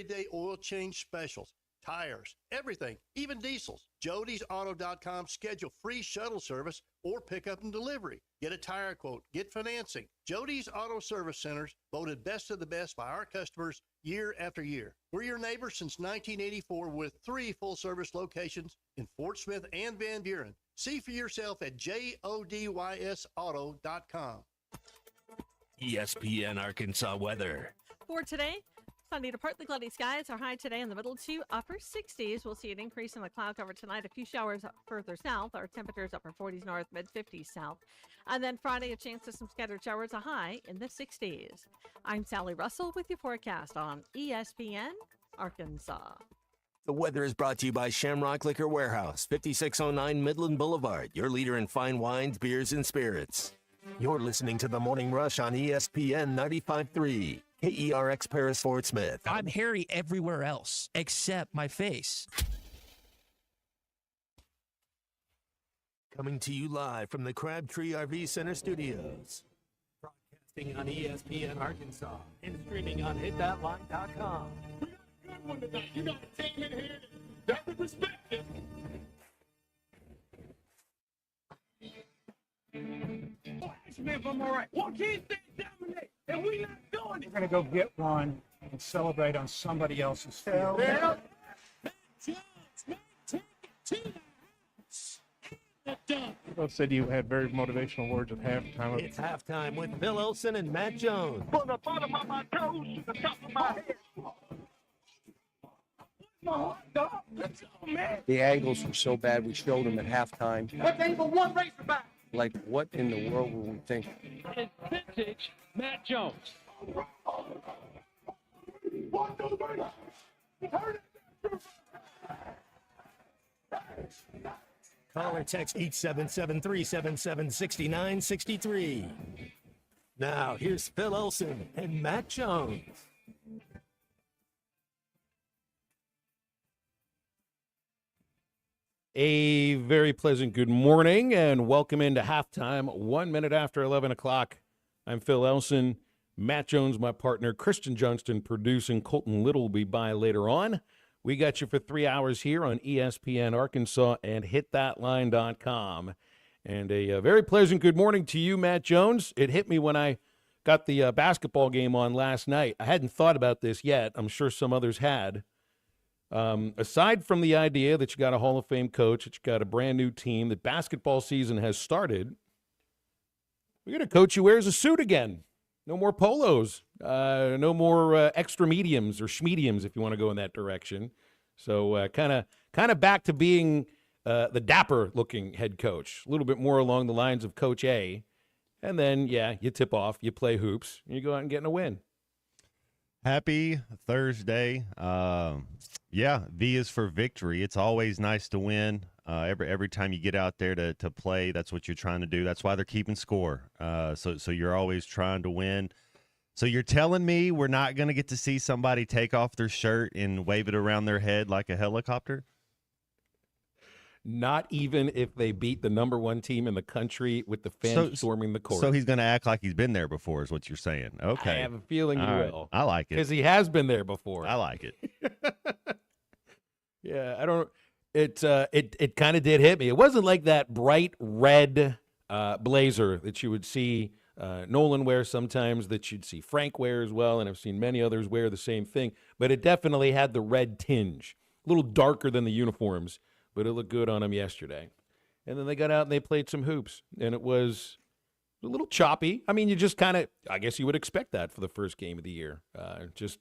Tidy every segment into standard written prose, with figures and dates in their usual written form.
everyday oil change specials, tires, everything, even diesels. Jody'sAuto.com. Schedule free shuttle service or pickup and delivery. Get a tire quote, get financing. Jody's Auto Service Centers, voted best of the best by our customers year after year. We're your neighbors since 1984 with 3 full-service locations in Fort Smith and Van Buren. See for yourself at JODYSauto.com. ESPN Arkansas weather. For today, sunny to partly cloudy skies. Our high today in the middle to upper 60s. We'll see an increase in the cloud cover tonight. A few showers further south. Our temperatures upper 40s north, mid 50s south. And then Friday, a chance of some scattered showers, a high in the 60s. I'm Sally Russell with your forecast on ESPN Arkansas. The weather is brought to you by Shamrock Liquor Warehouse, 5609 Midland Boulevard, your leader in fine wines, beers, and spirits. You're listening to The Morning Rush on ESPN 95.3, KERX Paris Fort Smith. I'm hairy everywhere else except my face. Coming to you live from the Crabtree RV Center studios. Broadcasting on ESPN Arkansas and streaming on hitthatline.com. We got a good one tonight. You got a team in here that doesn't respect it. Ask me if I'm all right. Why can't they dominate? And we not doing it. We're going to go get one and celebrate on somebody else's field. Yeah. Take it to the house. Both said you had very motivational words at halftime. It's halftime with Phil Olsen and Matt Jones. From the bottom of my toes to the top of my head. My heart, dog. Let's go, man. The angles were so bad we showed them at halftime. What ain't but one Razorback? Like, what in the world were we thinking? It's vintage Matt Jones. One, two, three. Turn it. Call or text 877-377-6963. Now, here's Phil Olsen and Matt Jones. A very pleasant good morning and welcome into halftime, 1 minute after 11 o'clock. I'm Phil Elson, Matt Jones, my partner, Christian Johnston producing. Colton Little will be by later on. We got you for 3 hours here on ESPN Arkansas and hitthatline.com. And a very pleasant good morning to you, Matt Jones. It hit me when I got the basketball game on last night. I hadn't thought about this yet. I'm sure some others had. Aside from the idea that you got a Hall of Fame coach, that you got a brand new team, that basketball season has started, we got a coach who wears a suit again. No more polos, no more extra mediums or schmediums if you want to go in that direction. So kind of back to being the dapper looking head coach, a little bit more along the lines of Coach A. And then, yeah, you tip off, you play hoops, and you go out and get in a win. Happy Thursday. Yeah, V is for victory. It's always nice to win. Every time you get out there to play, that's what you're trying to do. That's why they're keeping score. So you're always trying to win. So you're telling me we're not going to get to see somebody take off their shirt and wave it around their head like a helicopter? Not even if they beat the number one team in the country with the fans storming the court. So he's going to act like he's been there before is what you're saying. Okay. I have a feeling he will. I like it. Because he has been there before. I like it. Yeah, I don't – it kind of did hit me. It wasn't like that bright red blazer that you would see Nolan wear sometimes, that you'd see Frank wear as well, and I've seen many others wear the same thing. But it definitely had the red tinge, a little darker than the uniforms. But it looked good on them yesterday. And then they got out and they played some hoops. And it was a little choppy. I mean, you just kind of, I guess you would expect that for the first game of the year. Just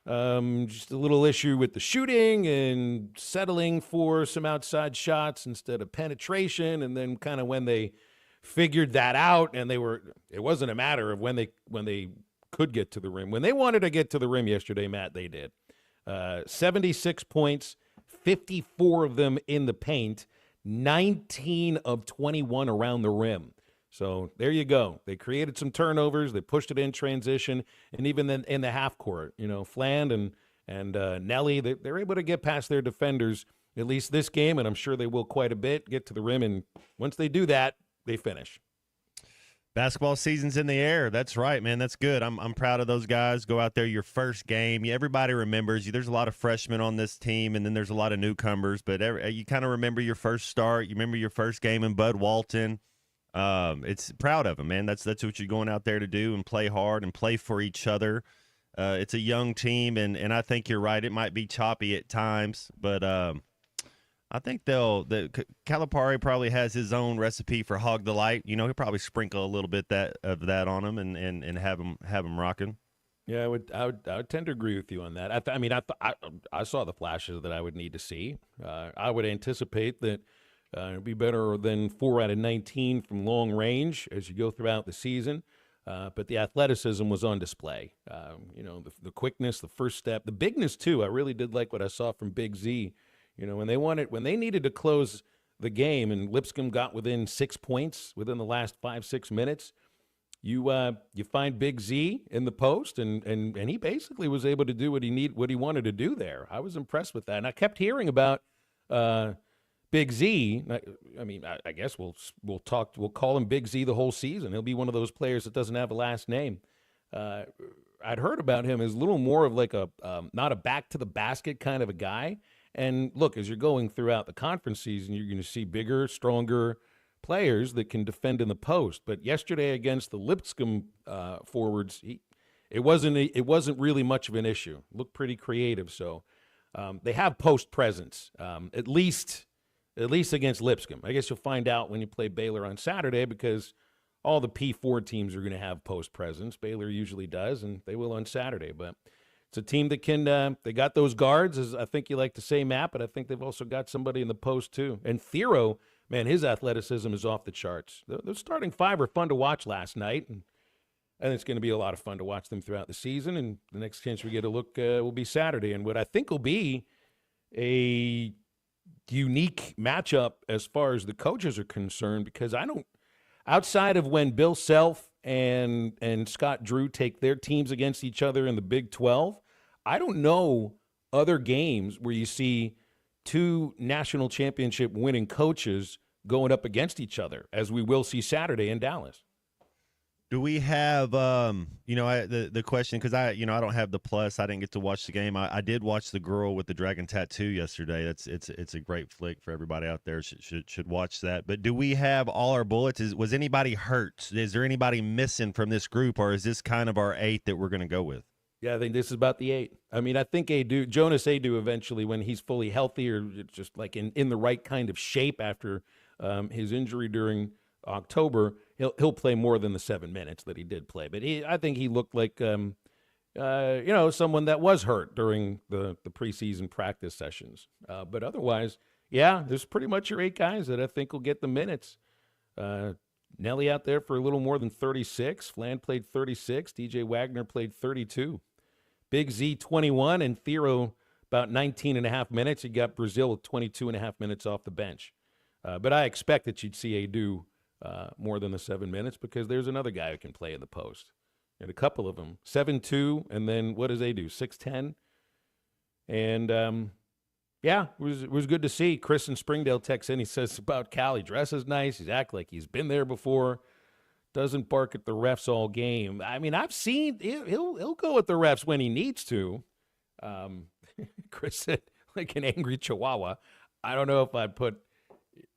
a little issue with the shooting and settling for some outside shots instead of penetration. And then kind of when they figured that out and it wasn't a matter of when they could get to the rim. When they wanted to get to the rim yesterday, Matt, they did. 76 points. 54 of them in the paint, 19 of 21 around the rim. So there you go. They created some turnovers. They pushed it in transition. And even then in the half court, Fland and Nelly, they're able to get past their defenders, at least this game, and I'm sure they will quite a bit, get to the rim. And once they do that, they finish. Basketball season's in the air. That's right, man. That's good. I'm proud of those guys. Go out there, your first game. Everybody remembers you. There's a lot of freshmen on this team, and then there's a lot of newcomers. But you kind of remember your first start. You remember your first game in Bud Walton. It's proud of them, man. That's what you're going out there to do and play hard and play for each other. It's a young team, and I think you're right. It might be choppy at times, but I think Calipari probably has his own recipe for hog delight. He'll probably sprinkle a little bit of that on them and have them rocking. Yeah, I would tend to agree with you on that. I saw the flashes that I would need to see. I would anticipate that it'd be better than 4 out of 19 from long range as you go throughout the season. But the athleticism was on display. The quickness, the first step, the bigness too. I really did like what I saw from Big Z. When they needed to close the game and Lipscomb got within 6 points within the last 5-6 minutes, you find Big Z in the post and he basically was able to do what he wanted to do there. I was impressed with that. And I kept hearing about Big Z. I guess we'll call him Big Z the whole season. He'll be one of those players that doesn't have a last name. I'd heard about him as a little more of like a not a back to the basket kind of a guy. And look, as you're going throughout the conference season, you're going to see bigger, stronger players that can defend in the post. But yesterday against the Lipscomb forwards, it wasn't really much of an issue. Looked pretty creative. So they have post presence, at least against Lipscomb. I guess you'll find out when you play Baylor on Saturday because all the P4 teams are going to have post presence. Baylor usually does, and they will on Saturday. But it's a team that can they got those guards, as I think you like to say, Matt, but I think they've also got somebody in the post too. And Thero, man, his athleticism is off the charts. The starting five are fun to watch last night, and I think it's going to be a lot of fun to watch them throughout the season. And the next chance we get a look will be Saturday, and what I think will be a unique matchup as far as the coaches are concerned, because outside of when Bill Self and Scott Drew take their teams against each other in the Big 12, I don't know other games where you see two national championship winning coaches going up against each other, as we will see Saturday in Dallas. Do we have, the question, because I don't have the plus. I didn't get to watch the game. I did watch The Girl with the Dragon Tattoo yesterday. It's a great flick for everybody out there. Should watch that. But do we have all our bullets? Was anybody hurt? Is there anybody missing from this group, or is this kind of our 8 that we're going to go with? Yeah, I think this is about the 8. I mean, I think Jonas Adu eventually, when he's fully healthy or just like in the right kind of shape after his injury during October, he'll play more than the 7 minutes that he did play. But I think he looked like someone that was hurt during the preseason practice sessions. But otherwise, yeah, there's pretty much your 8 guys that I think will get the minutes. Nelly out there for a little more than 36. Flan played 36. DJ Wagner played 32. Big Z 21 and Thero about 19 and a half minutes. You got Brazil with 22 and a half minutes off the bench. But I expect that you'd see Adu more than the 7 minutes, because there's another guy who can play in the post. And a couple of them, 7'2", and then what does they do, 6'10"? And, yeah, it was good to see. Chris in Springdale texts in. He says about Cal, he dresses nice. He's act like he's been there before. Doesn't bark at the refs all game. I mean, I've seen he'll go at the refs when he needs to. Chris said, like an angry chihuahua. I don't know if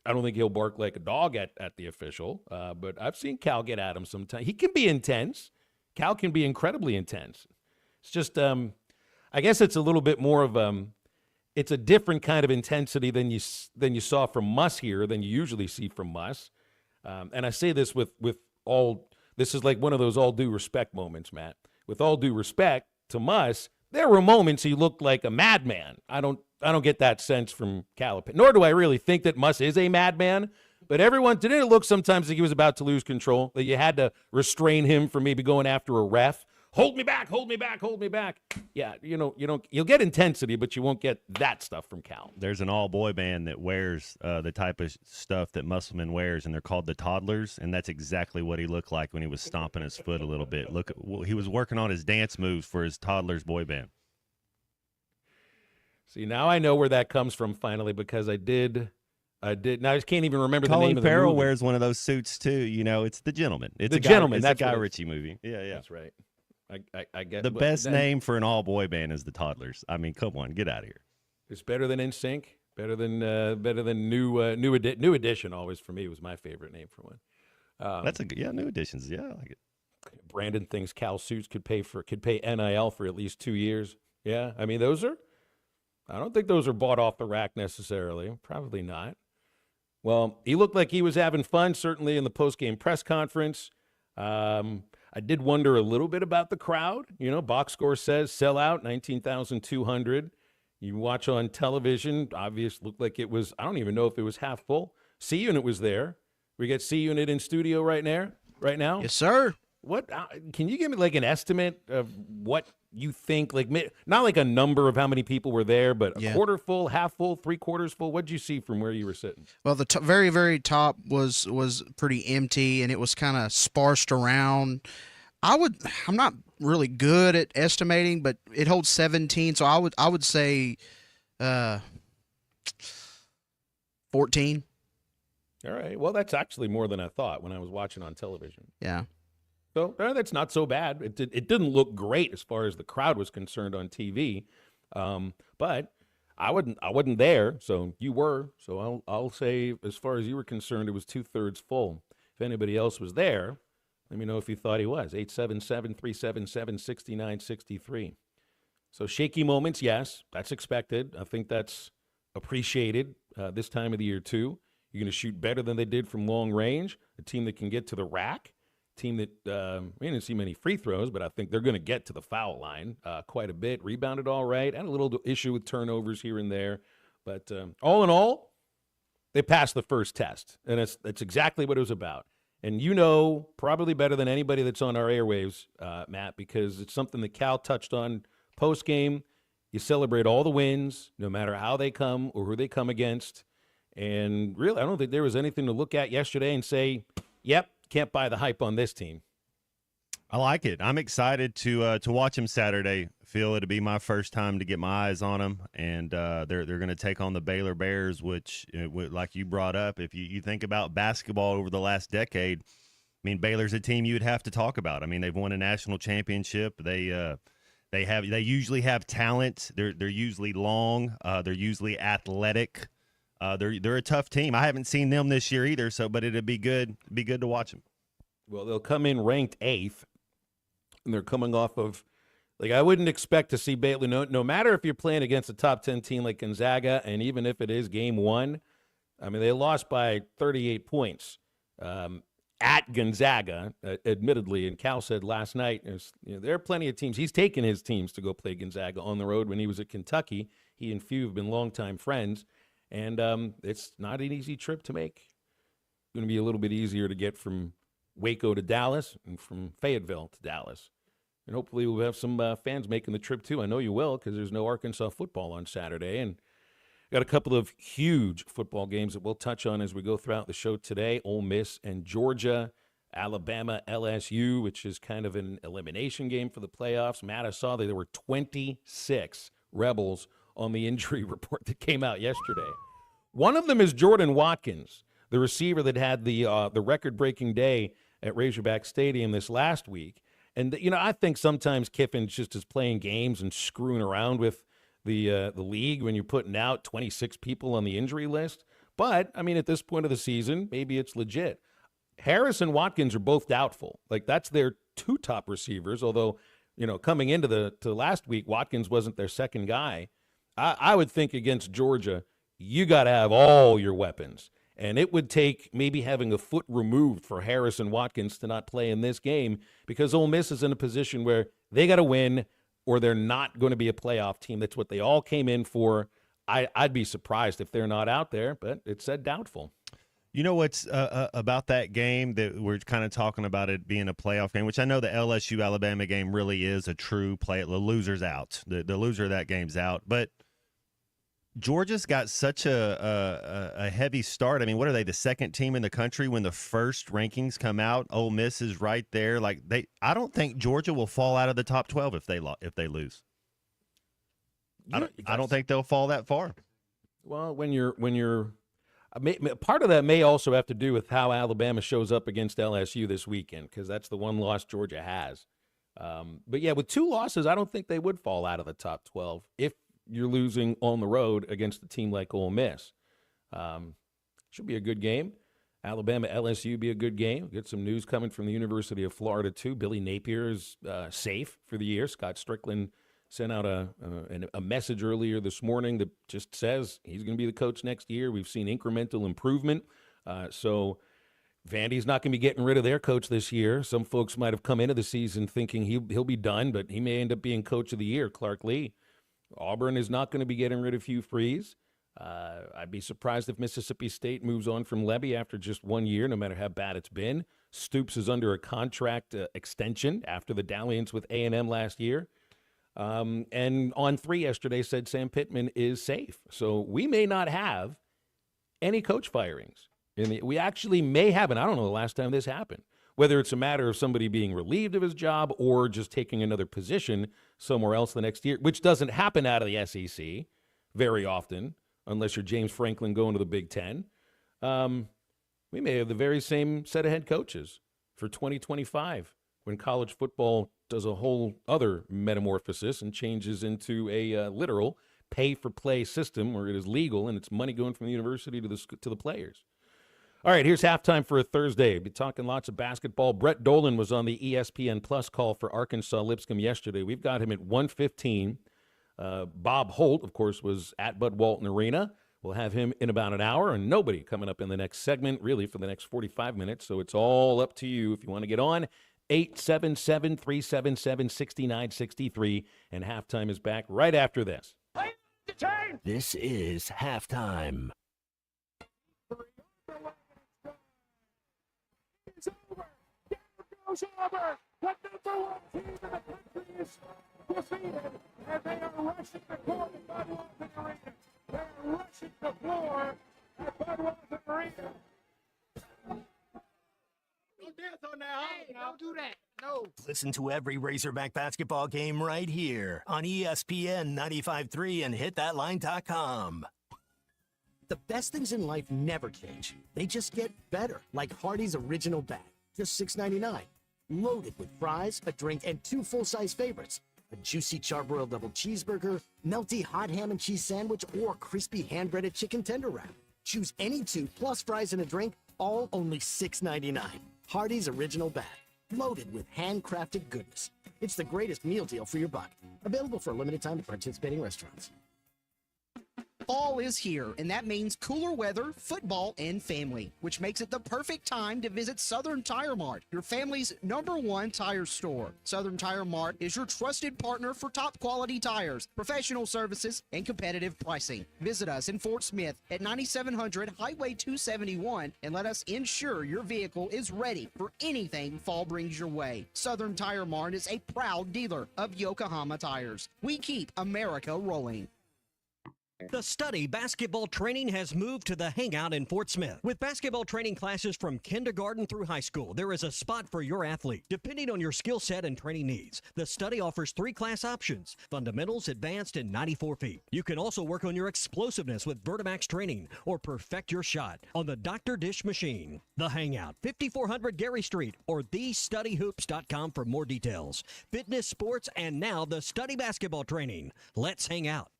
I don't think he'll bark like a dog at the official, but I've seen Cal get at him sometimes. He can be intense. Cal can be incredibly intense. It's just, I guess it's a little bit more of it's a different kind of intensity than you saw from Muss here, than you usually see from Muss. And I say this this is like one of those all due respect moments, Matt. With all due respect to Muss, there were moments he looked like a madman. I don't get that sense from Calipari. Nor do I really think that Muss is a madman. But didn't it look sometimes like he was about to lose control? That you had to restrain him from maybe going after a ref? Hold me back, hold me back, hold me back. Yeah, you'll get intensity, but you won't get that stuff from Cal. There's an all-boy band that wears the type of stuff that Musselman wears, and they're called the Toddlers, and that's exactly what he looked like when he was stomping his foot a little bit. He was working on his dance moves for his Toddlers boy band. See, now I know where that comes from finally, because I did I did. Now I just can't even remember the name Colin of the Farrell movie. wears one of those suits too. You know, it's The Gentleman. It's The a Guy, Gentleman, It's that's a Guy what it- Ritchie movie. Yeah, yeah. That's right. I guess The but best then name for an all boy band is the Toddlers. I mean, come on, get out of here. It's better than NSYNC. Better than New Edition. Always for me was my favorite name for one. That's a good, New Editions. Yeah, I like it. Brandon thinks Cal Suits could pay NIL for at least 2 years. Yeah, I mean I don't think those are bought off the rack necessarily. Probably not. Well, he looked like he was having fun, certainly in the post-game press conference. I did wonder a little bit about the crowd. You know, box score says sell out, 19,200. You watch on television, obviously looked like it was, I don't even know if it was half full. C Unit was there. We got C Unit in studio right now. Yes, sir. What can you give me like an estimate of what you think? Like not like a number of how many people were there, but a quarter full, half full, 3/4 full. What'd you see from where you were sitting? Well, the very, very top was pretty empty, and it was kind of sparsed around. I'm not really good at estimating, but it holds 17, so I would say 14. All right. Well, that's actually more than I thought when I was watching on television. Yeah. So that's not so bad. It didn't look great as far as the crowd was concerned on TV, but I wasn't there, so you were. So I'll say as far as you were concerned, it was 2/3 full. If anybody else was there, let me know if you thought he was. 877-377-6963. So shaky moments, yes, that's expected. I think that's appreciated this time of the year too. You're going to shoot better than they did from long range. A team that can get to the rack. Team that we didn't see many free throws, but I think they're going to get to the foul line quite a bit. Rebounded all right. Had a little issue with turnovers here and there. But all in all, they passed the first test. And that's exactly what it was about. And you know probably better than anybody that's on our airwaves, Matt, because it's something that Cal touched on post-game. You celebrate all the wins, no matter how they come or who they come against. And really, I don't think there was anything to look at yesterday and say, yep, can't buy the hype on this team. I like it. I'm excited to watch him Saturday. Phil, it'll be my first time to get my eyes on them, and they're going to take on the Baylor Bears, which, like you brought up, if you think about basketball over the last decade, I mean, Baylor's a team you would have to talk about. I mean, they've won a national championship. They usually have talent. They're usually long. They're usually athletic. They're a tough team. I haven't seen them this year either, but it'd be good to watch them. Well, they'll come in ranked 8th, and they're coming off of, like, I wouldn't expect to see Baylor, no matter if you're playing against a top 10 team like Gonzaga, and even if it is game 1, I mean, they lost by 38 points at Gonzaga, admittedly, and Cal said last night, there are plenty of teams. He's taken his teams to go play Gonzaga on the road when he was at Kentucky. He and Few have been longtime friends. And it's not an easy trip to make. It's going to be a little bit easier to get from Waco to Dallas and from Fayetteville to Dallas. And hopefully we'll have some fans making the trip too. I know you will, because there's no Arkansas football on Saturday. And got a couple of huge football games that we'll touch on as we go throughout the show today. Ole Miss and Georgia, Alabama, LSU, which is kind of an elimination game for the playoffs. Matt, I saw that there were 26 Rebels on the injury report that came out yesterday. One of them is Jordan Watkins, the receiver that had the record-breaking day at Razorback Stadium this last week. And, I think sometimes Kiffin just is playing games and screwing around with the league when you're putting out 26 people on the injury list. But, I mean, at this point of the season, maybe it's legit. Harris and Watkins are both doubtful. Like, that's their 2 top receivers, although, coming into to last week, Watkins wasn't their second guy. I would think against Georgia, you got to have all your weapons. And it would take maybe having a foot removed for Harris and Watkins to not play in this game, because Ole Miss is in a position where they got to win or they're not going to be a playoff team. That's what they all came in for. I'd be surprised if they're not out there, but it said doubtful. You know what's about that game that we're kind of talking about it being a playoff game, which I know the LSU-Alabama game really is a true play. The loser's out. The loser of that game's out. But Georgia's got such a heavy start. I mean, what are they, the second team in the country when the first rankings come out? Ole Miss is right there. I don't think Georgia will fall out of the top 12 if they lose. I don't think they'll fall that far. Well, when you're Part of that may also have to do with how Alabama shows up against LSU this weekend, because that's the one loss Georgia has. But yeah, with 2 losses, I don't think they would fall out of the top 12 if you're losing on the road against a team like Ole Miss. Should be a good game. Alabama LSU be a good game. Get some news coming from the University of Florida too. Billy Napier is safe for the year. Scott Strickland sent out a message earlier this morning that just says he's going to be the coach next year. We've seen incremental improvement. So Vandy's not going to be getting rid of their coach this year. Some folks might have come into the season thinking he'll be done, but he may end up being coach of the year, Clark Lee. Auburn is not going to be getting rid of Hugh Freeze. I'd be surprised if Mississippi State moves on from Levy after just 1 year, no matter how bad it's been. Stoops is under a contract extension after the dalliance with A&M last year. And On 3 yesterday said Sam Pittman is safe. So we may not have any coach firings. We actually may have, and I don't know the last time this happened, whether it's a matter of somebody being relieved of his job or just taking another position somewhere else the next year, which doesn't happen out of the SEC very often, unless you're James Franklin going to the Big Ten. We may have the very same set of head coaches for 2025 when college football does a whole other metamorphosis and changes into a literal pay-for-play system where it is legal and it's money going from the university to the players. All right, here's halftime for a Thursday. We'll be talking lots of basketball. Brett Dolan was on the ESPN Plus call for Arkansas Lipscomb yesterday. We've got him at 1:15. Bob Holt, of course, was at Bud Walton Arena. We'll have him in about an hour, and nobody coming up in the next segment, really, for the next 45 minutes. So it's all up to you if you want to get on. 877-377-6963, and halftime is back right after this. This is halftime. It's over. There goes Auburn. The number 1 team in the country is defeated, and they are rushing the court at Bud Walton Arena. They are rushing the floor at Bud Walton Arena. No death on that. Hey, don't do that. No. Listen to every Razorback basketball game right here on ESPN 95.3 and hitthatline.com. The best things in life never change. They just get better, like Hardee's Original Bag, just $6.99. Loaded with fries, a drink, and 2 full-size favorites. A juicy charbroiled double cheeseburger, melty hot ham and cheese sandwich, or crispy hand-breaded chicken tender wrap. Choose any 2 plus fries and a drink, all only $6.99. Hardee's Original Bag, loaded with handcrafted goodness. It's the greatest meal deal for your buck. Available for a limited time at participating restaurants. Fall is here, and that means cooler weather, football, and family, which makes it the perfect time to visit Southern Tire Mart, your family's #1 tire store. Southern Tire Mart is your trusted partner for top quality tires, professional services, and competitive pricing. Visit us in Fort Smith at 9700 Highway 271 and let us ensure your vehicle is ready for anything fall brings your way. Southern Tire Mart is a proud dealer of Yokohama tires. We keep America rolling. The Study Basketball Training has moved to the Hangout in Fort Smith. With basketball training classes from kindergarten through high school, there is a spot for your athlete. Depending on your skill set and training needs, the Study offers 3 class options: fundamentals, advanced, and 94 feet. You can also work on your explosiveness with Vertimax training or perfect your shot on the Dr. Dish machine. The Hangout, 5400 Gary Street, or thestudyhoops.com for more details. Fitness, sports, and now the Study Basketball Training. Let's hang out.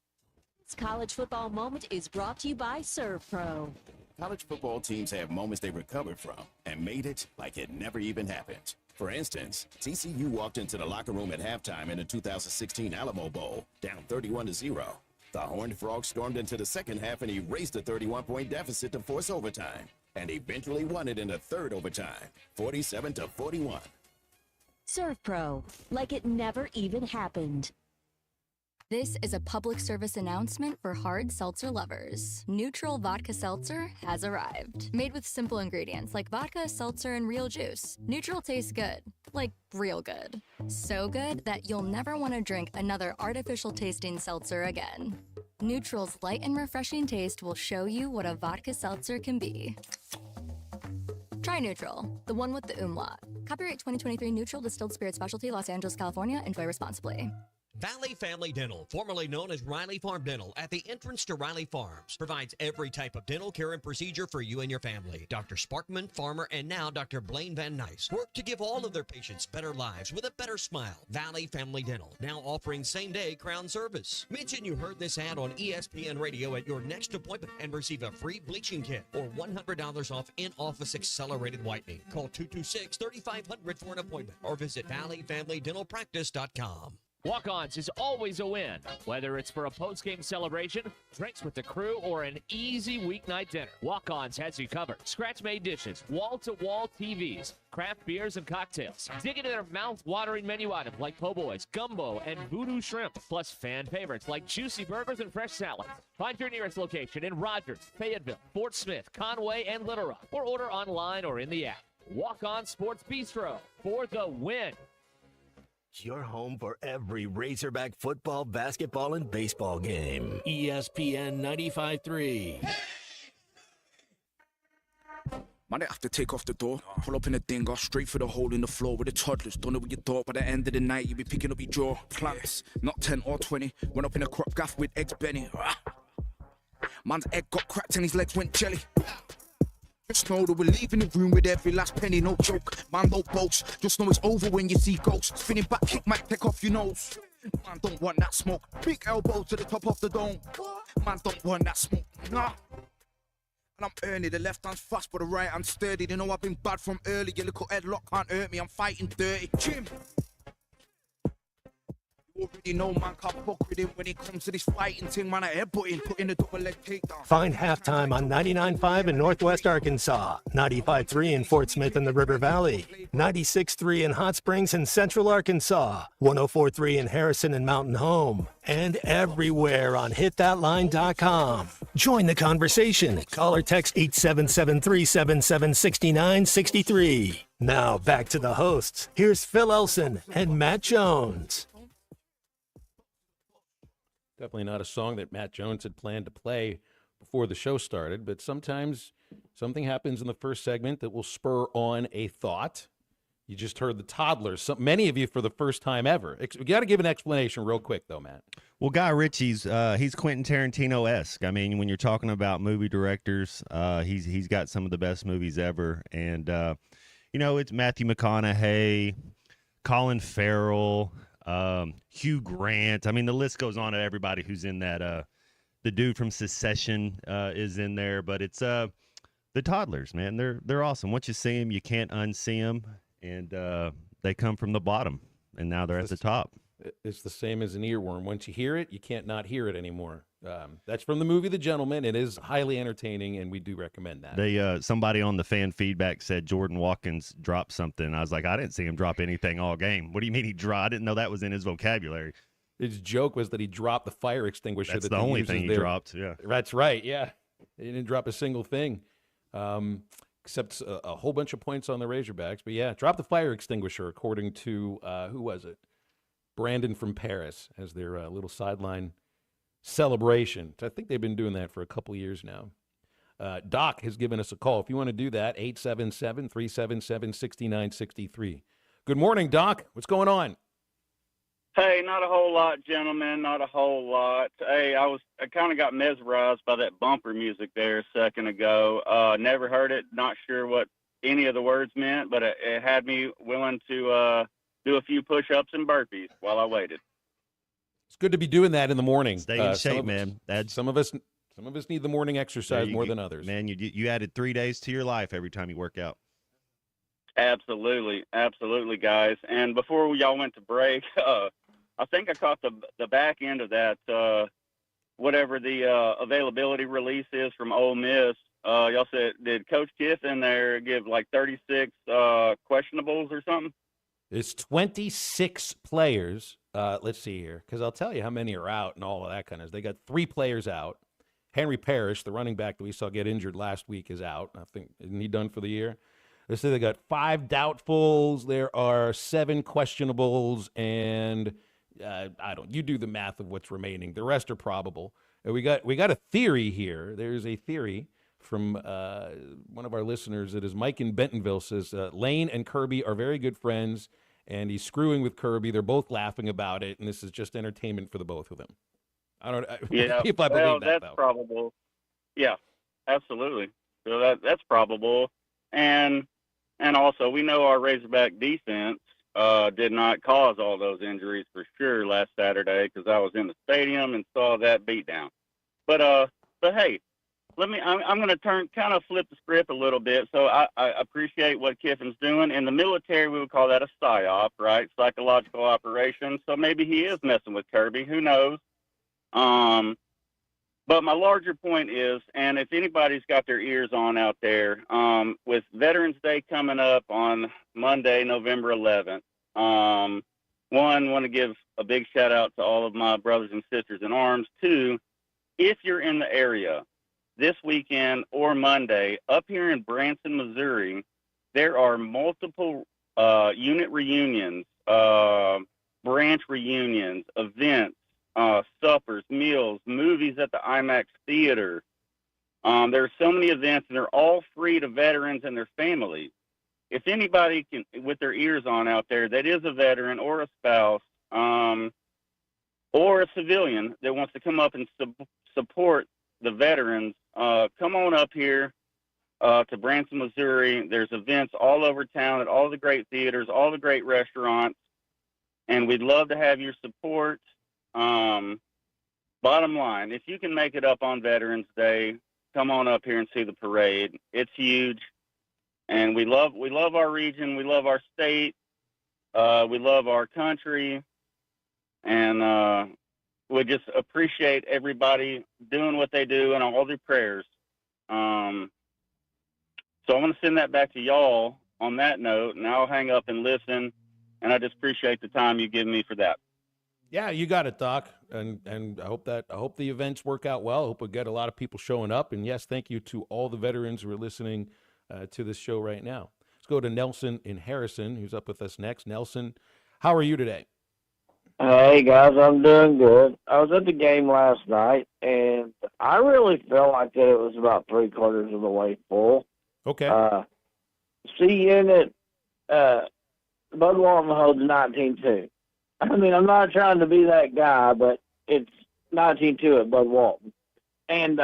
College football moment is brought to you by ServPro. College football teams have moments they recovered from and made it like it never even happened. For instance, TCU walked into the locker room at halftime in the 2016 Alamo Bowl, down 31-0. The Horned Frogs stormed into the second half and erased a 31-point deficit to force overtime, and eventually won it in the third overtime, 47-41. ServPro, like it never even happened. This is a public service announcement for hard seltzer lovers. Neutral Vodka Seltzer has arrived. Made with simple ingredients like vodka, seltzer, and real juice. Neutral tastes good. Like real good. So good that you'll never want to drink another artificial tasting seltzer again. Neutral's light and refreshing taste will show you what a vodka seltzer can be. Try Neutral, the one with the umlaut. Copyright 2023 Neutral Distilled Spirit Specialty, Los Angeles, California. Enjoy responsibly. Valley Family Dental, formerly known as Riley Farm Dental, at the entrance to Riley Farms, provides every type of dental care and procedure for you and your family. Dr. Sparkman, Farmer, and now Dr. Blaine Van Nice work to give all of their patients better lives with a better smile. Valley Family Dental, now offering same-day crown service. Mention you heard this ad on ESPN Radio at your next appointment and receive a free bleaching kit or $100 off in-office accelerated whitening. Call 226-3500 for an appointment or visit valleyfamilydentalpractice.com. Walk-Ons is always a win, whether it's for a post-game celebration, drinks with the crew, or an easy weeknight dinner. Walk-Ons has you covered. Scratch-made dishes, wall-to-wall TVs, craft beers and cocktails. Dig into their mouth-watering menu items like po' boys, gumbo, and voodoo shrimp, plus fan favorites like juicy burgers and fresh salads. Find your nearest location in Rogers, Fayetteville, Fort Smith, Conway, and Little Rock, or order online or in the app. Walk-On Sports Bistro for the win. Your home for every Razorback football, basketball, and baseball game. ESPN 95.3. Might have to take off the door, pull up in a dinger, straight for the hole in the floor with the toddlers. Don't know what you thought, by the end of the night, you'll be picking up your jaw. Plants, not 10 or 20. Went up in a crop gaff with eggs Benny. Man's egg got cracked and his legs went jelly. Just know that we're leaving the room with every last penny, no joke. Man, don't boast. Just know it's over when you see ghosts. Spinning back kick might take off your nose. Man, don't want that smoke. Big elbow to the top of the dome. Man, don't want that smoke. Nah. And I'm early. The left hand's fast, but the right hand's sturdy. They know I've been bad from early. Your little headlock can't hurt me. I'm fighting dirty. Jim. Already know man can't fuck with him when it comes to this fighting thing. Man, I headbutt him, put in a double leg takedown. Find Halftime on 99.5 in Northwest Arkansas, 95.3 in Fort Smith and the River Valley, 96.3 in Hot Springs and Central Arkansas, 104.3 in Harrison and Mountain Home, and everywhere on hitthatline.com. Join the conversation. Call or text 877-377-6963. Now back to the hosts. Here's Phil Elson and Matt Jones. Definitely not a song that Matt Jones had planned to play before the show started, but sometimes something happens in the first segment that will spur on a thought. You just heard the Toddlers, many of you for the first time ever. We got to give an explanation real quick, though, Matt. Well, Guy Ritchie's he's Quentin Tarantino-esque. I mean, when you're talking about movie directors, he's got some of the best movies ever. And, it's Matthew McConaughey, Colin Farrell, Hugh Grant. I mean, the list goes on of everybody who's in that. The dude from Succession is in there, but it's the Toddlers, man. They're awesome. Once you see them, you can't unsee them, and they come from the bottom, and now they're at the top. It's the same as an earworm. Once you hear it, you can't not hear it anymore. That's from the movie The Gentleman. It is highly entertaining, and we do recommend that. They somebody on the fan feedback said Jordan Watkins dropped something. I was like, I didn't see him drop anything all game. What do you mean he dropped? I didn't know that was in his vocabulary. His joke was that he dropped the fire extinguisher. That's that the only thing he dropped, yeah. That's right, yeah. He didn't drop a single thing, except a whole bunch of points on the Razorbacks. But, yeah, drop the fire extinguisher, according to, who was it? Brandon from Paris as their little sideline celebration. I think they've been doing that for a couple years now. Doc has given us a call. If you want to do that, 877-377-6963. Good morning, Doc. What's going on? Hey, not a whole lot, gentlemen, not a whole lot. Hey, I kind of got mesmerized by that bumper music there a second ago. Never heard it, not sure what any of the words meant, but it had me willing to do a few push-ups and burpees while I waited. It's good to be doing that in the morning. Stay in shape, man. Some of us need the morning exercise more than others. Man, you added 3 days to your life every time you work out. Absolutely, guys. And before y'all went to break, I think I caught the back end of that. Whatever the availability release is from Ole Miss. Y'all said, did Coach Kiffin there give like 36 questionables or something? It's 26 players. Let's see here, because I'll tell you how many are out and all of that kind of. They got 3 players out. Henry Parrish, the running back that we saw get injured last week, is out. I think, isn't he done for the year? They say they got 5 doubtfuls. There are 7 questionables, and you do the math of what's remaining. The rest are probable. And we got a theory here. There's a theory from one of our listeners. It is Mike in Bentonville says Lane and Kirby are very good friends, and he's screwing with Kirby. They're both laughing about it, and this is just entertainment for the both of them. I don't Yeah, if I well, believe that, that's though. probable. Yeah, absolutely. So that's probable, and also we know our Razorback defense did not cause all those injuries for sure last Saturday, because I was in the stadium and saw that beatdown. But hey, I'm going to flip the script a little bit. So I appreciate what Kiffin's doing. In the military, we would call that a PSYOP, right? Psychological operation. So maybe he is messing with Kirby. Who knows? But my larger point is, and if anybody's got their ears on out there, with Veterans Day coming up on Monday, November 11th, want to give a big shout out to all of my brothers and sisters in arms. Two, if you're in the area this weekend or Monday, up here in Branson, Missouri, there are multiple unit reunions, branch reunions, events, suppers, meals, movies at the IMAX Theater. There are so many events, and they're all free to veterans and their families. If anybody can, with their ears on out there, that is a veteran or a spouse, or a civilian that wants to come up and support the veterans, come on up here to Branson, Missouri. There's events all over town at all the great theaters, all the great restaurants, and we'd love to have your support. Bottom line, if you can make it up on Veterans Day, come on up here and see the parade. It's huge, and we love our region, we love our state, we love our country, and we just appreciate everybody doing what they do and all their prayers. So I'm going to send that back to y'all on that note, and I'll hang up and listen, and I just appreciate the time you give me for that. Yeah, you got it, Doc. And I hope the events work out well. I hope we get a lot of people showing up. And yes, thank you to all the veterans who are listening to this show right now. Let's go to Nelson in Harrison, who's up with us next. Nelson, how are you today? Hey guys, I'm doing good. I was at the game last night, and I really felt like that it was about 3/4 of the way full. Okay. C unit, Bud Walton holds 19-2. I mean, I'm not trying to be that guy, but it's 19-2 at Bud Walton. And,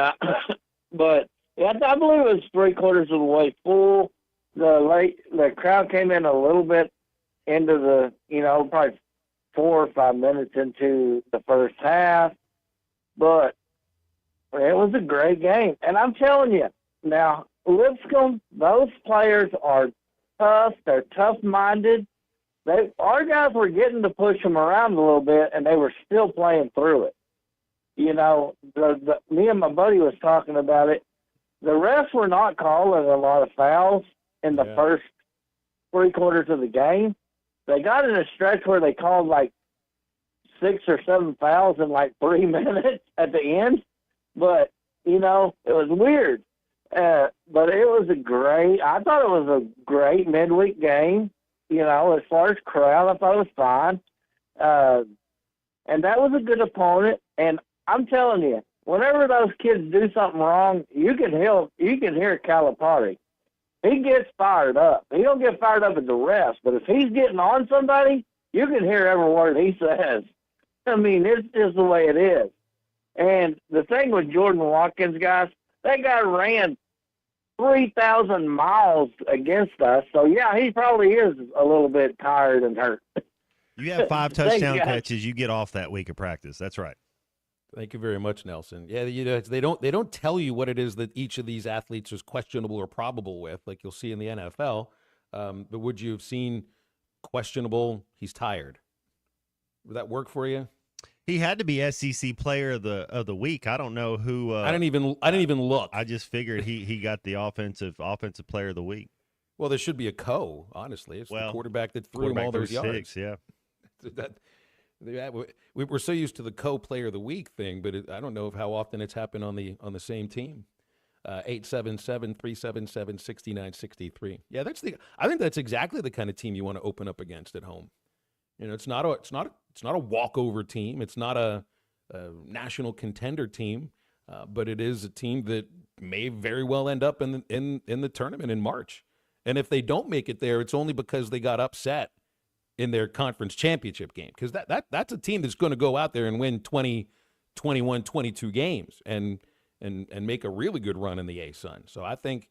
but yeah, I believe it was 3/4 of the way full. The crowd came in a little bit into the, probably 4 or 5 minutes into the first half, but it was a great game. And I'm telling you, now, Lipscomb, those players are tough. They're tough-minded. Our guys were getting to push them around a little bit, and they were still playing through it. Me and my buddy was talking about it. The refs were not calling a lot of fouls in the first 3/4 of the game. They got in a stretch where they called like 6 or 7 fouls in like 3 minutes at the end. But, it was weird. But it was I thought it was a great midweek game. As far as crowd, I thought it was fine. And that was a good opponent. And I'm telling you, whenever those kids do something wrong, you can hear Calipari. He gets fired up. He don't get fired up at the refs, but if he's getting on somebody, you can hear every word he says. I mean, it's just the way it is. And the thing with Jordan Watkins, guys, that guy ran 3,000 miles against us. So, yeah, he probably is a little bit tired and hurt. You have 5 touchdown catches. You get off that week of practice. That's right. Thank you very much, Nelson. Yeah, they don't tell you what it is that each of these athletes is questionable or probable with, like you'll see in the NFL. But would you have seen questionable? He's tired. Would that work for you? He had to be SEC Player of the Week. I don't know who. I didn't even look. I just figured he got the offensive Player of the Week. Well, there should be a honestly. It's the quarterback that threw him all those yards. 6, yeah. We're so used to the Player of the Week thing, but I don't know how often it's happened on the same team. 877-377-6963. Yeah, I think that's exactly the kind of team you want to open up against at home. It's not a walkover team. It's not a national contender team, but it is a team that may very well end up in the tournament in March. And if they don't make it there, it's only because they got upset in their conference championship game, because that's a team that's going to go out there and win 20, 21, 22 games and make a really good run in the A-Sun. So I think,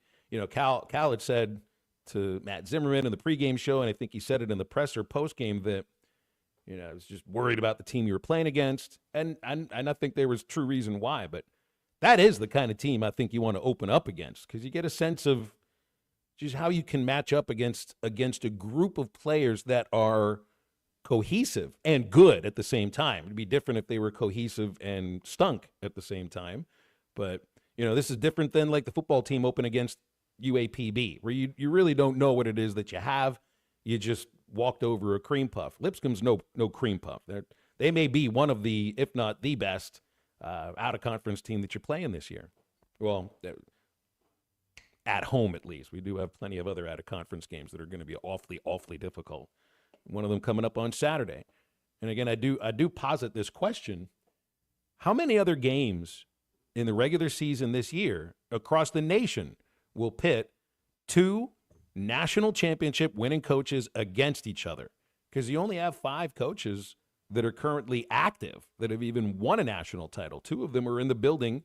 Cal had said to Matt Zimmerman in the pregame show, and I think he said it in the presser postgame, that I was just worried about the team you were playing against, and I think there was true reason why. But that is the kind of team I think you want to open up against, because you get a sense of just how you can match up against a group of players that are cohesive and good at the same time. It'd be different if they were cohesive and stunk at the same time. But, this is different than like the football team open against UAPB, where you really don't know what it is that you have. You just walked over a cream puff. Lipscomb's no cream puff. They may be one of the, if not the best, out-of-conference team that you're playing this year. Well, at home at least. We do have plenty of other out-of-conference games that are going to be awfully, awfully difficult. One of them coming up on Saturday. And again, I do posit this question. How many other games in the regular season this year across the nation will pit two national championship winning coaches against each other? Because you only have 5 coaches that are currently active that have even won a national title. 2 of them are in the building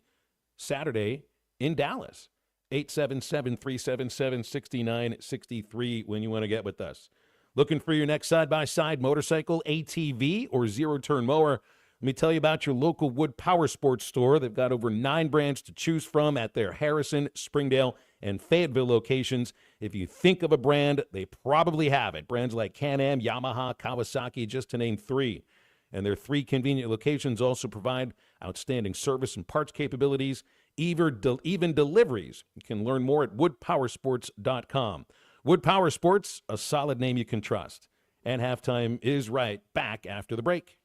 Saturday in Dallas. 877-377-6963 when you want to get with us. Looking for your next side-by-side motorcycle, ATV, or zero-turn mower? Let me tell you about your local Wood Power Sports store. They've got over 9 brands to choose from at their Harrison, Springdale, and Fayetteville locations. If you think of a brand, they probably have it. Brands like Can-Am, Yamaha, Kawasaki, just to name 3. And their 3 convenient locations also provide outstanding service and parts capabilities, even deliveries. You can learn more at woodpowersports.com. Wood Power Sports, a solid name you can trust. And Halftime is right back after the break.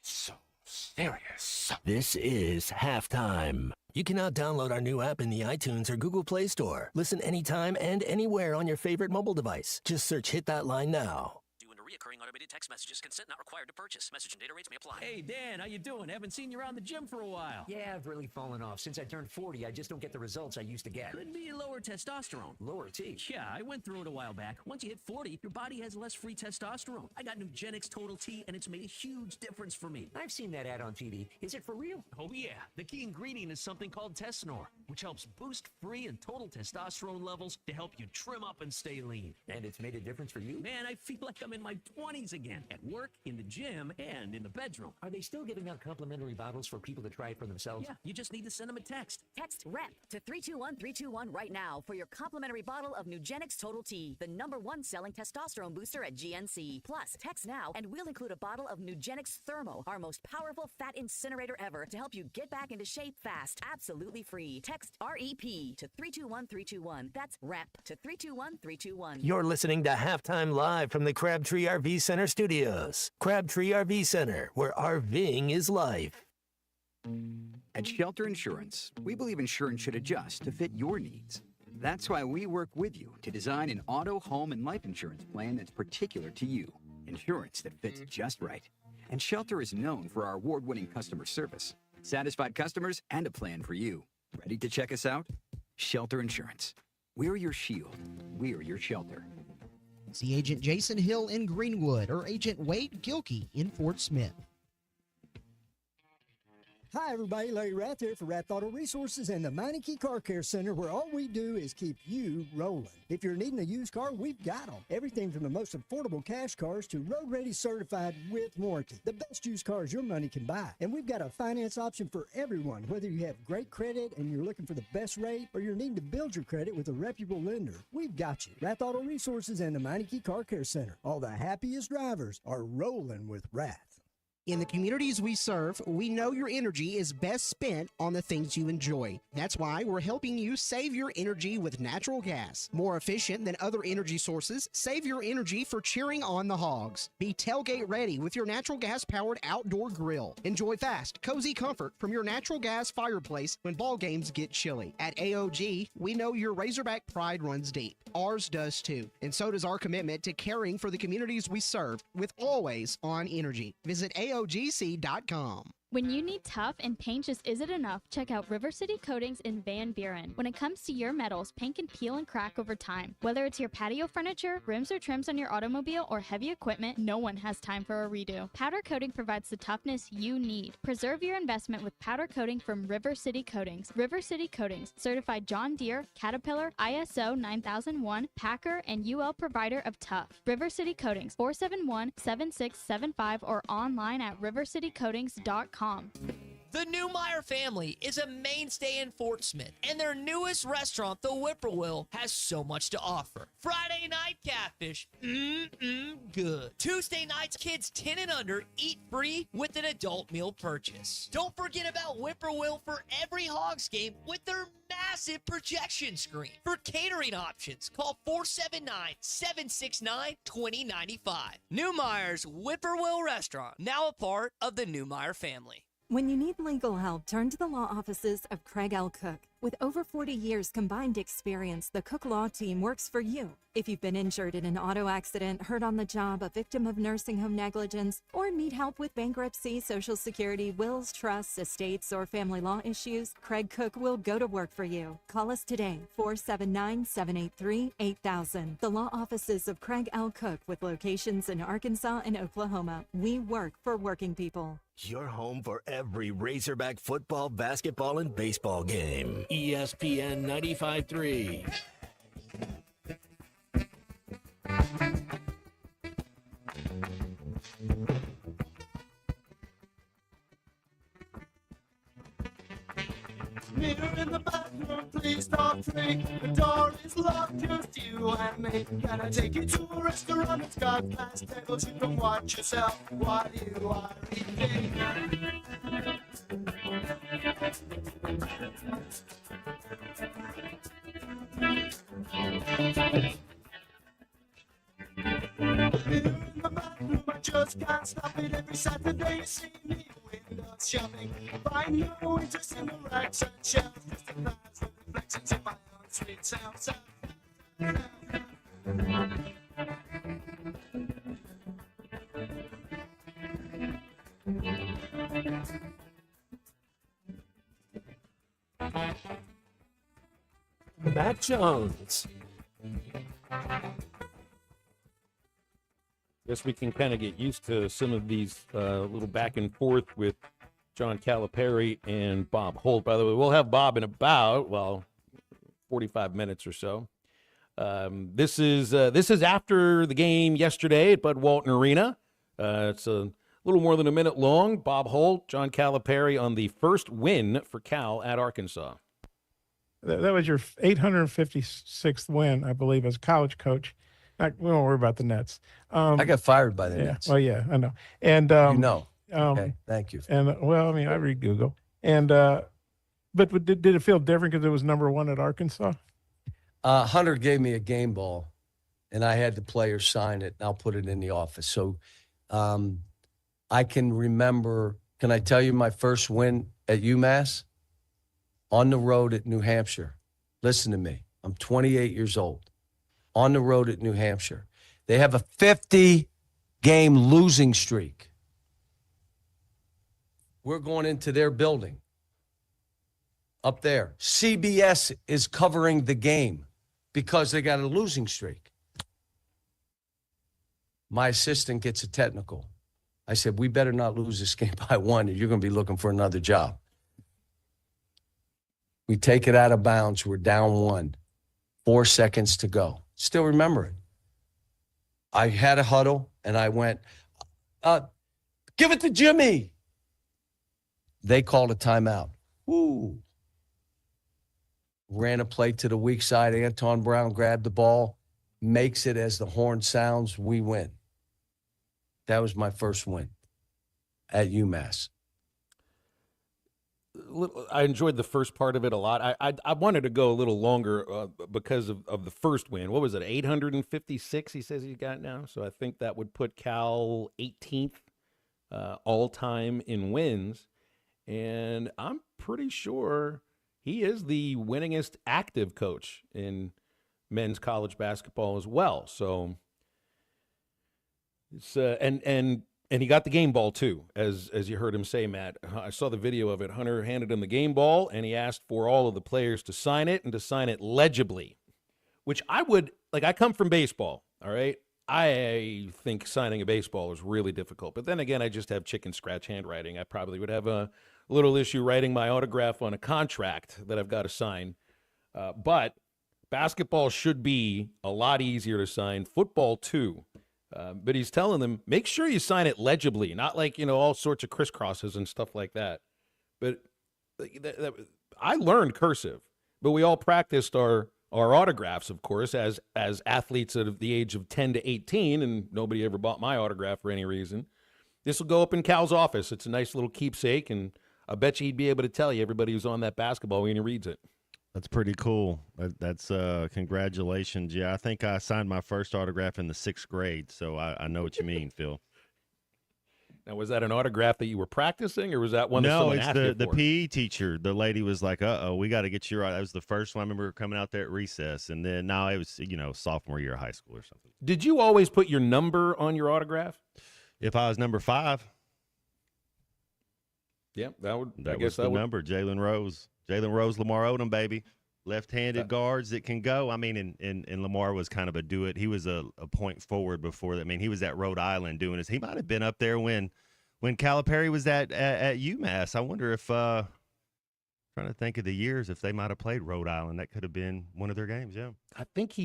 So serious. This is Halftime. You can now download our new app in the iTunes or Google Play Store. Listen anytime and anywhere on your favorite mobile device. Just search Hit That Line now. Reoccurring automated text messages. Consent not required to purchase. Message and data rates may apply. Hey, Dan, how you doing? Haven't seen you around the gym for a while. Yeah, I've really fallen off. Since I turned 40, I just don't get the results I used to get. Could be lower testosterone. Lower T? Yeah, I went through it a while back. Once you hit 40, your body has less free testosterone. I got Nugenix Total T, and it's made a huge difference for me. I've seen that ad on TV. Is it for real? Oh, yeah. The key ingredient is something called Tesnor, which helps boost free and total testosterone levels to help you trim up and stay lean. And it's made a difference for you? Man, I feel like I'm in my 20s again. At work, in the gym, and in the bedroom. Are they still giving out complimentary bottles for people to try it for themselves? Yeah, you just need to send them a text. Text REP to 321321 right now for your complimentary bottle of Nugenix Total T, the #1 selling testosterone booster at GNC. Plus, text now and we'll include a bottle of Nugenix Thermo, our most powerful fat incinerator ever, to help you get back into shape fast, absolutely free. Text REP to 321321. That's REP to 321321. You're listening to Halftime Live from the Crabtree RV Center Studios. Crabtree RV Center, where RVing is life. At Shelter Insurance, we believe insurance should adjust to fit your needs. That's why we work with you to design an auto, home, and life insurance plan that's particular to you. Insurance that fits just right. And Shelter is known for our award-winning customer service, satisfied customers, and a plan for you. Ready to check us out? Shelter Insurance. We're your shield. We're your shelter. See Agent Jason Hill in Greenwood or Agent Wade Gilkey in Fort Smith. Hi, everybody. Larry Rath here for Rath Auto Resources and the Meineke Car Care Center, where all we do is keep you rolling. If you're needing a used car, we've got them. Everything from the most affordable cash cars to road-ready certified with warranty. The best used cars your money can buy. And we've got a finance option for everyone, whether you have great credit and you're looking for the best rate or you're needing to build your credit with a reputable lender. We've got you. Rath Auto Resources and the Meineke Car Care Center. All the happiest drivers are rolling with Rath. In the communities we serve, we know your energy is best spent on the things you enjoy. That's why we're helping you save your energy with natural gas. More efficient than other energy sources, save your energy for cheering on the Hogs. Be tailgate ready with your natural gas-powered outdoor grill. Enjoy fast, cozy comfort from your natural gas fireplace when ball games get chilly. At AOG, we know your Razorback pride runs deep. Ours does too. And so does our commitment to caring for the communities we serve with always on energy. Visit AOGC.com. When you need tough and paint just isn't enough, check out River City Coatings in Van Buren. When it comes to your metals, paint can peel and crack over time. Whether it's your patio furniture, rims or trims on your automobile, or heavy equipment, no one has time for a redo. Powder coating provides the toughness you need. Preserve your investment with powder coating from River City Coatings. River City Coatings, certified John Deere, Caterpillar, ISO 9001, Packer, and UL provider of tough. River City Coatings, 471-7675 or online at rivercitycoatings.com. The Newmeyer family is a mainstay in Fort Smith, and their newest restaurant, the Whippoorwill, has so much to offer. Friday night catfish, good. Tuesday nights, kids 10 and under eat free with an adult meal purchase. Don't forget about Whippoorwill for every Hogs game with their massive projection screen. For catering options, call 479-769-2095. Newmeyer's Whippoorwill Restaurant, now a part of the Newmeyer family. When you need legal help, turn to the law offices of Craig L. Cook. With over 40 years combined experience, the Cook Law Team works for you. If you've been injured in an auto accident, hurt on the job, a victim of nursing home negligence, or need help with bankruptcy, Social Security, wills, trusts, estates, or family law issues, Craig Cook will go to work for you. Call us today, 479-783-8000. The law offices of Craig L. Cook with locations in Arkansas and Oklahoma. We work for working people. Your home for every Razorback football, basketball, and baseball game. ESPN 95.3. Mirror in the bathroom, please don't drink. The door is locked, just you and me. Can I take you to a restaurant that's got glass tables? You can watch yourself while you are eating. Mirror in the bathroom, I just can't stop it. Every Saturday you see me windows shopping. Find no interest in the racks and shelves, just the glass and reflections in my own sweet self. Matt Jones. Guess we can kind of get used to some of these little back and forth with John Calipari and Bob Holt. By the way, we'll have Bob in about 45 minutes or so. This is after the game yesterday at Bud Walton Arena. It's a little more than a minute long. Bob Holt, John Calipari on the first win for Cal at Arkansas. That was your 856th win, I believe, as a college coach. We won't worry about the Nets. I got fired by the yeah, Nets. Well, yeah, I know. And okay, thank you. And I read Google. And but did it feel different because it was number one at Arkansas? Hunter gave me a game ball, and I had the players sign it. And I'll put it in the office. So I can remember. Can I tell you my first win at UMass? On the road at New Hampshire. Listen to me. I'm 28 years old. On the road at New Hampshire. They have a 50-game losing streak. We're going into their building. Up there. CBS is covering the game because they got a losing streak. My assistant gets a technical. I said, we better not lose this game by one, or you're going to be looking for another job. We take it out of bounds. We're down 1. 4 seconds to go. Still remember it. I had a huddle, and I went, give it to Jimmy. They called a timeout. Woo. Ran a play to the weak side. Anton Brown grabbed the ball, makes it as the horn sounds. We win. That was my first win at UMass. I enjoyed the first part of it a lot. I wanted to go a little longer because of the first win. What was it, 856 he says he's got now? So I think that would put Cal 18th all-time in wins. And I'm pretty sure he is the winningest active coach in men's college basketball as well. So it's and And he got the game ball, too, as you heard him say, Matt. I saw the video of it. Hunter handed him the game ball, and he asked for all of the players to sign it and to sign it legibly, which I would – like, I come from baseball, all right? I think signing a baseball is really difficult. But then again, I just have chicken scratch handwriting. I probably would have a little issue writing my autograph on a contract that I've got to sign. But basketball should be a lot easier to sign. Football, too. But he's telling them, make sure you sign it legibly, not like, all sorts of crisscrosses and stuff like that. But I learned cursive, but we all practiced our autographs, of course, as athletes at the age of 10 to 18, and nobody ever bought my autograph for any reason. This will go up in Cal's office. It's a nice little keepsake, and I bet you he'd be able to tell you everybody who's on that basketball when he reads it. That's pretty cool. That's congratulations. Yeah, I think I signed my first autograph in the 6th grade, so I know what you mean, Phil. Now, was that an autograph that you were practicing, or was that one that someone asked you for? No, it's the PE teacher. The lady was like, we got to get you right. That was the first one I remember coming out there at recess, and then now it was, sophomore year of high school or something. Did you always put your number on your autograph? If I was number 5. Yeah, that was the number. Jalen Rose, Lamar Odom, baby. Left-handed guards that can go. I mean, and Lamar was kind of a do-it. He was a point forward before that. I mean, he was at Rhode Island doing this. He might have been up there when Calipari was at UMass. I wonder if trying to think of the years if they might have played Rhode Island. That could have been one of their games. Yeah, I think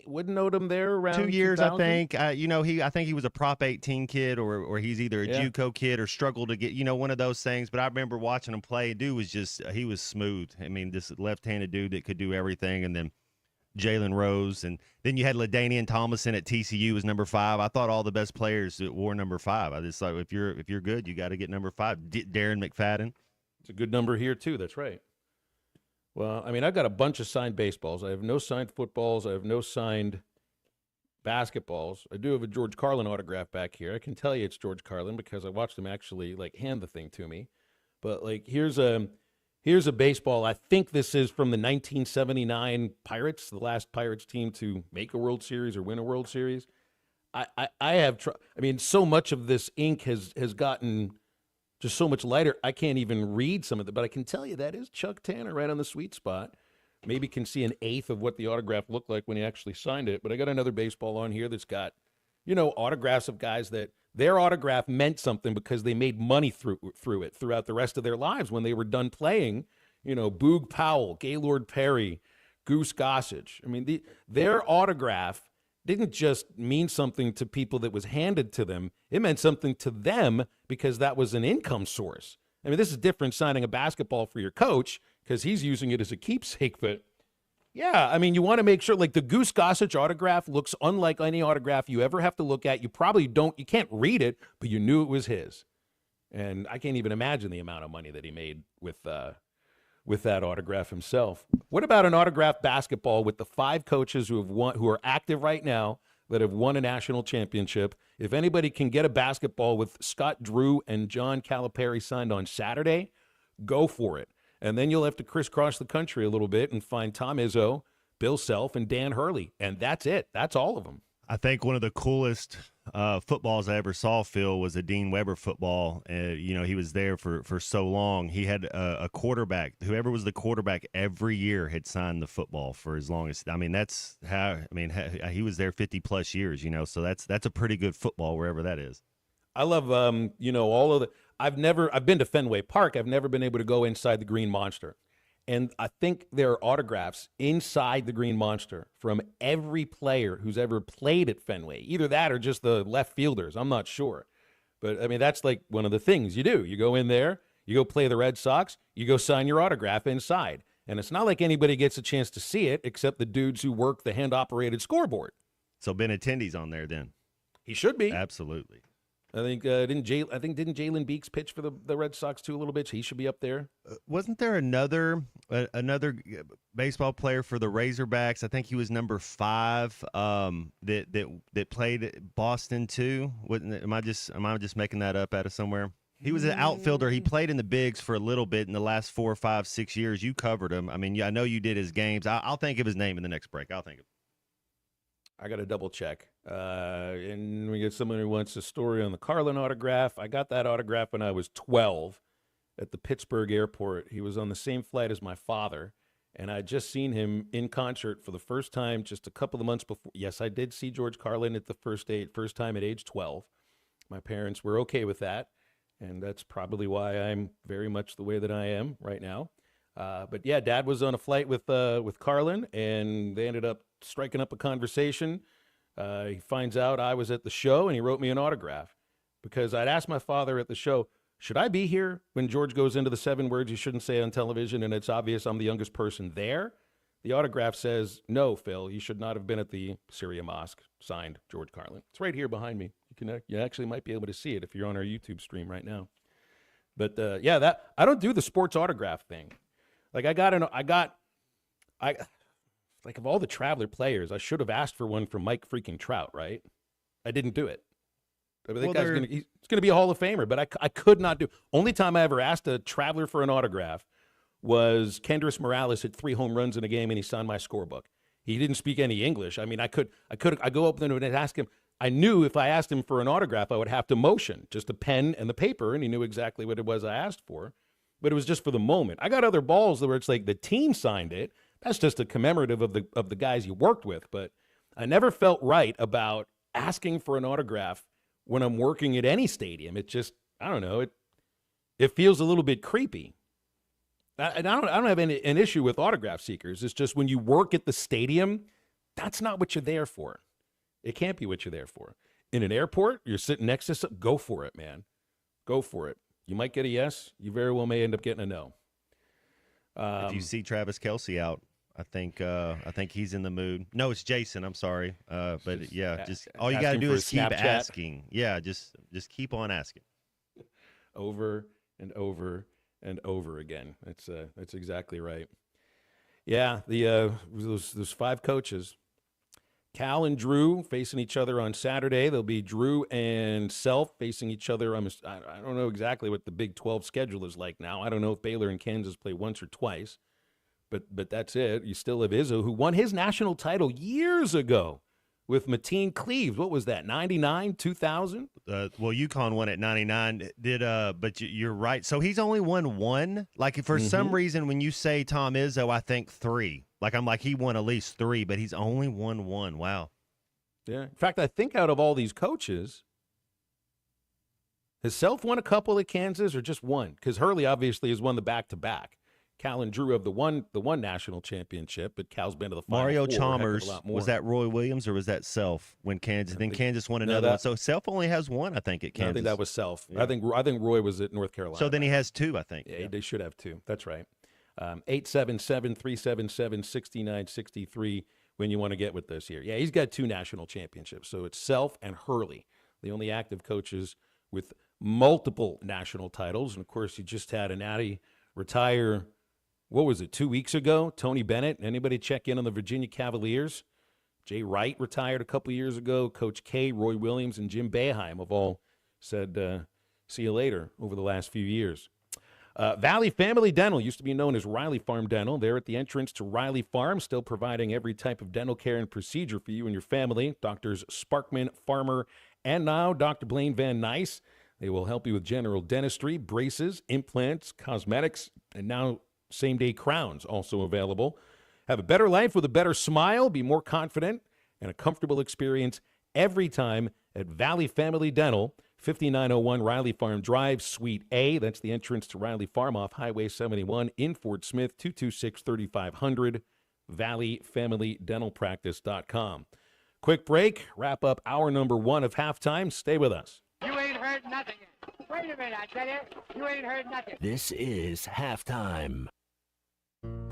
wouldn't know him there around 2 years. 2000? I think. I think he was a Prop 18 kid, or he's either a JUCO kid or struggled to get one of those things. But I remember watching him play. Dude was just he was smooth. I mean, this left-handed dude that could do everything. And then Jalen Rose, and then you had LaDainian Tomlinson at TCU was number 5. I thought all the best players wore number 5. I just thought if you're good, you got to get number 5. Darren McFadden. It's a good number here, too. That's right. Well, I mean, I've got a bunch of signed baseballs. I have no signed footballs. I have no signed basketballs. I do have a George Carlin autograph back here. I can tell you it's George Carlin because I watched him actually, hand the thing to me. But, here's a baseball. I think this is from the 1979 Pirates, the last Pirates team to make a World Series or win a World Series. I have so much of this ink has gotten just so much lighter, I can't even read some of it, but I can tell you that is Chuck Tanner right on the sweet spot. Maybe can see an eighth of what the autograph looked like when he actually signed it. But I got another baseball on here that's got, autographs of guys that their autograph meant something because they made money through it throughout the rest of their lives when they were done playing. Boog Powell, Gaylord Perry, Goose Gossage. I mean, their autograph didn't just mean something to people that was handed to them. It meant something to them because that was an income source. I mean, this is different signing a basketball for your coach because he's using it as a keepsake. But, yeah, I mean, you want to make sure, the Goose Gossage autograph looks unlike any autograph you ever have to look at. You probably you can't read it, but you knew it was his. And I can't even imagine the amount of money that he made with that autograph himself. What about an autographed basketball with the 5 coaches who are active right now that have won a national championship? If anybody can get a basketball with Scott Drew and John Calipari signed on Saturday, go for it. And then you'll have to crisscross the country a little bit and find Tom Izzo, Bill Self, and Dan Hurley. And that's it. That's all of them. I think one of the coolest footballs I ever saw, Phil, was a Dean Weber football. He was there for so long. He had a quarterback. Whoever was the quarterback every year had signed the football for as long as. I mean, that's how. I mean, he was there 50+ years. So that's a pretty good football wherever that is. I love all of the. I've been to Fenway Park. I've never been able to go inside the Green Monster. And I think there are autographs inside the Green Monster from every player who's ever played at Fenway. Either that or just the left fielders. I'm not sure. But, I mean, that's one of the things you do. You go in there, you go play the Red Sox, you go sign your autograph inside. And it's not like anybody gets a chance to see it except the dudes who work the hand-operated scoreboard. So Benintendi's on there then. He should be. Absolutely. I think didn't Jalen Beeks pitch for the Red Sox too a little bit? So he should be up there. Wasn't there another baseball player for the Razorbacks? I think he was number 5. That played at Boston too. Am I just making that up out of somewhere? He was an outfielder. He played in the bigs for a little bit in the last 4, 5, 6 years. You covered him. I mean, I know you did his games. I'll think of his name in the next break. I'll think of. I got to double check. And we get someone who wants a story on the Carlin autograph. I got that autograph when I was 12 at the Pittsburgh airport. He was on the same flight as my father, and I'd just seen him in concert for the first time just a couple of months before. Yes, I did see George Carlin at the first time at age 12. My parents were okay with that, and that's probably why I'm very much the way that I am right now. But yeah, Dad was on a flight with Carlin, and they ended up striking up a conversation. He finds out I was at the show, and he wrote me an autograph because I'd asked my father at the show, should I be here when George goes into the 7 words you shouldn't say on television, and it's obvious I'm the youngest person there? The autograph says, no, Phil, you should not have been at the Syria Mosque. Signed, George Carlin. It's right here behind me. You actually might be able to see it if you're on our YouTube stream right now. But yeah, I don't do the sports autograph thing. Like like of all the Traveler players, I should have asked for one from Mike freaking Trout, right? I didn't do it. I mean, that guy's he's gonna be a Hall of Famer, but I could not do. Only time I ever asked a Traveler for an autograph was Kendrys Morales hit 3 home runs in a game and he signed my scorebook. He didn't speak any English. I mean, I go up there and ask him. I knew if I asked him for an autograph, I would have to motion just a pen and the paper, and he knew exactly what it was I asked for. But it was just for the moment. I got other balls where it's like the team signed it. That's just a commemorative of the guys you worked with. But I never felt right about asking for an autograph when I'm working at any stadium. It just, I don't know, it feels a little bit creepy. I don't have an issue with autograph seekers. It's just when you work at the stadium, that's not what you're there for. It can't be what you're there for. In an airport, you're sitting next to something, go for it, man. Go for it. You might get a yes. You very well may end up getting a no. If you see Travis Kelce out, I think he's in the mood. No, it's Jason. I'm sorry, but yeah, just all you got to do is keep asking. Yeah, just keep on asking. Over and over and over again. That's exactly right. Yeah, those 5 coaches. Cal and Drew facing each other on Saturday. There'll be Drew and Self facing each other. I don't know exactly what the Big 12 schedule is like now. I don't know if Baylor and Kansas play once or twice, but that's it. You still have Izzo, who won his national title years ago with Mateen Cleaves. What was that, 99, 2000? Well, UConn won at 99. But you're right. So he's only won 1? Like, for some reason, when you say Tom Izzo, I think 3. Like, I'm like, he won at least 3, but he's only won 1. Wow. Yeah. In fact, I think out of all these coaches, has Self won a couple at Kansas or just one? Because Hurley obviously has won the back-to-back. Cal and Drew have the one national championship, but Cal's been to the Final Mario Four. Chalmers, was that Roy Williams or was that Self when Kansas? Then Kansas won another one. So Self only has 1, I think, at Kansas. I think that was Self. Yeah. I think Roy was at North Carolina. So then he has 2, I think. Yeah, they should have 2. That's right. 877-377-6963 when you want to get with us here. Yeah, he's got 2 national championships. So it's Self and Hurley, the only active coaches with multiple national titles. And, of course, you just had a natty retire, what was it, 2 weeks ago? Tony Bennett. Anybody check in on the Virginia Cavaliers? Jay Wright retired a couple years ago. Coach K, Roy Williams, and Jim Boeheim have all said, see you later over the last few years. Valley Family Dental used to be known as Riley Farm Dental. They're at the entrance to Riley Farm, still providing every type of dental care and procedure for you and your family. Doctors Sparkman, Farmer, and now Dr. Blaine Van Nice. They will help you with general dentistry, braces, implants, cosmetics, and now same-day crowns also available. Have a better life with a better smile, be more confident, and a comfortable experience every time at Valley Family Dental. 5901 Riley Farm Drive, Suite A. That's the entrance to Riley Farm off Highway 71 in Fort Smith, 226-3500, valleyfamilydentalpractice.com. Quick break, wrap up hour number 1 of halftime. Stay with us. You ain't heard nothing. Wait a minute, I tell you, you ain't heard nothing. This is halftime.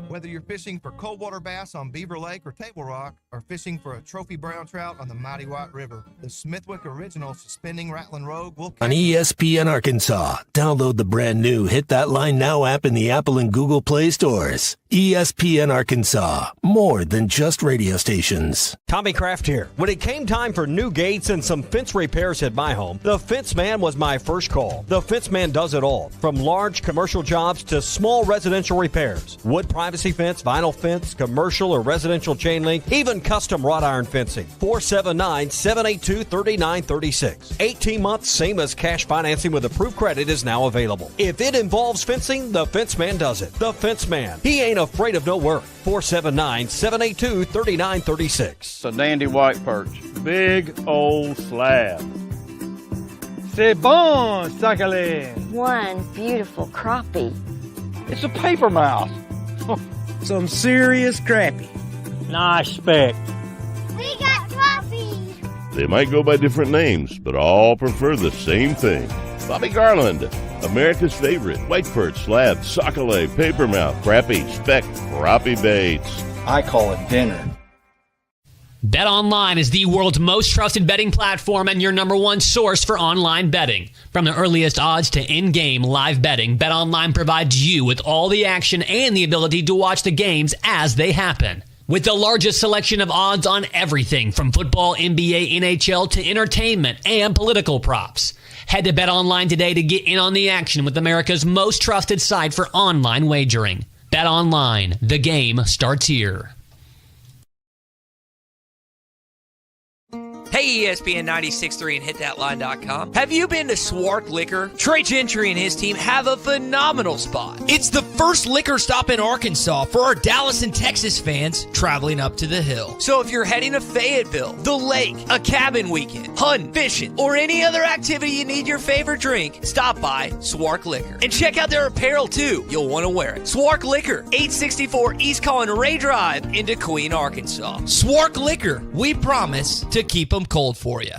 Whether you're fishing for coldwater bass on Beaver Lake or Table Rock, or fishing for a trophy brown trout on the Mighty White River, the Smithwick Original Suspending Rattling Rogue will On ESPN Arkansas, download the brand new Hit That Line Now app in the Apple and Google Play stores. ESPN Arkansas, more than just radio stations. Tommy Kraft here. When it came time for new gates and some fence repairs at my home, the Fence Man was my first call. The Fence Man does it all, from large commercial jobs to small residential repairs. Wood privacy fence, vinyl fence, commercial or residential chain link, even custom wrought iron fencing. 479-782-3936. 18 months, same as cash financing with approved credit is now available. If it involves fencing, the Fence Man does it. The Fence Man. He ain't afraid of no work. 479-782-3936. It's a dandy white perch. Big old slab. C'est bon, sacalé. One beautiful crappie. It's a paper mouse. Some serious crappie. Nice speck. We got crappie. They might go by different names, but all prefer the same thing. Bobby Garland, America's favorite white perch, slab, sockeye, papermouth, crappie, speck, crappie baits. I call it dinner. BetOnline is the world's most trusted betting platform and your number one source for online betting. From the earliest odds to in-game live betting, BetOnline provides you with all the action and the ability to watch the games as they happen. With the largest selection of odds on everything from football, NBA, NHL to entertainment and political props. Head to BetOnline today to get in on the action with America's most trusted site for online wagering. BetOnline, the game starts here. Hey, ESPN 96.3 and hitthatline.com. Have you been to Swark Liquor? Trey Gentry and his team have a phenomenal spot. It's the first liquor stop in Arkansas for our Dallas and Texas fans traveling up to the hill. So if you're heading to Fayetteville, the lake, a cabin weekend, hunting, fishing, or any other activity you need your favorite drink, stop by Swark Liquor. And check out their apparel too. You'll want to wear it. Swark Liquor, 864 East Collin Ray Drive in Queen, Arkansas. Swark Liquor, we promise to keep them cold for you.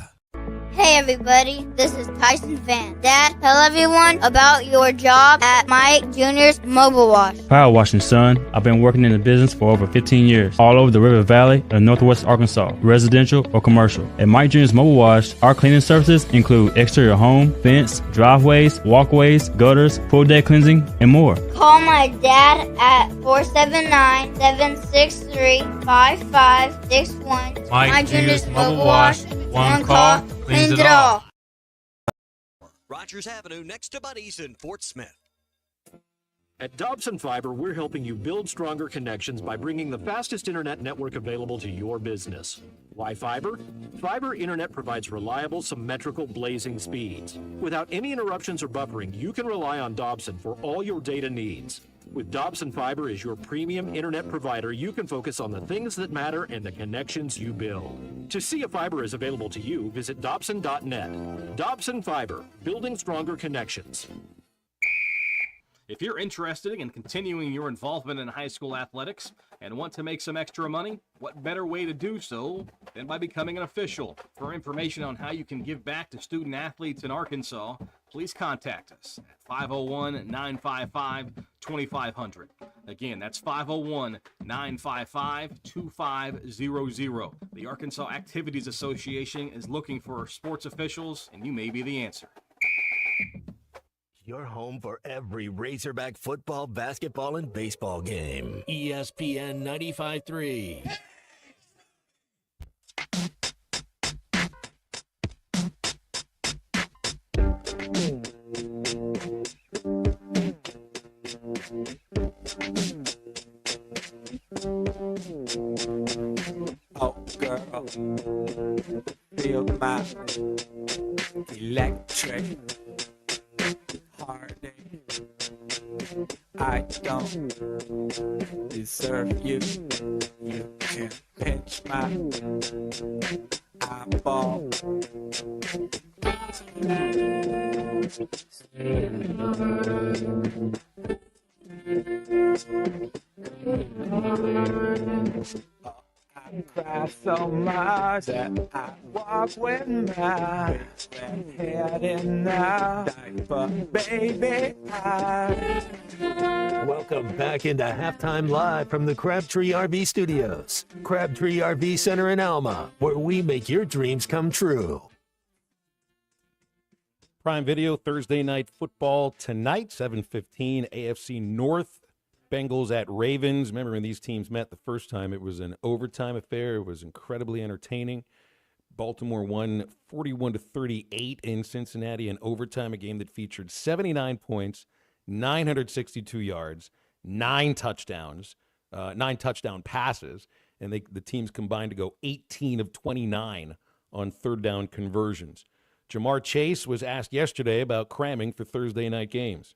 Hey everybody, this is Tyson Van. Dad, tell everyone about your job at Mike Jr.'s Mobile Wash. Power washing, son. I've been working in the business for over 15 years, all over the River Valley and Northwest Arkansas, residential or commercial. At Mike Jr.'s Mobile Wash, our cleaning services include exterior home, fence, driveways, walkways, gutters, pool deck cleansing, and more. Call my dad at 479-763-5561. Mike Jr.'s Mobile Wash. One call, cleans it all. Rogers Avenue next to Buddy's in Fort Smith. At Dobson Fiber, we're helping you build stronger connections by bringing the fastest internet network available to your business. Why fiber? Fiber internet provides reliable, symmetrical, blazing speeds. Without any interruptions or buffering, you can rely on Dobson for all your data needs. With Dobson Fiber as your premium internet provider, you can focus on the things that matter and the connections you build. To see if fiber is available to you, visit Dobson.net. Dobson Fiber, building stronger connections. If you're interested in continuing your involvement in high school athletics and want to make some extra money, what better way to do so than by becoming an official? For information on how you can give back to student athletes in Arkansas, please contact us at 501-955-2500. Again, that's 501-955-2500. The Arkansas Activities Association is looking for sports officials, and you may be the answer. Your home for every Razorback football, basketball, and baseball game. ESPN 95.3. Oh, girl, feel my electric heartache. I don't deserve you. You can pinch my eyeball. I cry so much that I walk with my head in the diaper, baby. Welcome back into Halftime Live from the Crabtree RV Studios. Crabtree RV Center in Alma, where we make your dreams come true. Prime Video, Thursday Night Football tonight, 7:15, AFC North Bengals at Ravens. Remember when these teams met the first time, it was an overtime affair. It was incredibly entertaining. Baltimore won 41-38 in Cincinnati in overtime, a game that featured 79 points, 962 yards, 9 touchdowns, 9 touchdown passes, and the teams combined to go 18 of 29 on third down conversions. Jamar Chase was asked yesterday about cramming for Thursday night games.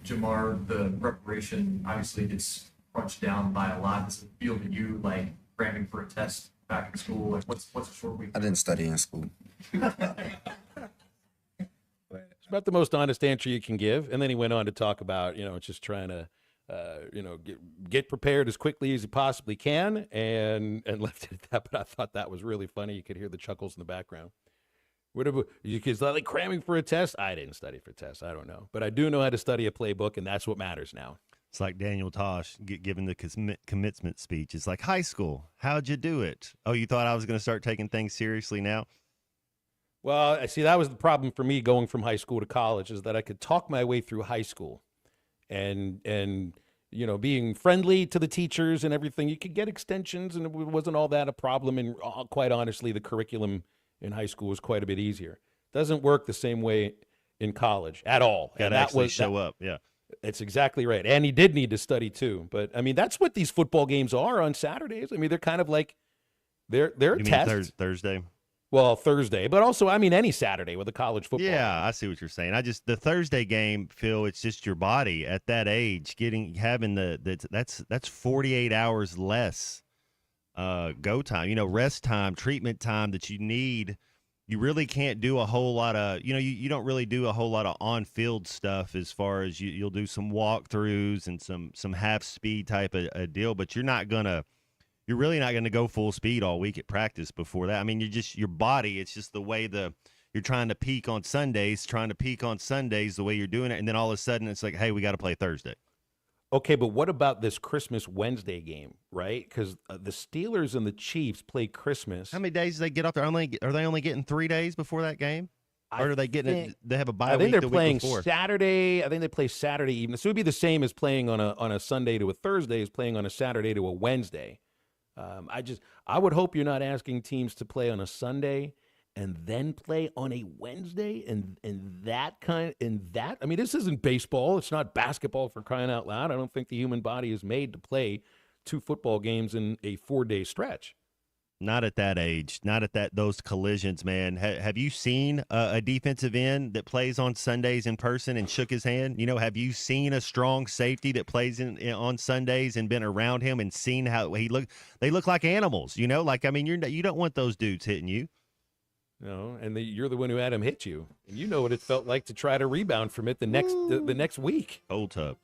Jamar, the preparation obviously gets crunched down by a lot. Does it feel to you like cramming for a test back in school? Like what's a short week? I didn't study in school. It's about the most honest answer you can give. And then he went on to talk about, just trying to, get prepared as quickly as he possibly can, and left it at that. But I thought that was really funny. You could hear the chuckles in the background. Whatever, you kids like cramming for a test? I didn't study for tests. I don't know. But I do know how to study a playbook, and that's what matters now. It's like Daniel Tosh giving the commencement speech. It's like, high school, how'd you do it? Oh, you thought I was going to start taking things seriously now? Well, I see that was the problem for me going from high school to college, is that I could talk my way through high school. And being friendly to the teachers and everything, you could get extensions, and it wasn't all that a problem. And quite honestly, the curriculum in high school was quite a bit easier. Doesn't work the same way in college at all. Got to actually show up, yeah. That's exactly right. And he did need to study too. But, I mean, that's what these football games are on Saturdays. I mean, they're kind of like they're tests. Thursday? Well, Thursday, but also, I mean, any Saturday with a college football game. I see what you're saying. The Thursday game, Phil, it's just your body at that age having that's 48 hours less go time, rest time, treatment time that you need. You really can't do a whole lot of, you don't really do a whole lot of on-field stuff as far as you'll do some walkthroughs and some half-speed type of a deal, but you're really not going to go full speed all week at practice before that. I mean, your body, it's just the way you're trying to peak on Sundays, the way you're doing it, and then all of a sudden it's like, hey, we got to play Thursday. Okay, but what about this Christmas Wednesday game, right? Because the Steelers and the Chiefs play Christmas. How many days do they get off there? Are they only getting 3 days before that game? Or are they getting it? They have a bye week. I think they're the playing week before. Saturday. I think they play Saturday evening. So it would be the same as playing on a Sunday to a Thursday as playing on a Saturday to a Wednesday. I would hope you're not asking teams to play on a Sunday and then play on a Wednesday and I mean, this isn't baseball. It's not basketball, for crying out loud. I don't think the human body is made to play 2 football games in a 4-day stretch. Not at that age. Not at those collisions, man. Have you seen a defensive end that plays on Sundays in person and shook his hand? Have you seen a strong safety that plays on Sundays and been around him and seen how he look? They look like animals, you don't want those dudes hitting you. No, and you're the one who had him hit you, and you know what it felt like to try to rebound from it the next week. Old tub.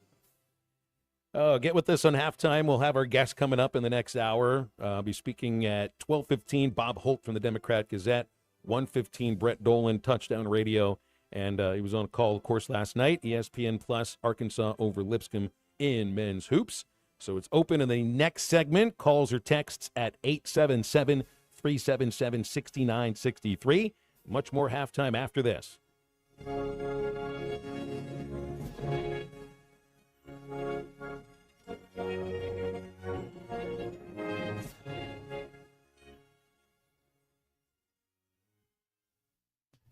Get with us on halftime. We'll have our guest coming up in the next hour. I'll be speaking at 12:15. Bob Holt from the Democrat Gazette. 1:15. Brett Dolan, Touchdown Radio, and he was on a call, of course, last night. ESPN Plus, Arkansas over Lipscomb in men's hoops. So it's open in the next segment. Calls or texts at 877-377-6963. Much more halftime after this.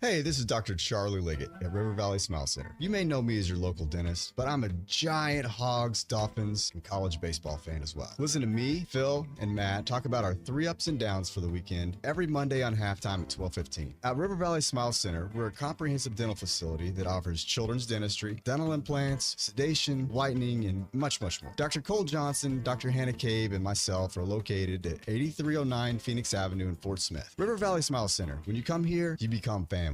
Hey, this is Dr. Charlie Liggett at River Valley Smile Center. You may know me as your local dentist, but I'm a giant Hogs, Dolphins, and college baseball fan as well. Listen to me, Phil, and Matt talk about our 3 ups and downs for the weekend every Monday on halftime at 12:15. At River Valley Smile Center, we're a comprehensive dental facility that offers children's dentistry, dental implants, sedation, whitening, and much, much more. Dr. Cole Johnson, Dr. Hannah Cabe, and myself are located at 8309 Phoenix Avenue in Fort Smith. River Valley Smile Center. When you come here, you become family.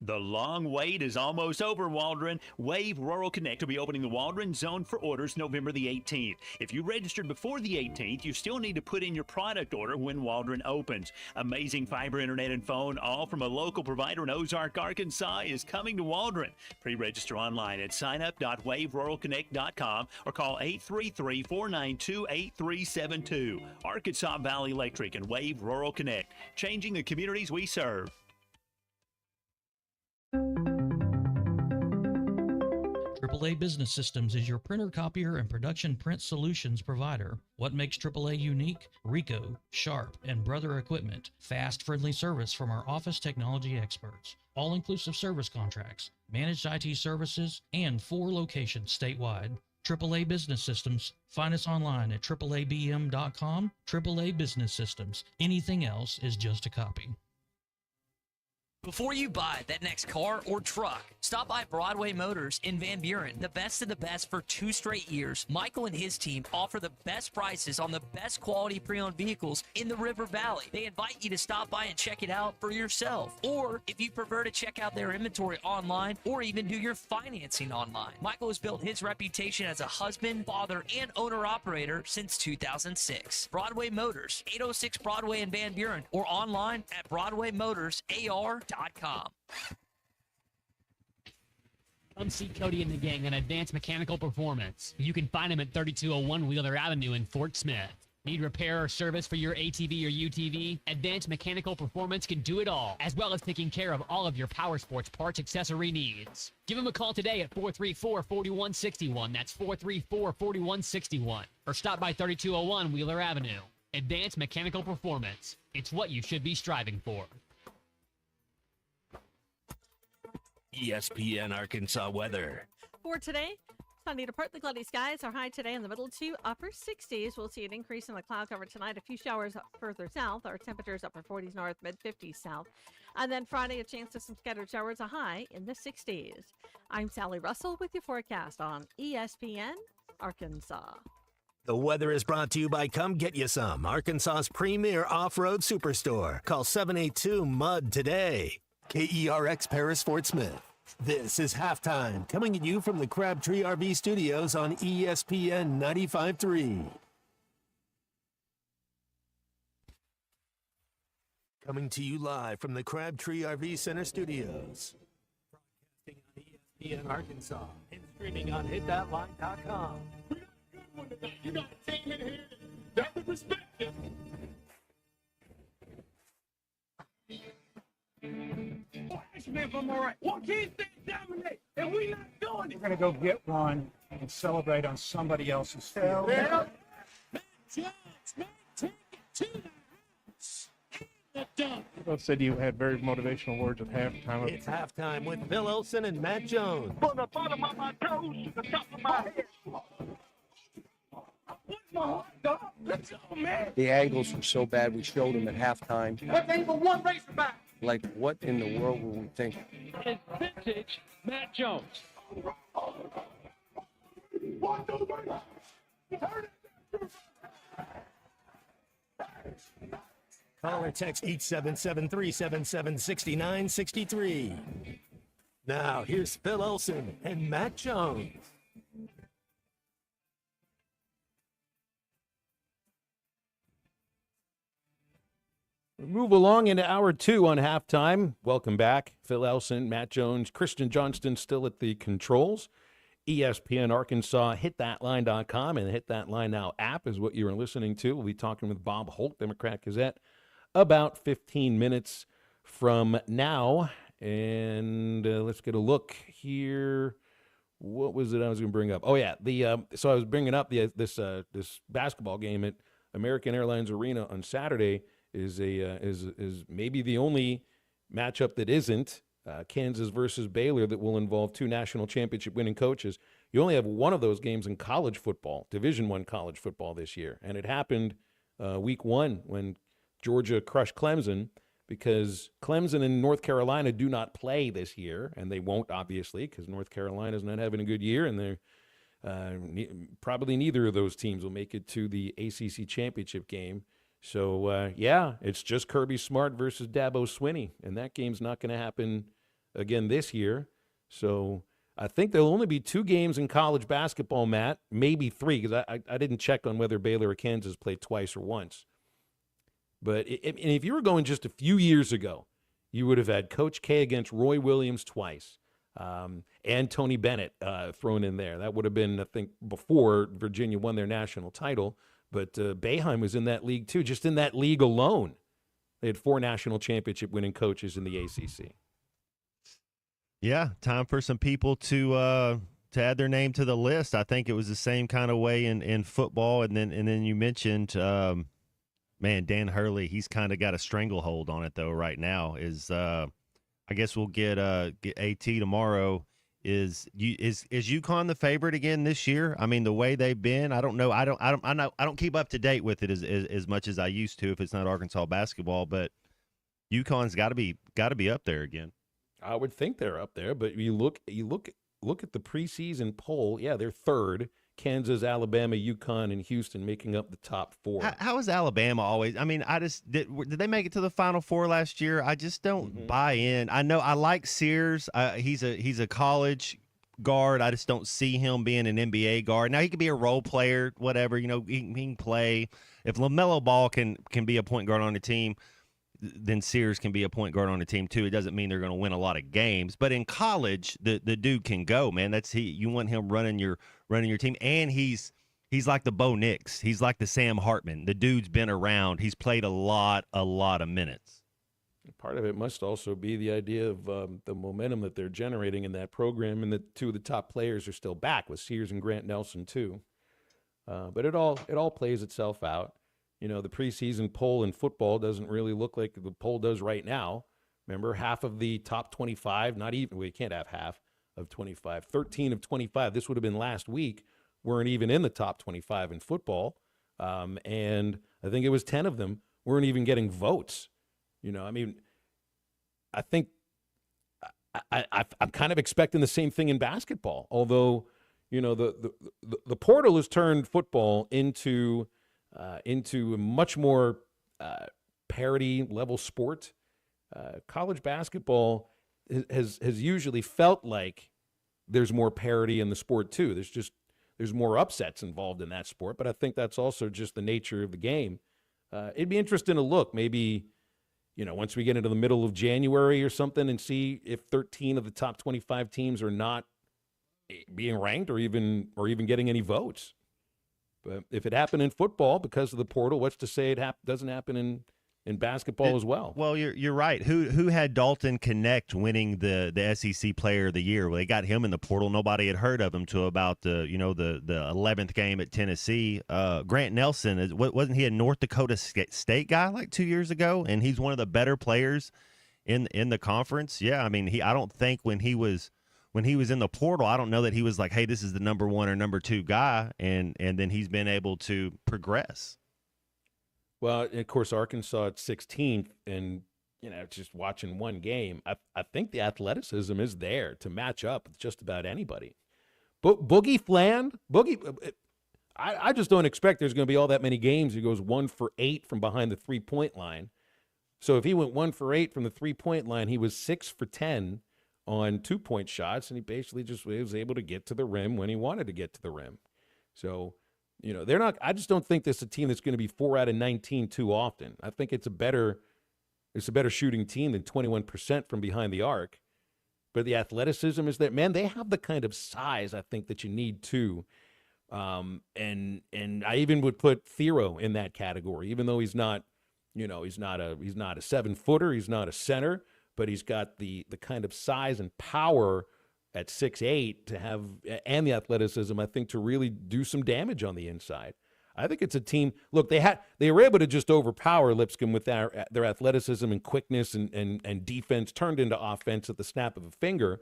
The long wait is almost over, Waldron. Wave Rural Connect will be opening the Waldron Zone for orders November the 18th. If you registered before the 18th, you still need to put in your product order when Waldron opens. Amazing fiber internet and phone, all from a local provider in Ozark, Arkansas, is coming to Waldron. Pre-register online at signup.waveruralconnect.com or call 833-492-8372. Arkansas Valley Electric and Wave Rural Connect, changing the communities we serve. AAA Business Systems is your printer, copier, and production print solutions provider. What makes AAA unique? Ricoh, Sharp, and Brother Equipment. Fast, friendly service from our office technology experts. All-inclusive service contracts, managed IT services, and 4 locations statewide. AAA Business Systems. Find us online at AAABM.com. AAA Business Systems. Anything else is just a copy. Before you buy that next car or truck, stop by Broadway Motors in Van Buren. The best of the best for 2 straight years. Michael and his team offer the best prices on the best quality pre-owned vehicles in the River Valley. They invite you to stop by and check it out for yourself. Or if you prefer to check out their inventory online or even do your financing online. Michael has built his reputation as a husband, father, and owner-operator since 2006. Broadway Motors, 806 Broadway in Van Buren, or online at BroadwayMotorsAR.com. Come see Cody and the gang on Advanced Mechanical Performance. You can find them at 3201 Wheeler Avenue in Fort Smith. Need repair or service for your ATV or UTV? Advanced Mechanical Performance can do it all, as well as taking care of all of your power sports parts accessory needs. Give them a call today at 434-4161. That's 434-4161. Or stop by 3201 Wheeler Avenue. Advanced Mechanical Performance. It's what you should be striving for. ESPN Arkansas weather. For today, sunny to partly cloudy skies. Our high today in the middle to upper 60s. We'll see an increase in the cloud cover tonight. A few showers further south. Our temperatures upper 40s north, mid 50s south. And then Friday, a chance of some scattered showers, a high in the 60s. I'm Sally Russell with your forecast on ESPN Arkansas. The weather is brought to you by Come Get You Some, Arkansas's premier off-road superstore. Call 782-MUD today. KERX Paris Fort Smith. This is Halftime, coming at you from the Crabtree RV Studios on ESPN 95.3. Coming to you live from the Crabtree RV Center Studios. Broadcasting on ESPN Arkansas and streaming on hitthatline.com. We got a good one tonight. You got a team in here that would respect you. If I'm all right. Why can't they dominate? And we not doing it. We're going to go get one and celebrate on somebody else's field. Yeah. Matt Jones, take it to the house. The dunk. You both said you had very motivational words at halftime. It's Halftime with Phil Olsen and Matt Jones. From the bottom of my toes to the top of my head. What's my heart, dog? Let's go, man. The angles were so bad, we showed them at halftime. But they were one Razorback. Like, what in the world were we thinking? It's vintage Matt Jones. Call or text 877-377-6963. Now, here's Phil Olsen and Matt Jones. Move along into hour 2 on halftime. Welcome back. Phil Elson, Matt Jones, Christian Johnston still at the controls. ESPN Arkansas, hitthatline.com, and the Hit That Line Now app is what you're listening to. We'll be talking with Bob Holt, Democrat Gazette, about 15 minutes from now. And let's get a look here. What was it I was going to bring up? Oh, yeah. So I was bringing up this basketball game at American Airlines Arena on Saturday. Is maybe the only matchup that isn't Kansas versus Baylor that will involve 2 national championship winning coaches. You only have one of those games in college football, Division I college football this year, and it happened week 1 when Georgia crushed Clemson, because Clemson and North Carolina do not play this year, and they won't obviously because North Carolina's not having a good year, and they're probably neither of those teams will make it to the ACC championship game. So, it's just Kirby Smart versus Dabo Swinney, and that game's not going to happen again this year. So I think there'll only be 2 games in college basketball, Matt, maybe 3, because I didn't check on whether Baylor or Kansas played twice or once. But if you were going just a few years ago, you would have had Coach K against Roy Williams twice, and Tony Bennett thrown in there. That would have been, I think, before Virginia won their national title. But Boeheim was in that league, too. Just in that league alone, they had 4 national championship winning coaches in the ACC. Yeah, time for some people to to add their name to the list. I think it was the same kind of way in football. And then you mentioned, man, Dan Hurley. He's kind of got a stranglehold on it though right now. I guess we'll get AT tomorrow. Is UConn the favorite again this year? I mean, the way they've been, I don't know. I don't keep up to date with it as much as I used to if it's not Arkansas basketball, but UConn's got to be up there again. I would think they're up there, but you look at the preseason poll. Yeah, they're third. Kansas, Alabama, UConn, and Houston making up the top four. How is Alabama always? I mean, did they make it to the Final Four last year? I just don't buy in. I know I like Sears. He's a college guard. I just don't see him being an NBA guard. Now he could be a role player, whatever. You know, he can play. If LaMelo Ball can be a point guard on the team, then Sears can be a point guard on the team too. It doesn't mean they're going to win a lot of games, but in college, the dude can go, man. You want him running your team, and he's like the Bo Nix. He's like the Sam Hartman. The dude's been around. He's played a lot of minutes. Part of it must also be the idea of the momentum that they're generating in that program, and that two of the top players are still back with Sears and Grant Nelson too. But it all plays itself out. You know, the preseason poll in football doesn't really look like the poll does right now. Remember, half of the top 25, we can't have half of 25, 13 of 25, this would have been last week, weren't even in the top 25 in football. And I think it was 10 of them weren't even getting votes. You know, I mean, I think I'm kind of expecting the same thing in basketball, although, you know, the portal has turned football into a much more parity level sport. College basketball has usually felt like there's more parity in the sport too. There's more upsets involved in that sport, but I think that's also just the nature of the game. It'd be interesting to look maybe, you know, once we get into the middle of January or something and see if 13 of the top 25 teams are not being ranked or even getting any votes. But if it happened in football because of the portal, what's to say it doesn't happen in basketball as well? Well, you're right. Who had Dalton Connect winning the SEC Player of the Year? Well, they got him in the portal. Nobody had heard of him till about the 11th game at Tennessee. Grant Nelson, wasn't he a North Dakota State guy like 2 years ago? And he's one of the better players in the conference. Yeah, I mean, I don't think when he was in the portal, I don't know that he was like, hey, this is the number one or number two guy, and then he's been able to progress. Well, of course, Arkansas at 16th, and, you know, just watching one game, I think the athleticism is there to match up with just about anybody. But Boogie Fland, I just don't expect there's going to be all that many games. He goes 1 for 8 from behind the 3-point line. So if he went 1 for 8 from the 3-point line, he was 6 for 10 on 2-point shots, and he basically just was able to get to the rim when he wanted to get to the rim. So, you know, I just don't think this is a team that's going to be 4 out of 19 too often. I think it's a better shooting team than 21% from behind the arc. But the athleticism is there. Man, they have the kind of size I think that you need too. And I even would put Thero in that category, even though he's not a 7-footer, he's not a center, but he's got the kind of size and power at 6'8" to have, and the athleticism, I think, to really do some damage on the inside. I think it's a team. Look, they were able to just overpower Lipscomb with their athleticism and quickness and defense turned into offense at the snap of a finger.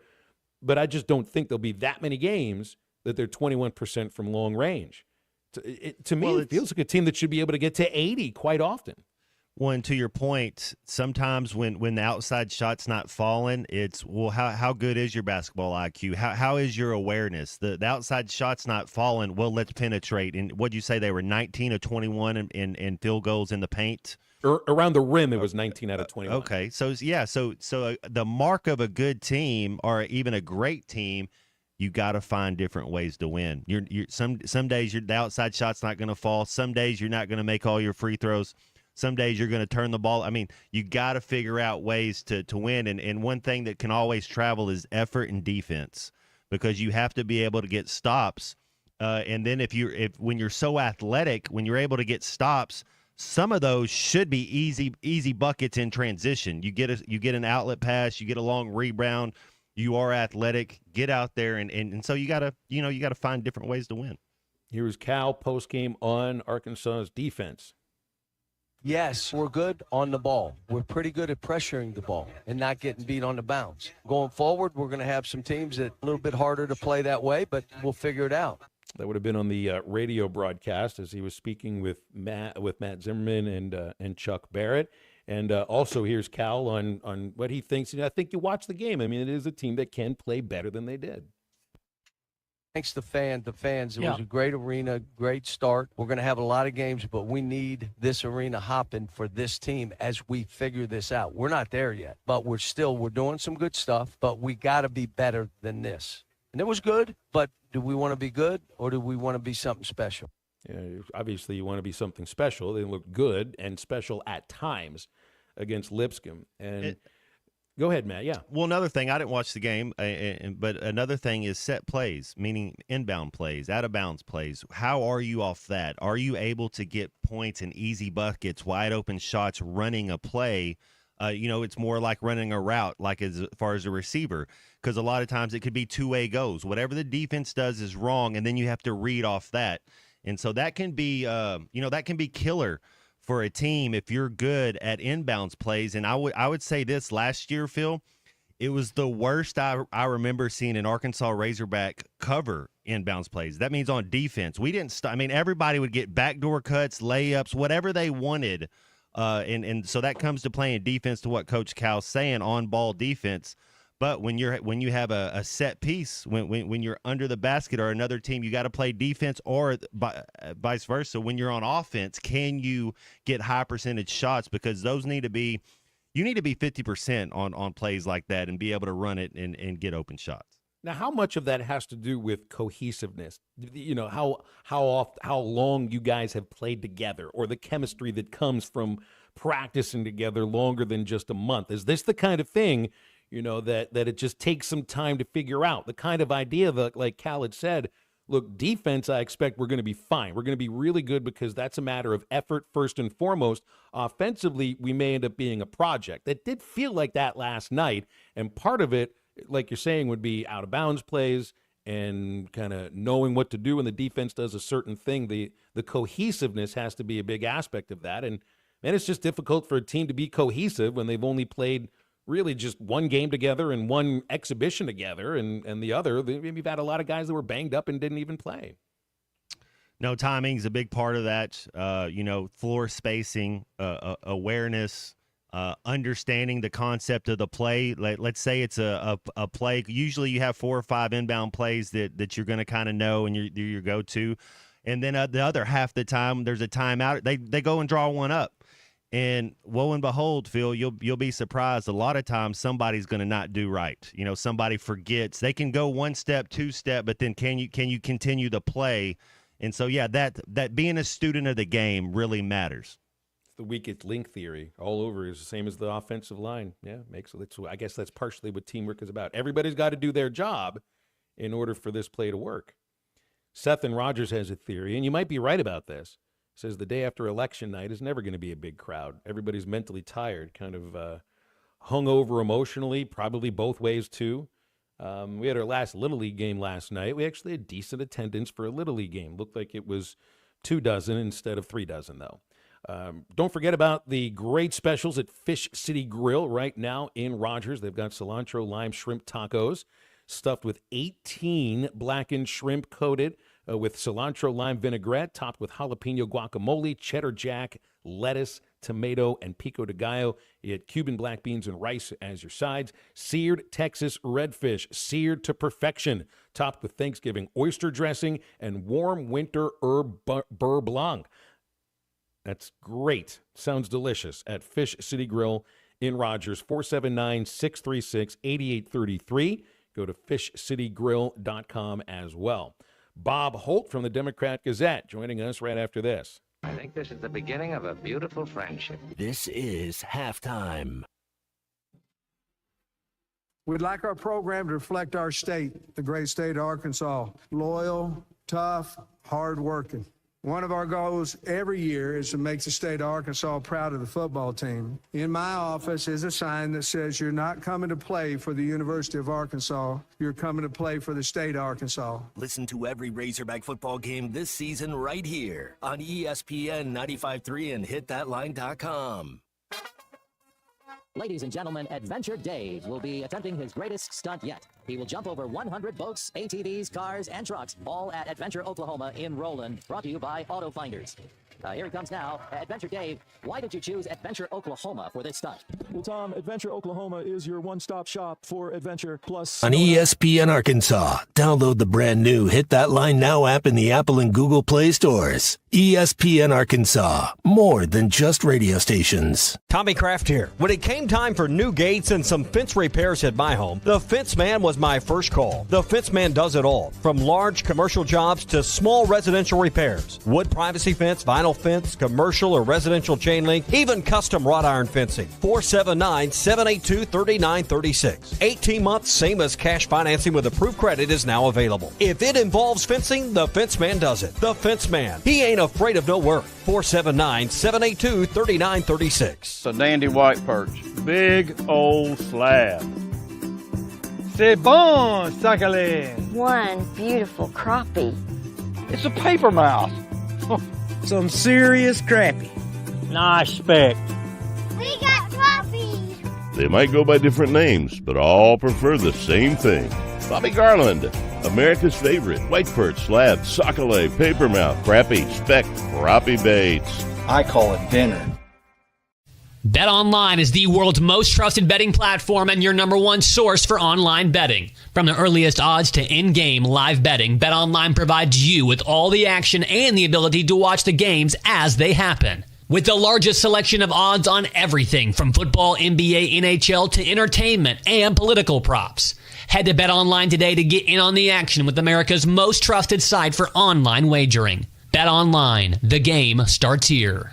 But I just don't think there'll be that many games that they're 21% from long range. To me, it feels like a team that should be able to get to 80 quite often. Well, and to your point, sometimes when the outside shot's not falling, it's, well, how good is your basketball IQ? How is your awareness? The outside shot's not falling, well, let's penetrate. And what'd you say, they were 19 of 21 in field goals in the paint? Around the rim, it was 19 out of 21. Okay, so the mark of a good team or even a great team, you got to find different ways to win. Some days the outside shot's not going to fall. Some days you're not going to make all your free throws. Some days you're going to turn the ball. I mean, you got to figure out ways to win. And one thing that can always travel is effort and defense, because you have to be able to get stops. And then when you're so athletic, when you're able to get stops, some of those should be easy buckets in transition. You get an outlet pass, you get a long rebound, You are athletic. Get out there, and so you gotta find different ways to win. Here's Cal post-game on Arkansas's defense. Yes, we're good on the ball. We're pretty good at pressuring the ball and not getting beat on the bounce. Going forward, we're going to have some teams that a little bit harder to play that way, but we'll figure it out. That would have been on the radio broadcast as he was speaking with Matt Zimmerman and Chuck Barrett. And also here's Cal on what he thinks. I think you watch the game. I mean, it is a team that can play better than they did. Thanks to the fans. It was a great arena, great start. We're going to have a lot of games, but we need this arena hopping for this team as we figure this out. We're not there yet, but we're doing some good stuff, but we got to be better than this. And it was good, but do we want to be good or do we want to be something special? Yeah, obviously, you want to be something special. They look good and special at times against Lipscomb. And go ahead, Matt. Yeah. Well, another thing, I didn't watch the game, but another thing is set plays, meaning inbound plays, out-of-bounds plays. How are you off that? Are you able to get points and easy buckets, wide-open shots, running a play? It's more like running a route, like as far as a receiver, because a lot of times it could be two-way goes. Whatever the defense does is wrong, and then you have to read off that. And so that can be, killer for a team if you're good at inbounds plays. And I would say this last year, Phil, it was the worst I remember seeing an Arkansas Razorback cover inbounds plays. That means on defense. We didn't everybody would get backdoor cuts, layups, whatever they wanted. And so that comes to playing defense, to what Coach Cal's saying, on ball defense. But when you have a set piece, when you're under the basket or another team, you got to play defense, or vice versa. When you're on offense, can you get high percentage shots? Because those need to be 50% on plays like that and be able to run it and get open shots. Now, how much of that has to do with cohesiveness? How long you guys have played together, or the chemistry that comes from practicing together longer than just a month? Is this the kind of thing, that it just takes some time to figure out? The kind of idea that, like Cal had said, look, defense, I expect we're going to be fine. We're going to be really good because that's a matter of effort first and foremost. Offensively, we may end up being a project. It did feel like that last night, and part of it, like you're saying, would be out-of-bounds plays and kind of knowing what to do when the defense does a certain thing. The cohesiveness has to be a big aspect of that, and it's just difficult for a team to be cohesive when they've only played really just one game together and one exhibition together, and the other, we've had a lot of guys that were banged up and didn't even play. No, timing's a big part of that. Floor spacing, awareness, understanding the concept of the play. Let's say it's a play. Usually you have 4 or 5 inbound plays that you're going to kind of know and your go-to. And then the other half the time, there's a timeout. They go and draw one up. And lo and behold, Phil, you'll be surprised. A lot of times somebody's going to not do right. Somebody forgets. They can go 1 step, 2 step, but then can you continue the play? And so, yeah, that being a student of the game really matters. The weakest link theory all over is the same as the offensive line. Yeah, I guess that's partially what teamwork is about. Everybody's got to do their job in order for this play to work. Seth and Rogers has a theory, and you might be right about this. Says the day after election night is never going to be a big crowd. Everybody's mentally tired, kind of hung over emotionally, probably both ways too. We had our last Little League game last night. We actually had decent attendance for a Little League game. Looked like it was 24 instead of 3 dozen, though. Don't forget about the great specials at Fish City Grill right now in Rogers. They've got cilantro lime shrimp tacos stuffed with 18 blackened shrimp coated with cilantro lime vinaigrette, topped with jalapeno guacamole, cheddar jack, lettuce, tomato, and pico de gallo. You had Cuban black beans and rice as your sides. Seared Texas redfish, seared to perfection, topped with Thanksgiving oyster dressing and warm winter herb beurre blanc. That's great. Sounds delicious at Fish City Grill in Rogers, 479-636-8833. Go to fishcitygrill.com as well. Bob Holt from the Democrat Gazette joining us right after this. I think this is the beginning of a beautiful friendship. This is Halftime. We'd like our program to reflect our state, the great state of Arkansas. Loyal, tough, hardworking. One of our goals every year is to make the state of Arkansas proud of the football team. In my office is a sign that says you're not coming to play for the University of Arkansas, you're coming to play for the state of Arkansas. Listen to every Razorback football game this season right here on ESPN 95.3 and hitthatline.com. Ladies and gentlemen, Adventure Dave will be attempting his greatest stunt yet. He will jump over 100 boats, ATVs, cars, and trucks, all at Adventure Oklahoma in Roland, brought to you by Auto Finders. Here he comes now. Adventure Dave, why did you choose Adventure Oklahoma for this stunt? Well, Tom, Adventure Oklahoma is your one-stop shop for adventure plus... On ESPN Arkansas, download the brand new Hit That Line Now app in the Apple and Google Play stores. ESPN Arkansas, more than just radio stations. Tommy Kraft here. When it came time for new gates and some fence repairs at my home, the Fence Man was my first call. The Fence Man does it all, from large commercial jobs to small residential repairs. Wood privacy fence, vinyl fence, commercial or residential chain link, even custom wrought iron fencing. 479-782-3936. 18 months, same as cash financing with approved credit is now available. If it involves fencing, the Fence Man does it. The Fence Man. He ain't afraid of no work. 479-782-3936. A dandy white perch. Big old slab. C'est bon, sacalé. One beautiful crappie. It's a paper mouse. Some serious crappie. Nice speck. We got crappie. They might go by different names, but all prefer the same thing. Bobby Garland, America's favorite white perch, slab, sockeye, papermouth, crappie, speck, crappie baits. I call it dinner. BetOnline is the world's most trusted betting platform and your number one source for online betting. From the earliest odds to in-game live betting, BetOnline provides you with all the action and the ability to watch the games as they happen. With the largest selection of odds on everything from football, NBA, NHL to entertainment and political props. Head to BetOnline today to get in on the action with America's most trusted site for online wagering. BetOnline, the game starts here.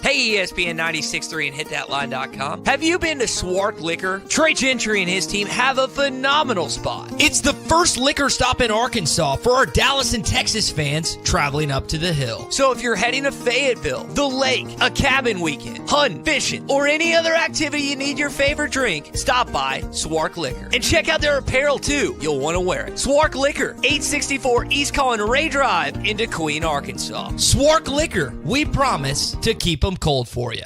Hey, ESPN 96.3 and hitthatline.com. Have you been to Swark Liquor? Trey Gentry and his team have a phenomenal spot. It's the first liquor stop in Arkansas for our Dallas and Texas fans traveling up to the hill. So if you're heading to Fayetteville, the lake, a cabin weekend, hunting, fishing, or any other activity you need your favorite drink, stop by Swark Liquor. And check out their apparel too. You'll want to wear it. Swark Liquor, 864 East Colin Ray Drive in Queen, Arkansas. Swark Liquor, we promise to keep them cold for you.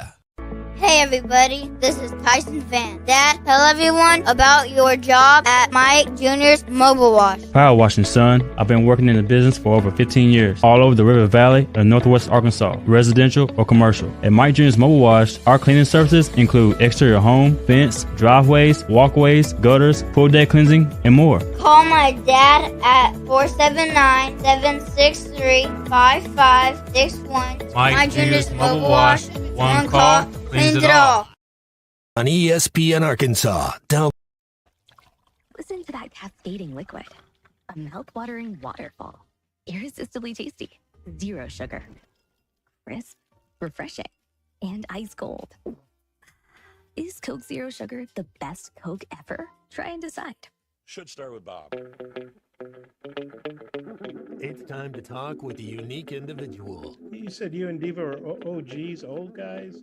Hey everybody, this is Tyson Van. Dad, tell everyone about your job at Mike Jr.'s Mobile Wash. Power washing, son. I've been working in the business for over 15 years, all over the River Valley and Northwest Arkansas, residential or commercial. At Mike Jr.'s Mobile Wash, our cleaning services include exterior home, fence, driveways, walkways, gutters, pool deck cleansing, and more. Call my dad at 479-763-5561. Mike Jr.'s Mobile Wash. One call, cleans it all. On ESPN Arkansas, Listen to that cascading liquid. A mouth-watering waterfall. Irresistibly tasty. Zero sugar. Crisp, refreshing, and ice cold. Is Coke Zero Sugar the best Coke ever? Try and decide. Should start with Bob. it's time to talk with a unique individual. You said you and Diva are OGs, old guys?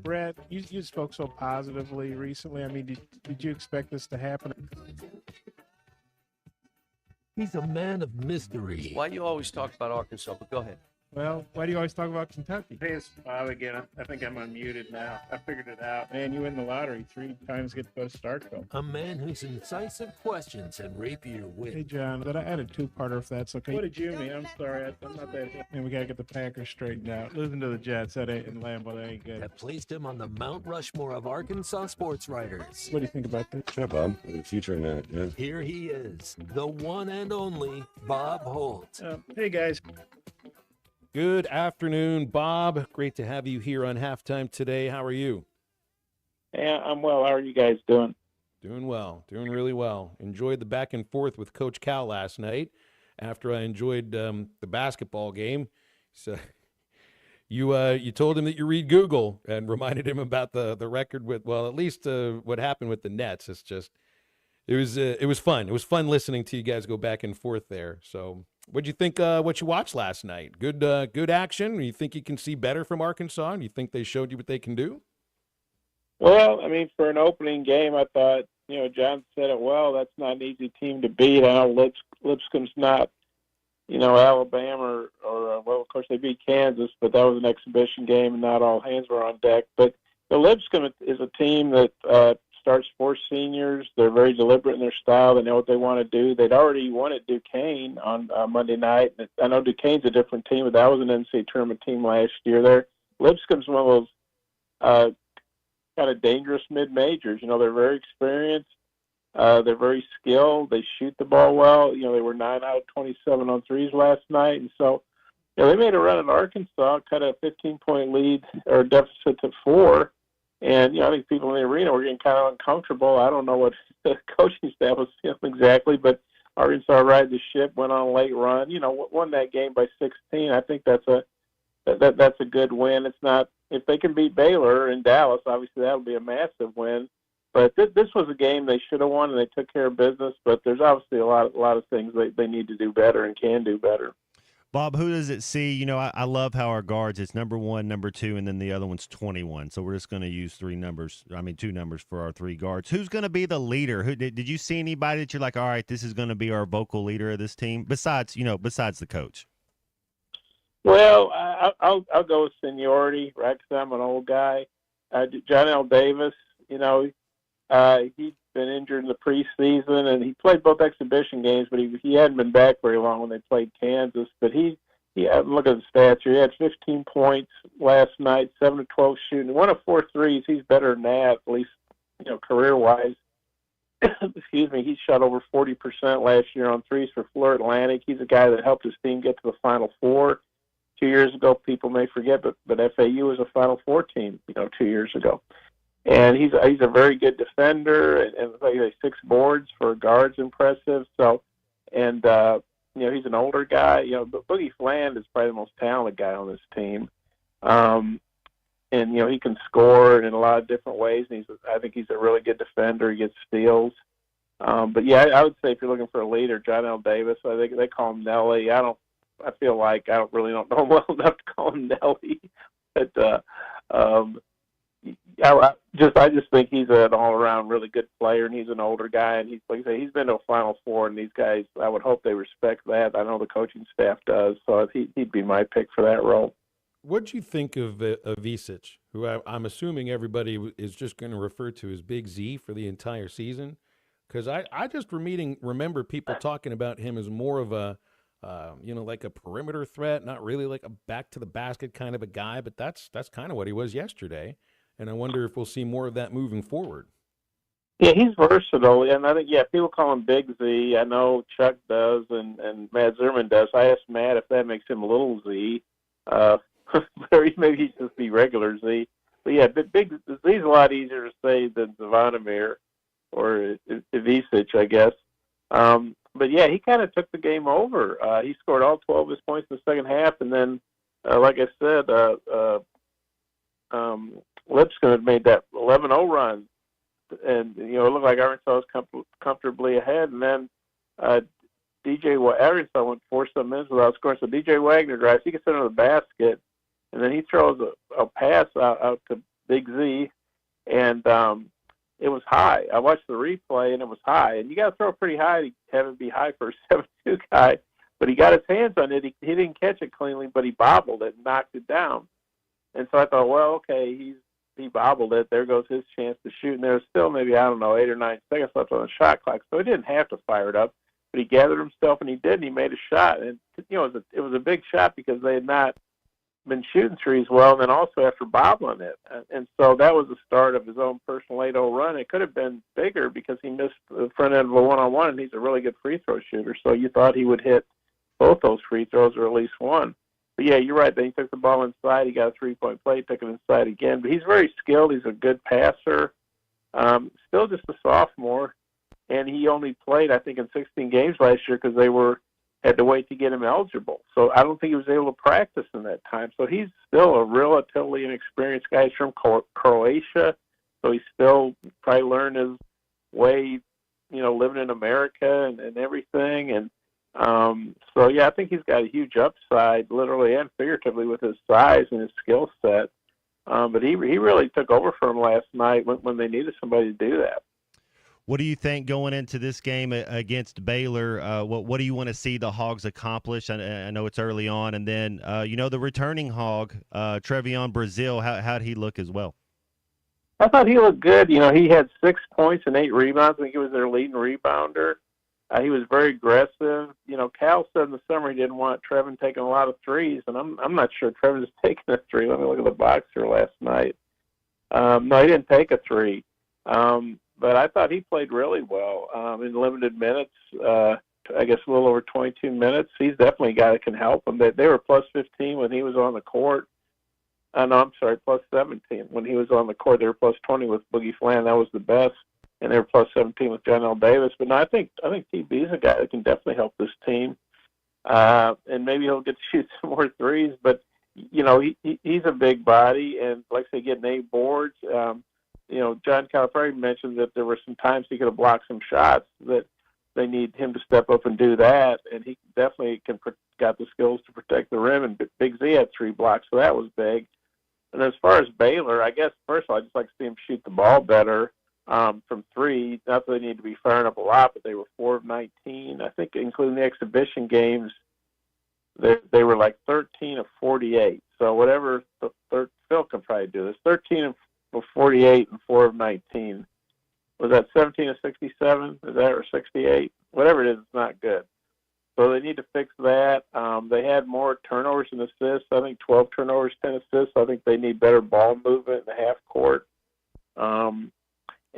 Brett, you spoke so positively recently. I mean, did you expect this to happen? He's a man of mystery. Why do you always talk about Arkansas? But go ahead. Well, why do you always talk about Kentucky? Hey, it's Bob again. I think I'm unmuted now. I figured it out. Man, you win the lottery 3 times, get to go to Starkville. A man whose incisive questions and rapier wit. Hey, John, but I had a 2-parter if that's okay. What did you mean? I'm sorry. I'm not that. And we got to get the Packers straightened out. Losing to the Jets, that ain't in Lambeau, that ain't good. That placed him on the Mount Rushmore of Arkansas sports writers. What do you think about this? Yeah, Bob. The future in that, yeah. Here he is, the one and only Bob Holt. Hey, guys. Good afternoon, Bob. Great to have you here on Halftime today. How are you? Yeah, I'm well. How are you guys doing? Doing well. Doing really well. Enjoyed the back and forth with Coach Cal last night after I enjoyed the basketball game. So you told him that you read Google and reminded him about the record with, well, at least what happened with the Nets. It's just It was fun. It was fun listening to you guys go back and forth there. So, what'd you think? What you watched last night? Good action. You think you can see better from Arkansas? And you think they showed you what they can do? Well, I mean, for an opening game, I thought, John said it well. That's not an easy team to beat. I know Lipscomb's not, Alabama or well, of course they beat Kansas, but that was an exhibition game and not all hands were on deck. But Lipscomb is a team that starts 4 seniors. They're very deliberate in their style. They know what they want to do. They'd already won at Duquesne on Monday night. I know Duquesne's a different team, but that was an NCAA tournament team last year. Lipscomb's one of those kind of dangerous mid-majors. They're very experienced. They're very skilled. They shoot the ball well. They were 9 out of 27 on threes last night. And so, they made a run at Arkansas, cut a 15-point lead or deficit to 4. And, I think people in the arena were getting kind of uncomfortable. I don't know what the coaching staff was feeling exactly, but Arkansas rides the ship, went on a late run, won that game by 16. I think that's a good win. It's not, if they can beat Baylor in Dallas, obviously that'll be a massive win. But this was a game they should have won, and they took care of business. But there's obviously a lot of things they need to do better and can do better. Bob, who does it see? I love how our guards, it's number 1, number 2, and then the other one's 21. So we're just going to use 2 numbers for our 3 guards. Who's going to be the leader? Did you see anybody that you're like, all right, this is going to be our vocal leader of this team, besides the coach? Well, I'll go with seniority, right? Because I'm an old guy. John L. Davis, he'd been injured in the preseason, and he played both exhibition games, but he hadn't been back very long when they played Kansas. But he look at the stats here. He had 15 points last night, 7 of 12 shooting, 1 of 4 threes. He's better than that, at least career-wise. Excuse me. He shot over 40% last year on threes for Florida Atlantic. He's a guy that helped his team get to the Final Four 2 years ago. People may forget, but FAU was a Final Four team, 2 years ago. And he's a very good defender, and like 6 boards for a guard's impressive. So, and he's an older guy. But Boogie Fland is probably the most talented guy on this team. And he can score in a lot of different ways. And I think he's a really good defender. He gets steals. But yeah, I would say if you're looking for a leader, John L. Davis. I think they call him Nelly. I feel like I don't know him well enough to call him Nelly, but I just think he's an all-around really good player, and he's an older guy, and he's been to a Final Four, and these guys, I would hope they respect that. I know the coaching staff does, so he'd be my pick for that role. What'd you think of Ivisic, who I'm assuming everybody is just going to refer to as Big Z for the entire season? Because I just remember people talking about him as more of a like a perimeter threat, not really like a back-to-the-basket kind of a guy, but that's kind of what he was yesterday. And I wonder if we'll see more of that moving forward. Yeah, he's versatile, and I think, people call him Big Z. I know Chuck does, and Matt Zimmerman does. I asked Matt if that makes him a little Z, or maybe he's just be regular Z. But yeah, Big Z's a lot easier to say than Zvonimir or Ivisic, I guess. But yeah, he kind of took the game over. He scored all 12 of his points in the second half, and then, like I said, Lipscomb had made that 11-0 run, and it looked like Arkansas was comfortably ahead. And then Arkansas went 4-some minutes without scoring. So DJ Wagner drives, he gets under the basket, and then he throws a pass out to Big Z, and it was high. I watched the replay, and it was high. And you got to throw it pretty high to have it be high for a 7'2" guy. But he got his hands on it. He didn't catch it cleanly, but he bobbled it and knocked it down. And so I thought, well, okay, he bobbled it. There goes his chance to shoot. And there was still maybe, 8 or 9 seconds left on the shot clock. So he didn't have to fire it up. But he gathered himself, and he did, and he made a shot. And, it was a big shot because they had not been shooting threes well, and then also after bobbling it. And so that was the start of his own personal 8-0 run. It could have been bigger because he missed the front end of a one-on-one, and he's a really good free throw shooter. So you thought he would hit both those free throws or at least one. But, yeah, you're right. Then he took the ball inside. He got a three-point play, took it inside again. But he's very skilled. He's a good passer. Still just a sophomore. And he only played, I think, in 16 games last year because they had to wait to get him eligible. So I don't think he was able to practice in that time. So he's still a relatively inexperienced guy. He's from Croatia. So he's still probably learned his way living in America and everything. And so, yeah, I think he's got a huge upside, literally and figuratively, with his size and his skill set. But he really took over for him last night when they needed somebody to do that. What do you think going into this game against Baylor? What do you want to see the Hogs accomplish? I know it's early on. And then, the returning Hog, Trevion Brazil, how'd he look as well? I thought he looked good. He had 6 points and 8 rebounds. I think he was their leading rebounder. He was very aggressive. Cal said in the summer he didn't want Trevin taking a lot of threes, and I'm not sure Trevin's taking a three. Let me look at the box here last night. No, he didn't take a three. But I thought he played really well in limited minutes. I guess a little over 22 minutes. He's definitely a guy that can help them. They were plus 15 when he was on the court. No, I'm sorry, plus 17 when he was on the court. They were plus 20 with Boogie Flan. That was the best. And they were plus 17 with John L. Davis. But no, I think TB is a guy that can definitely help this team. And maybe he'll get to shoot some more threes. But, he's a big body. And, like I say, getting 8 boards. John Calipari mentioned that there were some times he could have blocked some shots that they need him to step up and do that. And he definitely got the skills to protect the rim. And Big Z had 3 blocks, so that was big. And as far as Baylor, I guess, first of all, I'd just like to see him shoot the ball better. From 3, not that they need to be firing up a lot, but they were 4 of 19. I think, including the exhibition games, they were like 13 of 48. So whatever Phil can probably do this. 13 of 48 and 4 of 19. Was that 17 of 67? Is that or 68? Whatever it is, it's not good. So they need to fix that. They had more turnovers and assists. I think 12 turnovers, 10 assists. I think they need better ball movement in the half court.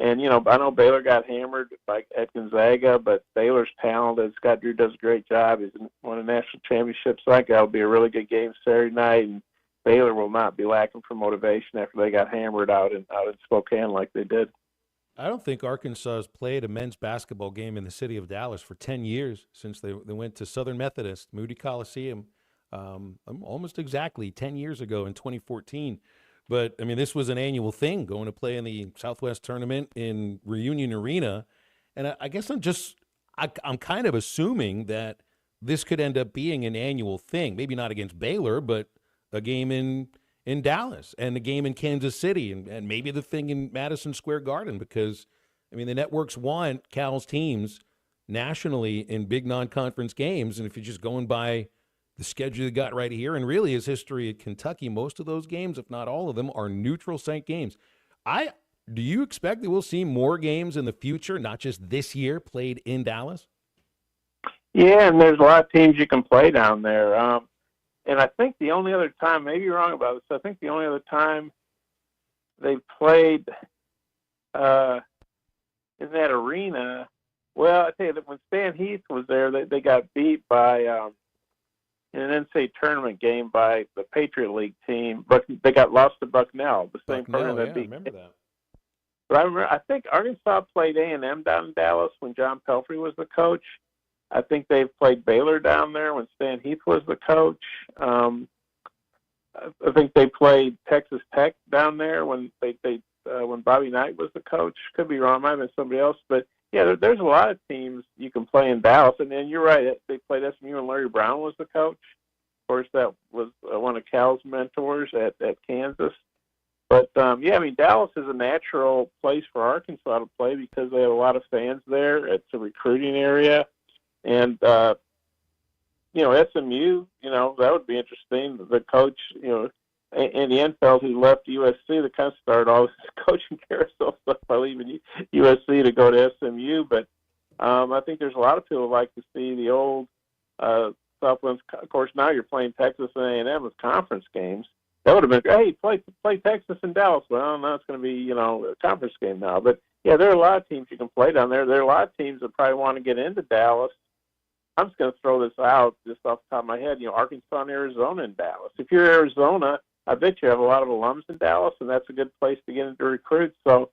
And, I know Baylor got hammered at Gonzaga, but Baylor's talented. Scott Drew does a great job. He's won a national championship, so I think that'll be a really good game Saturday night. And Baylor will not be lacking for motivation after they got hammered out in Spokane like they did. I don't think Arkansas has played a men's basketball game in the city of Dallas for 10 years since they went to Southern Methodist, Moody Coliseum, almost exactly 10 years ago in 2014. But, I mean, this was an annual thing, going to play in the Southwest Tournament in Reunion Arena. And I guess I'm kind of assuming that this could end up being an annual thing. Maybe not against Baylor, but a game in Dallas and a game in Kansas City and maybe the thing in Madison Square Garden because, I mean, the networks want Cal's teams nationally in big non-conference games. And if you're just going by the schedule you got right here, and really his history at Kentucky, most of those games, if not all of them, are neutral site games. Do you expect that we'll see more games in the future, not just this year, played in Dallas? Yeah, and there's a lot of teams you can play down there. And I think the only other time, maybe you're wrong about this, I think the only other time they played in that arena, well, I tell you that when Stan Heath was there, they got beat by in an NCAA tournament game by the Patriot League team, but they got lost to Bucknell, the same program that beat. I remember that. But I think Arkansas played A&M down in Dallas when John Pelfrey was the coach. I think they've played Baylor down there when Stan Heath was the coach. I think they played Texas Tech down there when when Bobby Knight was the coach. Could be wrong, might have been somebody else, but yeah, there's a lot of teams you can play in Dallas. And then you're right, they played SMU and Larry Brown was the coach. Of course, that was one of Cal's mentors at Kansas. But, yeah, I mean, Dallas is a natural place for Arkansas to play because they have a lot of fans there. It's a recruiting area. And, SMU, that would be interesting. The coach, Andy Enfield, who left USC, that kind of started all this coaching carousel stuff by leaving USC to go to SMU. But I think there's a lot of people who like to see the old Southlands. Of course, now you're playing Texas and A&M with conference games. That would have been, hey, play Texas and Dallas. Well, now it's going to be, a conference game now. But, yeah, there are a lot of teams you can play down there. There are a lot of teams that probably want to get into Dallas. I'm just going to throw this out just off the top of my head. Arkansas and Arizona and Dallas. If you're Arizona, I bet you have a lot of alums in Dallas, and that's a good place to get into recruits. So,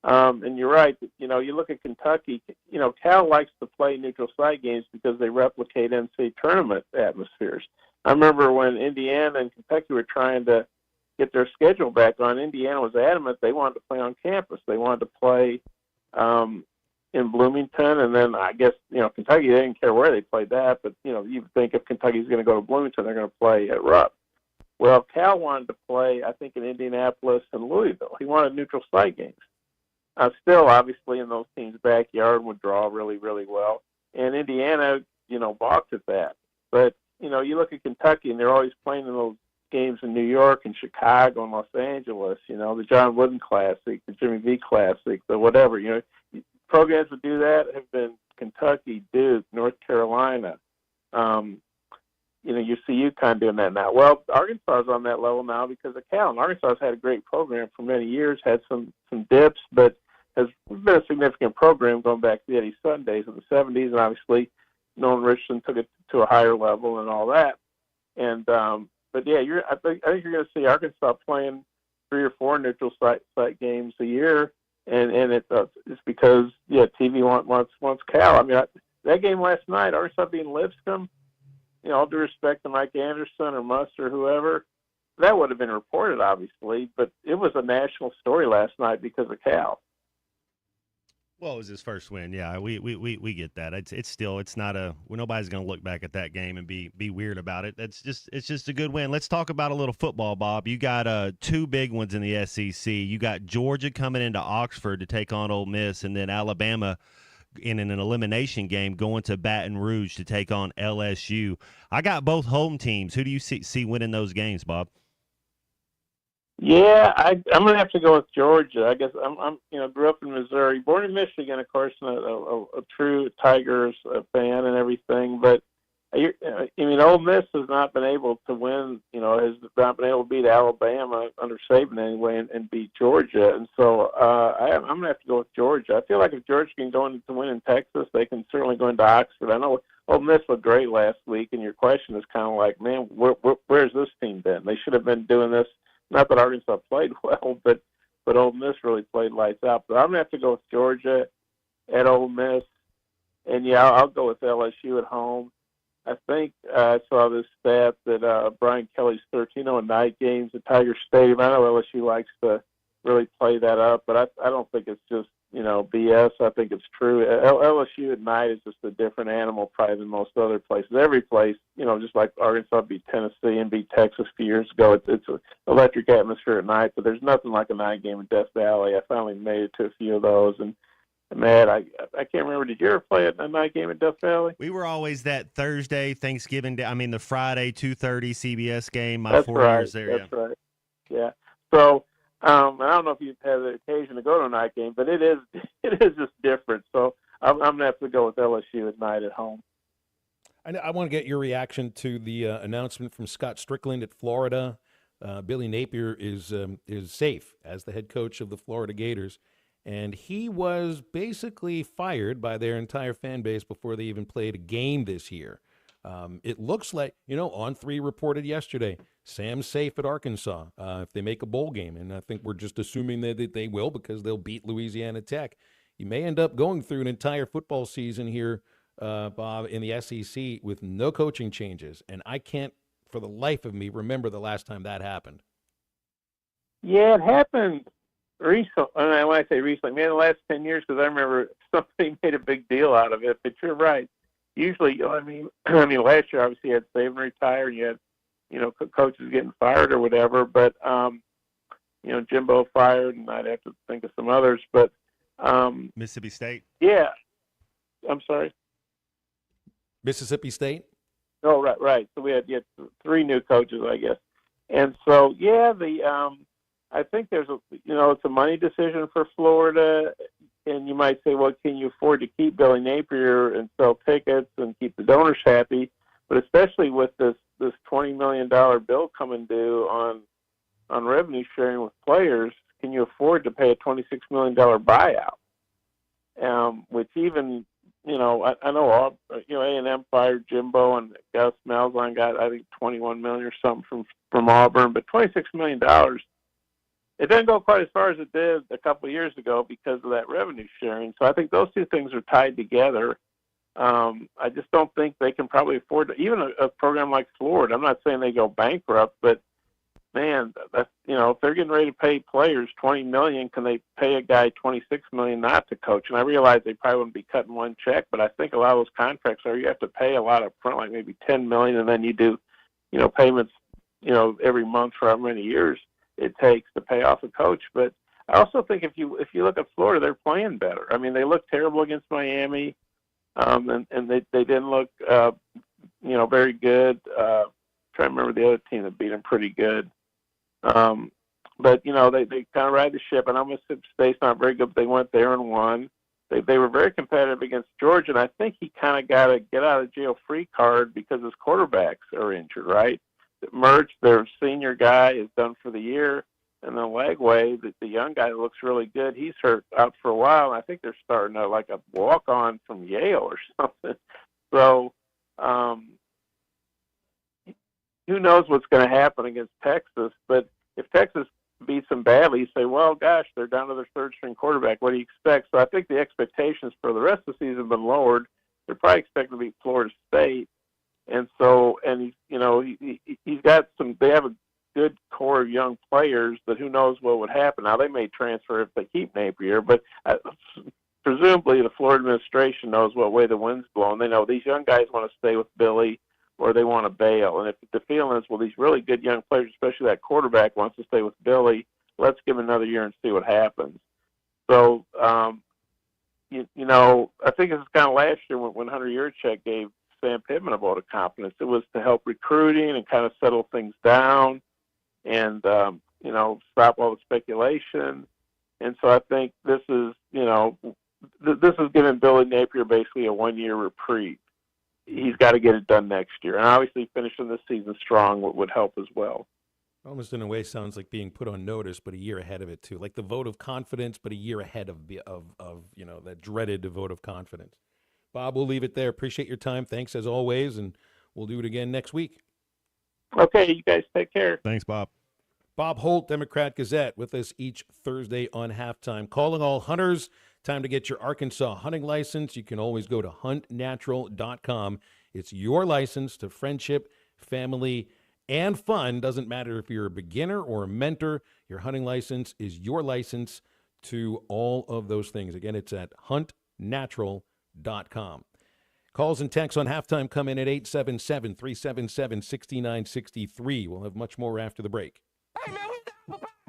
and you're right. You look at Kentucky. Cal likes to play neutral site games because they replicate NCAA tournament atmospheres. I remember when Indiana and Kentucky were trying to get their schedule back on. Indiana was adamant they wanted to play on campus. They wanted to play in Bloomington, and then I guess Kentucky, they didn't care where they played that, but you think if Kentucky's going to go to Bloomington, they're going to play at Rupp. Well, Cal wanted to play, I think, in Indianapolis and Louisville. He wanted neutral site games. Still, obviously, in those teams' backyard would draw really, really well. And Indiana, balked at that. But, you look at Kentucky, and they're always playing in those games in New York and Chicago and Los Angeles, the John Wooden Classic, the Jimmy V Classic, the whatever. Programs that do that have been Kentucky, Duke, North Carolina. You see UConn doing that now. Well, Arkansas is on that level now because of Cal. And Arkansas has had a great program for many years, had some dips, but has been a significant program going back to the Eddie Sutton days of the 70s. And obviously, Nolan Richardson took it to a higher level and all that. And but yeah, I think you're going to see Arkansas playing 3 or 4 neutral site games a year, and it's because TV wants Cal. I mean, that game last night, Arkansas beating Lipscomb. All due respect to Mike Anderson or Muss or whoever, that would have been reported, obviously, but it was a national story last night because of Cal. Well, it was his first win. Yeah, we get that. It's not nobody's going to look back at that game and be weird about it. It's just a good win. Let's talk about a little football, Bob. You got 2 big ones in the SEC. You got Georgia coming into Oxford to take on Ole Miss, and then Alabama in an elimination game going to Baton Rouge to take on LSU. I got both home teams. Who do you see winning those games, Bob? Yeah, I'm going to have to go with Georgia. I guess I'm grew up in Missouri, born in Michigan, of course, and a true Tigers fan and everything. But Ole Miss has not been able to win. Has not been able to beat Alabama under Saban anyway, and beat Georgia. And so I'm going to have to go with Georgia. I feel like if Georgia can go into win in Texas, they can certainly go into Oxford. I know Ole Miss looked great last week, and your question is kind of like, man, where's this team been? They should have been doing this. Not that Arkansas played well, but Ole Miss really played lights out. But I'm going to have to go with Georgia at Ole Miss. And, yeah, I'll go with LSU at home. I think I saw this stat that Brian Kelly's 13-0 night games at Tiger Stadium. I know LSU likes to really play that up, but I don't think it's just, BS. I think it's true. LSU at night is just a different animal probably than most other places. Every place, just like Arkansas beat Tennessee and beat Texas a few years ago, it's an electric atmosphere at night, but there's nothing like a night game in Death Valley. I finally made it to a few of those, and Matt, I can't remember. Did you ever play a night game at Death Valley? We were always that Thursday, Thanksgiving Day. I mean, the Friday 2:30 CBS game. That's 4 years there. That's right. Yeah. So, I don't know if you've had the occasion to go to a night game, but it is just different. So I'm going to have to go with LSU at night at home. I want to get your reaction to the announcement from Scott Strickland at Florida. Billy Napier is safe as the head coach of the Florida Gators. And he was basically fired by their entire fan base before they even played a game this year. It looks like, On3 reported yesterday, Sam's safe at Arkansas if they make a bowl game. And I think we're just assuming that they will because they'll beat Louisiana Tech. You may end up going through an entire football season here, Bob, in the SEC with no coaching changes. And I can't, for the life of me, remember the last time that happened. Yeah, it happened recently. When I say recently, maybe the last 10 years, because I remember somebody made a big deal out of it. But you're right. Usually, last year obviously you had Saban retire, and you had, coaches getting fired or whatever. But Jimbo fired, and I'd have to think of some others. But Mississippi State. Yeah, I'm sorry. Mississippi State. Oh, right. So we had 3 new coaches, I guess. And so I think there's it's a money decision for Florida. And you might say, well, can you afford to keep Billy Napier and sell tickets and keep the donors happy? But especially with this $20 million bill coming due on revenue sharing with players, can you afford to pay a $26 million buyout? Which even, I know A&M fired Jimbo and Gus Malzahn got, I think, $21 million or something from Auburn, but $26 million. It doesn't go quite as far as it did a couple of years ago because of that revenue sharing. So I think those two things are tied together. I just don't think they can probably afford to, even a program like Florida. I'm not saying they go bankrupt, but man, that's, if they're getting ready to pay players $20 million, can they pay a guy $26 million not to coach? And I realize they probably wouldn't be cutting one check, but I think a lot of those contracts you have to pay a lot up front, like maybe $10 million, and then you do, payments, every month for how many years it takes to pay off a coach. But I also think if you look at Florida, they're playing better. I mean, they looked terrible against Miami, and they didn't look, very good. Trying to remember the other team that beat them pretty good. But they kind of ride the ship, and Mississippi State's not very good, but they went there and won. They were very competitive against Georgia, and I think he kind of got a get out of jail free card because his quarterbacks are injured, right? Mertz, their senior guy, is done for the year, and then Legway, the young guy that looks really good, he's hurt out for a while, and I think they're starting like a walk-on from Yale or something. So who knows what's going to happen against Texas, but if Texas beats them badly, you say, well, gosh, they're down to their third-string quarterback. What do you expect? So I think the expectations for the rest of the season have been lowered. They're probably expecting to beat Florida State. And so, and he's got they have a good core of young players, but who knows what would happen. Now, they may transfer if they keep Napier, but presumably the Florida administration knows what way the wind's blowing. They know these young guys want to stay with Billy or they want to bail. And if the feeling is, well, these really good young players, especially that quarterback, wants to stay with Billy, let's give him another year and see what happens. So, I think it's kind of last year when Hunter Yurchek gave Sam Pittman a vote of confidence. It was to help recruiting and kind of settle things down and, stop all the speculation. And so I think this is, this is giving Billy Napier basically a one-year reprieve. He's got to get it done next year. And obviously finishing this season strong would help as well. Almost in a way sounds like being put on notice, but a year ahead of it too. Like the vote of confidence, but a year ahead of that dreaded vote of confidence. Bob, we'll leave it there. Appreciate your time. Thanks as always, and we'll do it again next week. Okay, you guys take care. Thanks, Bob. Bob Holt, Democrat Gazette, with us each Thursday on Halftime. Calling all hunters. Time to get your Arkansas hunting license. You can always go to huntnatural.com. It's your license to friendship, family, and fun. Doesn't matter if you're a beginner or a mentor. Your hunting license is your license to all of those things. Again, it's at huntnatural.com. Calls and texts on Halftime come in at 877-377-6963. We'll have much more after the break.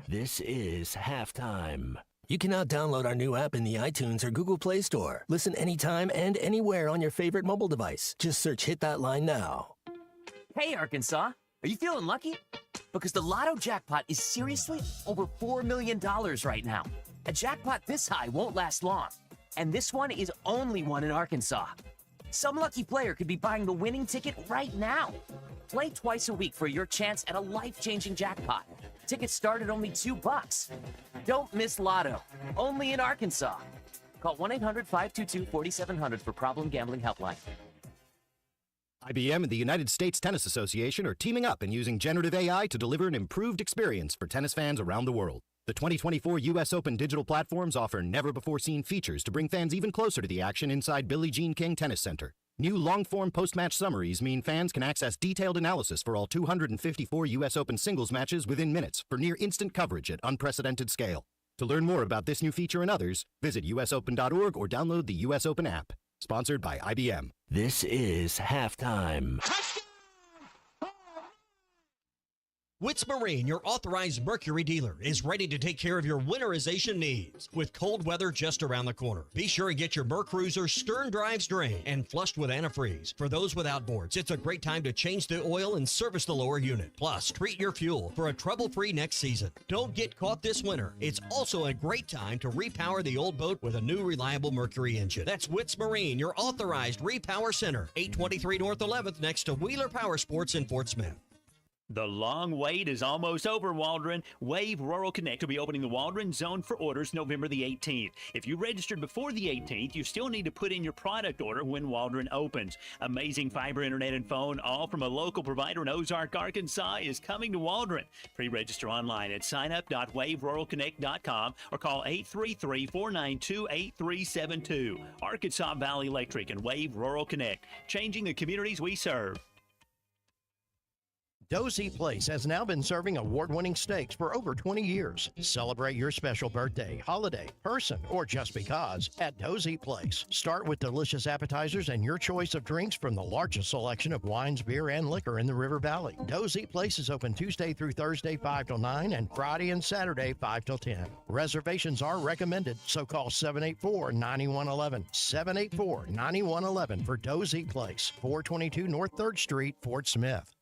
This is Halftime. You can now download our new app in the iTunes or Google Play Store. Listen anytime and anywhere on your favorite mobile device. Just search Hit That Line Now. Hey, Arkansas. Are you feeling lucky? Because the Lotto jackpot is seriously over $4 million right now. A jackpot this high won't last long. And this one is only one in Arkansas. Some lucky player could be buying the winning ticket right now. Play twice a week for your chance at a life-changing jackpot. Tickets start at only $2. Don't miss Lotto. Only in Arkansas. Call 1-800-522-4700 for Problem Gambling Helpline. IBM and the United States Tennis Association are teaming up and using generative AI to deliver an improved experience for tennis fans around the world. The 2024 U.S. Open digital platforms offer never-before-seen features to bring fans even closer to the action inside Billie Jean King Tennis Center. New long-form post-match summaries mean fans can access detailed analysis for all 254 U.S. Open singles matches within minutes for near-instant coverage at unprecedented scale. To learn more about this new feature and others, visit usopen.org or download the U.S. Open app. Sponsored by IBM. This is Halftime. Witz Marine, your authorized Mercury dealer, is ready to take care of your winterization needs. With cold weather just around the corner, be sure to get your Mercruiser stern drives drained and flushed with antifreeze. For those with outboards, it's a great time to change the oil and service the lower unit. Plus, treat your fuel for a trouble-free next season. Don't get caught this winter. It's also a great time to repower the old boat with a new reliable Mercury engine. That's Witz Marine, your authorized repower center. 823 North 11th next to Wheeler Power Sports in Fort Smith. The long wait is almost over, Waldron. Wave Rural Connect will be opening the Waldron Zone for orders November the 18th. If you registered before the 18th, you still need to put in your product order when Waldron opens. Amazing fiber internet and phone, all from a local provider in Ozark, Arkansas, is coming to Waldron. Pre-register online at signup.waveruralconnect.com or call 833-492-8372. Arkansas Valley Electric and Wave Rural Connect, changing the communities we serve. Dozy Place has now been serving award-winning steaks for over 20 years. Celebrate your special birthday, holiday, person, or just because at Dozy Place. Start with delicious appetizers and your choice of drinks from the largest selection of wines, beer, and liquor in the River Valley. Dozy Place is open Tuesday through Thursday 5 till 9 and Friday and Saturday 5 till 10. Reservations are recommended, so call 784-9111. 784-9111 for Dozy Place, 422 North 3rd Street, Fort Smith.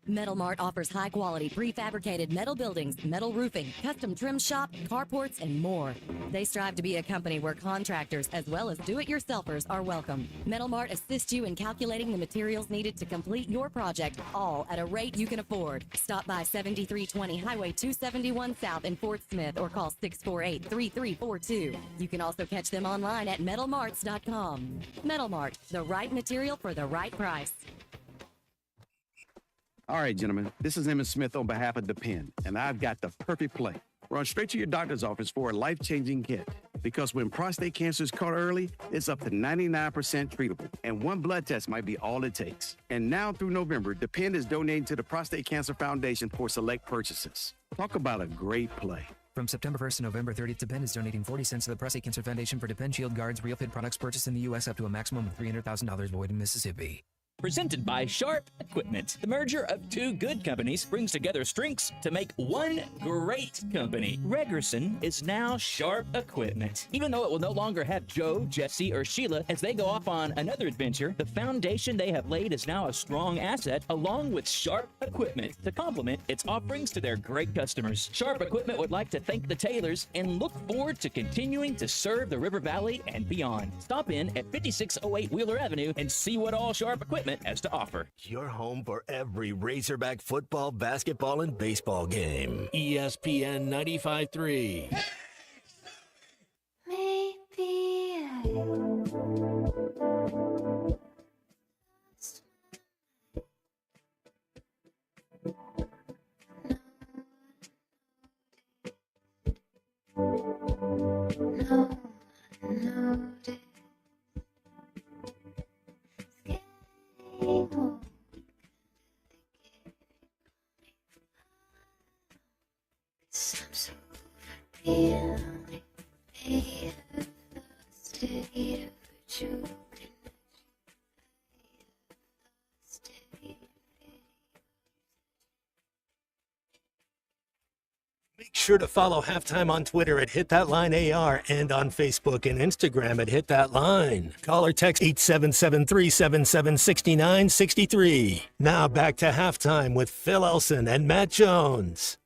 Metal Mart offers high-quality prefabricated metal buildings, metal roofing, custom trim shop, carports, and more. They strive to be a company where contractors as well as do-it-yourselfers are welcome. Metal Mart assists you in calculating the materials needed to complete your project, all at a rate you can afford. Stop by 7320 Highway 271 South in Fort Smith or call 648-3342. You can also catch them online at metalmarts.com. Metal Mart, the right material for the right price. All right, gentlemen, this is Emmett Smith on behalf of Depend, and I've got the perfect play. Run straight to your doctor's office for a life-changing kit. Because when prostate cancer is caught early, it's up to 99% treatable, and one blood test might be all it takes. And now through November, Depend is donating to the Prostate Cancer Foundation for select purchases. Talk about a great play. From September 1st to November 30th, Depend is donating 40 cents to the Prostate Cancer Foundation for Depend Shield Guards RealFit products purchased in the U.S. up to a maximum of $300,000 void in Mississippi. Presented by Sharp Equipment. The merger of two good companies brings together strengths to make one great company. Regerson is now Sharp Equipment. Even though it will no longer have Joe, Jesse, or Sheila as they go off on another adventure, the foundation they have laid is now a strong asset along with Sharp Equipment to complement its offerings to their great customers. Sharp Equipment would like to thank the Taylors and look forward to continuing to serve the River Valley and beyond. Stop in at 5608 Wheeler Avenue and see what all Sharp Equipment has to offer. Your home for every Razorback football, basketball, and baseball game. ESPN 95.3. Maybe Make sure to follow Halftime on Twitter at HitThatLineAR and on Facebook and Instagram at HitThatLine. Call or text 877-377-6963. Now back to Halftime with Phil Elson and Matt Jones.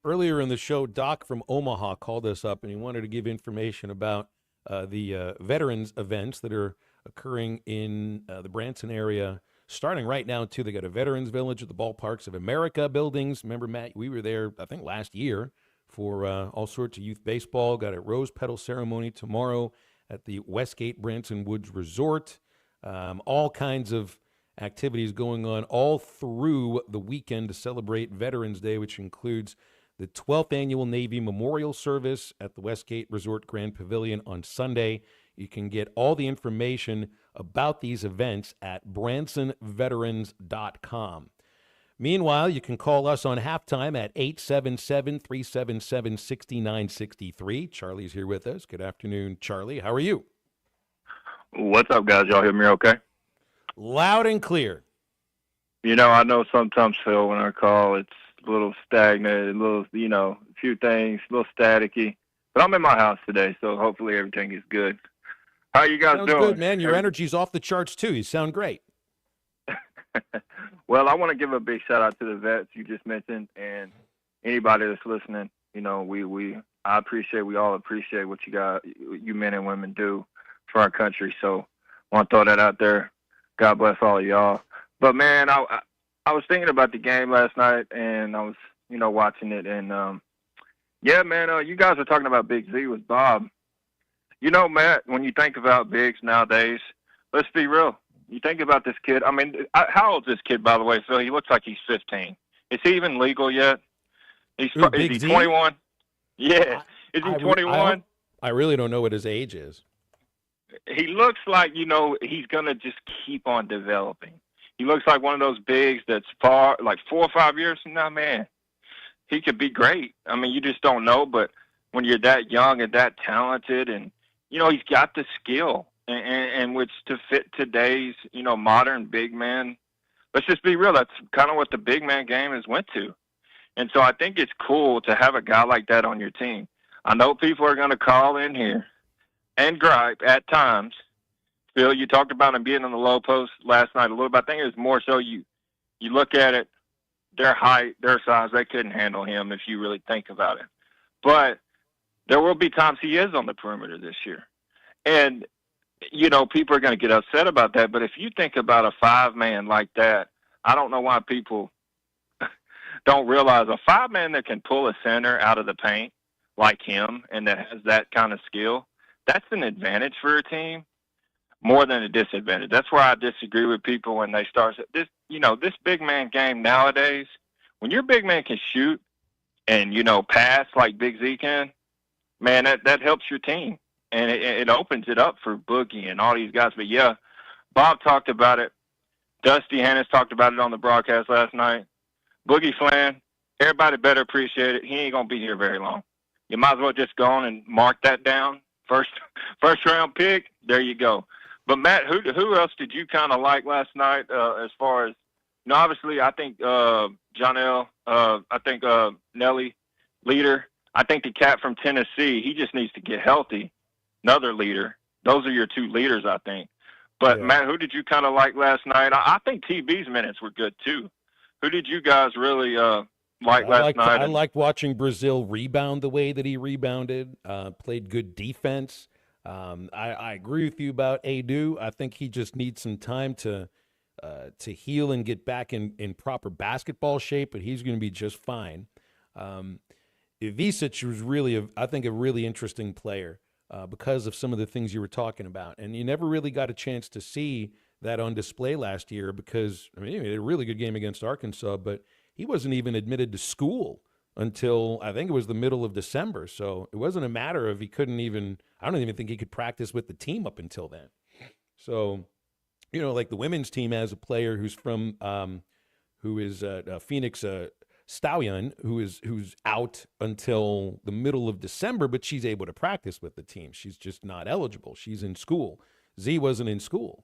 Earlier in the show, Doc from Omaha called us up, and he wanted to give information about the veterans events that are occurring in the Branson area. Starting right now, too, they got a Veterans Village at the Ballparks of America buildings. Remember, Matt, we were there, I think, last year for all sorts of youth baseball. Got a rose petal ceremony tomorrow at the Westgate Branson Woods Resort. All kinds of activities going on all through the weekend to celebrate Veterans Day, which includes the 12th Annual Navy Memorial Service at the Westgate Resort Grand Pavilion on Sunday. You can get all the information about these events at bransonveterans.com. Meanwhile, you can call us on Halftime at 877-377-6963. Charlie's here with us. Good afternoon, Charlie. How are you? What's up, guys? Y'all hear me okay? Loud and clear. You know, I know sometimes, Phil, when I call, it's a little stagnant, a little, a few things, a little staticky. But I'm in my house today, so hopefully everything is good. How you guys Sounds doing? Good, man. Your energy's off the charts, too. You sound great. Well, I want to give a big shout-out to the vets you just mentioned and anybody that's listening. You know, we all appreciate what you men and women do for our country. So I want to throw that out there. God bless all of y'all. But, man, I was thinking about the game last night, and I was, watching it. And, yeah, man, you guys were talking about Big Z with Bob. You know, Matt, when you think about bigs nowadays, let's be real. You think about this kid. I mean, how old is this kid, by the way, Phil? He looks like he's 15. Is he even legal yet? Is he 21? Yeah. Is he 21? I really don't know what his age is. He looks like, he's going to just keep on developing. He looks like one of those bigs that's far, like 4 or 5 years from now, man, he could be great. I mean, you just don't know, but when you're that young and that talented and, he's got the skill and which to fit today's, modern big man. Let's just be real. That's kind of what the big man game has went to. And so I think it's cool to have a guy like that on your team. I know people are going to call in here and gripe at times. Phil, you talked about him being on the low post last night a little bit. I think it was more so you look at it, their height, their size, they couldn't handle him if you really think about it. But there will be times he is on the perimeter this year. And, people are going to get upset about that. But if you think about a 5-man like that, I don't know why people don't realize a 5-man that can pull a center out of the paint like him and that has that kind of skill, that's an advantage for a team more than a disadvantage. That's where I disagree with people when they start this. This big man game nowadays, when your big man can shoot and, pass like Big Z can, man, that helps your team. And it opens it up for Boogie and all these guys. But, yeah, Bob talked about it. Dusty Hannis talked about it on the broadcast last night. Boogie Flan, everybody better appreciate it. He ain't going to be here very long. You might as well just go on and mark that down. First round pick, there you go. But, Matt, who else did you kind of like last night as far as, obviously I think Jonell, I think Nelly, leader. I think the cat from Tennessee, he just needs to get healthy. Another leader. Those are your two leaders, I think. But, yeah. Matt, who did you kind of like last night? I think TB's minutes were good, too. Who did you guys really like last night? I liked watching Brazil rebound the way that he rebounded, played good defense. I agree with you about Adu. I think he just needs some time to heal and get back in proper basketball shape, but he's going to be just fine. Ivisic was really, I think, a really interesting player because of some of the things you were talking about. And you never really got a chance to see that on display last year because, he had a really good game against Arkansas, but he wasn't even admitted to school until I think it was the middle of December. So it wasn't a matter of he couldn't even – I don't even think he could practice with the team up until then. So, like the women's team has a player who's from who is Phoenix Stallion, who's out until the middle of December, but she's able to practice with the team. She's just not eligible. She's in school. Z wasn't in school.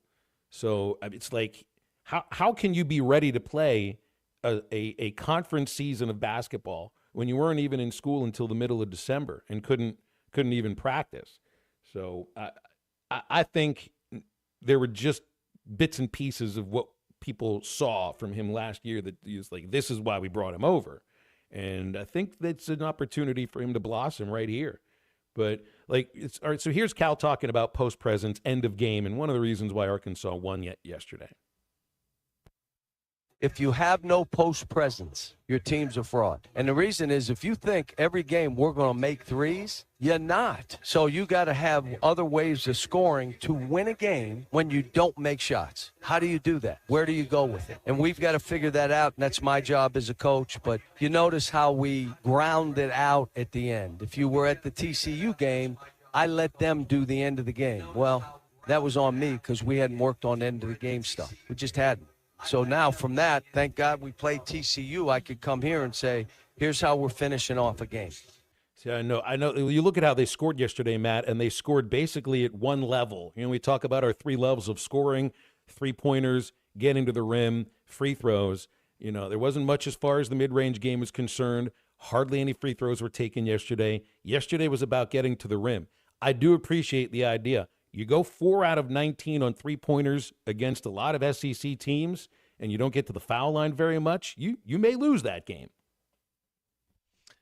So it's like how can you be ready to play a conference season of basketball when you weren't even in school until the middle of December and couldn't even practice? So I think there were just bits and pieces of what people saw from him last year that he was like, this is why we brought him over. And I think that's an opportunity for him to blossom right here. But it's all right. So here's Cal talking about post presence, end of game, and one of the reasons why Arkansas won yesterday. If you have no post presence, your team's a fraud. And the reason is if you think every game we're going to make threes, you're not. So you got to have other ways of scoring to win a game when you don't make shots. How do you do that? Where do you go with it? And we've got to figure that out, and that's my job as a coach. But you notice how we ground it out at the end. If you were at the TCU game, I let them do the end of the game. Well, that was on me because we hadn't worked on end of the game stuff. We just hadn't. So now from that, thank God we played TCU. I could come here and say, here's how we're finishing off a game. See, I know. You look at how they scored yesterday, Matt, and they scored basically at one level. We talk about our 3 levels of scoring, 3-pointers, getting to the rim, free throws. There wasn't much as far as the mid-range game was concerned. Hardly any free throws were taken yesterday. Yesterday was about getting to the rim. I do appreciate the idea. You go 4 out of 19 on 3-pointers against a lot of SEC teams, and you don't get to the foul line very much, you may lose that game.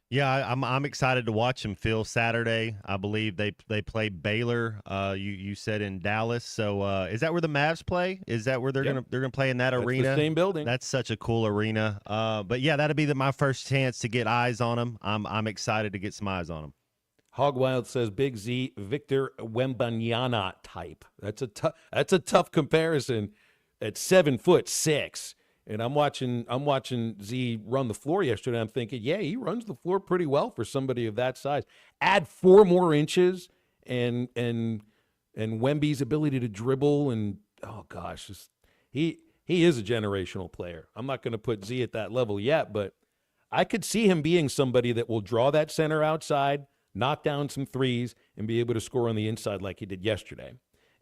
Yeah, I'm excited to watch them, Phil. Saturday, I believe they play Baylor. You said in Dallas. So is that where the Mavs play? Is that where they're gonna play in that arena? The same building. That's such a cool arena. But yeah, that'll be my first chance to get eyes on them. I'm excited to get some eyes on them. Hog Wild says Big Z Victor Wembanyama type. That's a tough comparison at 7'6". And I'm watching Z run the floor yesterday. I'm thinking, yeah, he runs the floor pretty well for somebody of that size. Add 4 more inches and Wemby's ability to dribble and oh gosh, he he is a generational player. I'm not going to put Z at that level yet, but I could see him being somebody that will draw that center outside, knock down some threes, and be able to score on the inside like he did yesterday.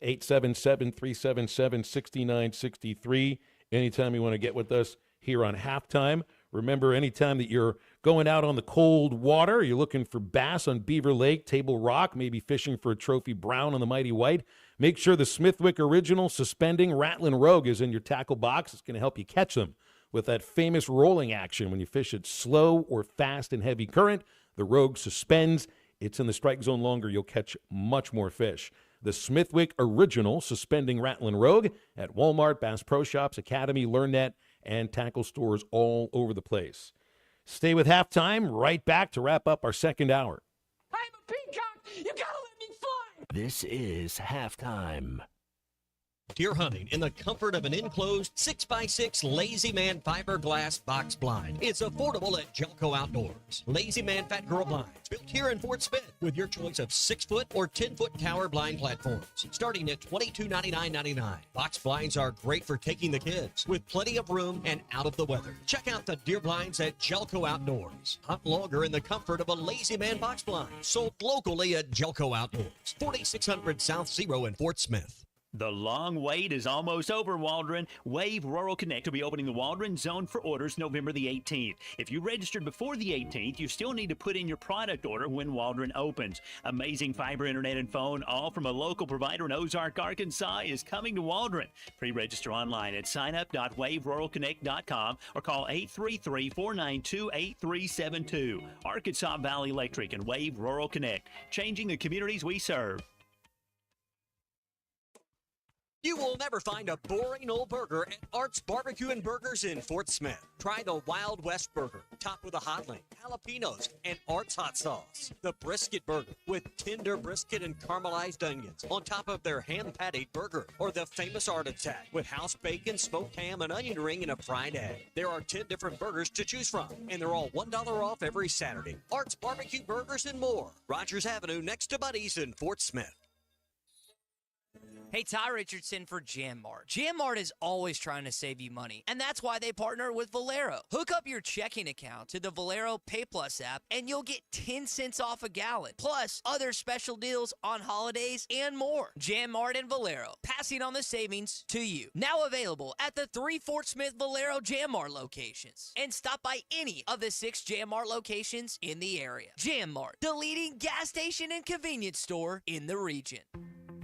877-377-6963. Anytime you want to get with us here on Halftime. Remember, anytime that you're going out on the cold water, you're looking for bass on Beaver Lake, Table Rock, maybe fishing for a trophy brown on the Mighty White, make sure the Smithwick Original Suspending Rattling Rogue is in your tackle box. It's going to help you catch them with that famous rolling action when you fish at slow or fast and heavy current. The Rogue suspends. It's in the strike zone longer. You'll catch much more fish. The Smithwick Original Suspending Rattling Rogue at Walmart, Bass Pro Shops, Academy, LearnNet, and tackle stores all over the place. Stay with Halftime. Right back to wrap up our second hour. I'm a peacock. You gotta let me fly. This is Halftime. Deer hunting in the comfort of an enclosed 6x6 Lazy Man fiberglass box blind. It's affordable at Jelco Outdoors. Lazy Man Fat Girl Blinds, built here in Fort Smith with your choice of 6-foot or 10-foot tower blind platforms, starting at $22.99.99. Box blinds are great for taking the kids, with plenty of room and out of the weather. Check out the deer blinds at Jelco Outdoors. Hunt longer in the comfort of a Lazy Man box blind, sold locally at Jelco Outdoors, 4600 South Zero in Fort Smith. The long wait is almost over, Waldron. Wave Rural Connect will be opening the Waldron Zone for orders November the 18th. If you registered before the 18th, you still need to put in your product order when Waldron opens. Amazing fiber internet and phone, all from a local provider in Ozark, Arkansas, is coming to Waldron. Pre-register online at signup.waveruralconnect.com or call 833-492-8372. Arkansas Valley Electric and Wave Rural Connect, changing the communities we serve. You will never find a boring old burger at Art's Barbecue and Burgers in Fort Smith. Try the Wild West Burger, topped with a hot link, jalapenos, and Art's hot sauce. The Brisket Burger, with tender brisket and caramelized onions on top of their hand-patted burger. Or the famous Art Attack, with house bacon, smoked ham, an onion ring, and a fried egg. There are 10 different burgers to choose from, and they're all $1 off every Saturday. Art's Barbecue Burgers and more. Rogers Avenue, next to Buddy's in Fort Smith. Hey, Ty Richardson for JamMart. JamMart is always trying to save you money, and that's why they partner with Valero. Hook up your checking account to the Valero Pay Plus app, and you'll get 10 cents off a gallon, plus other special deals on holidays and more. JamMart and Valero, passing on the savings to you. Now available at the 3 Fort Smith Valero JamMart locations. And stop by any of the 6 JamMart locations in the area. JamMart, the leading gas station and convenience store in the region.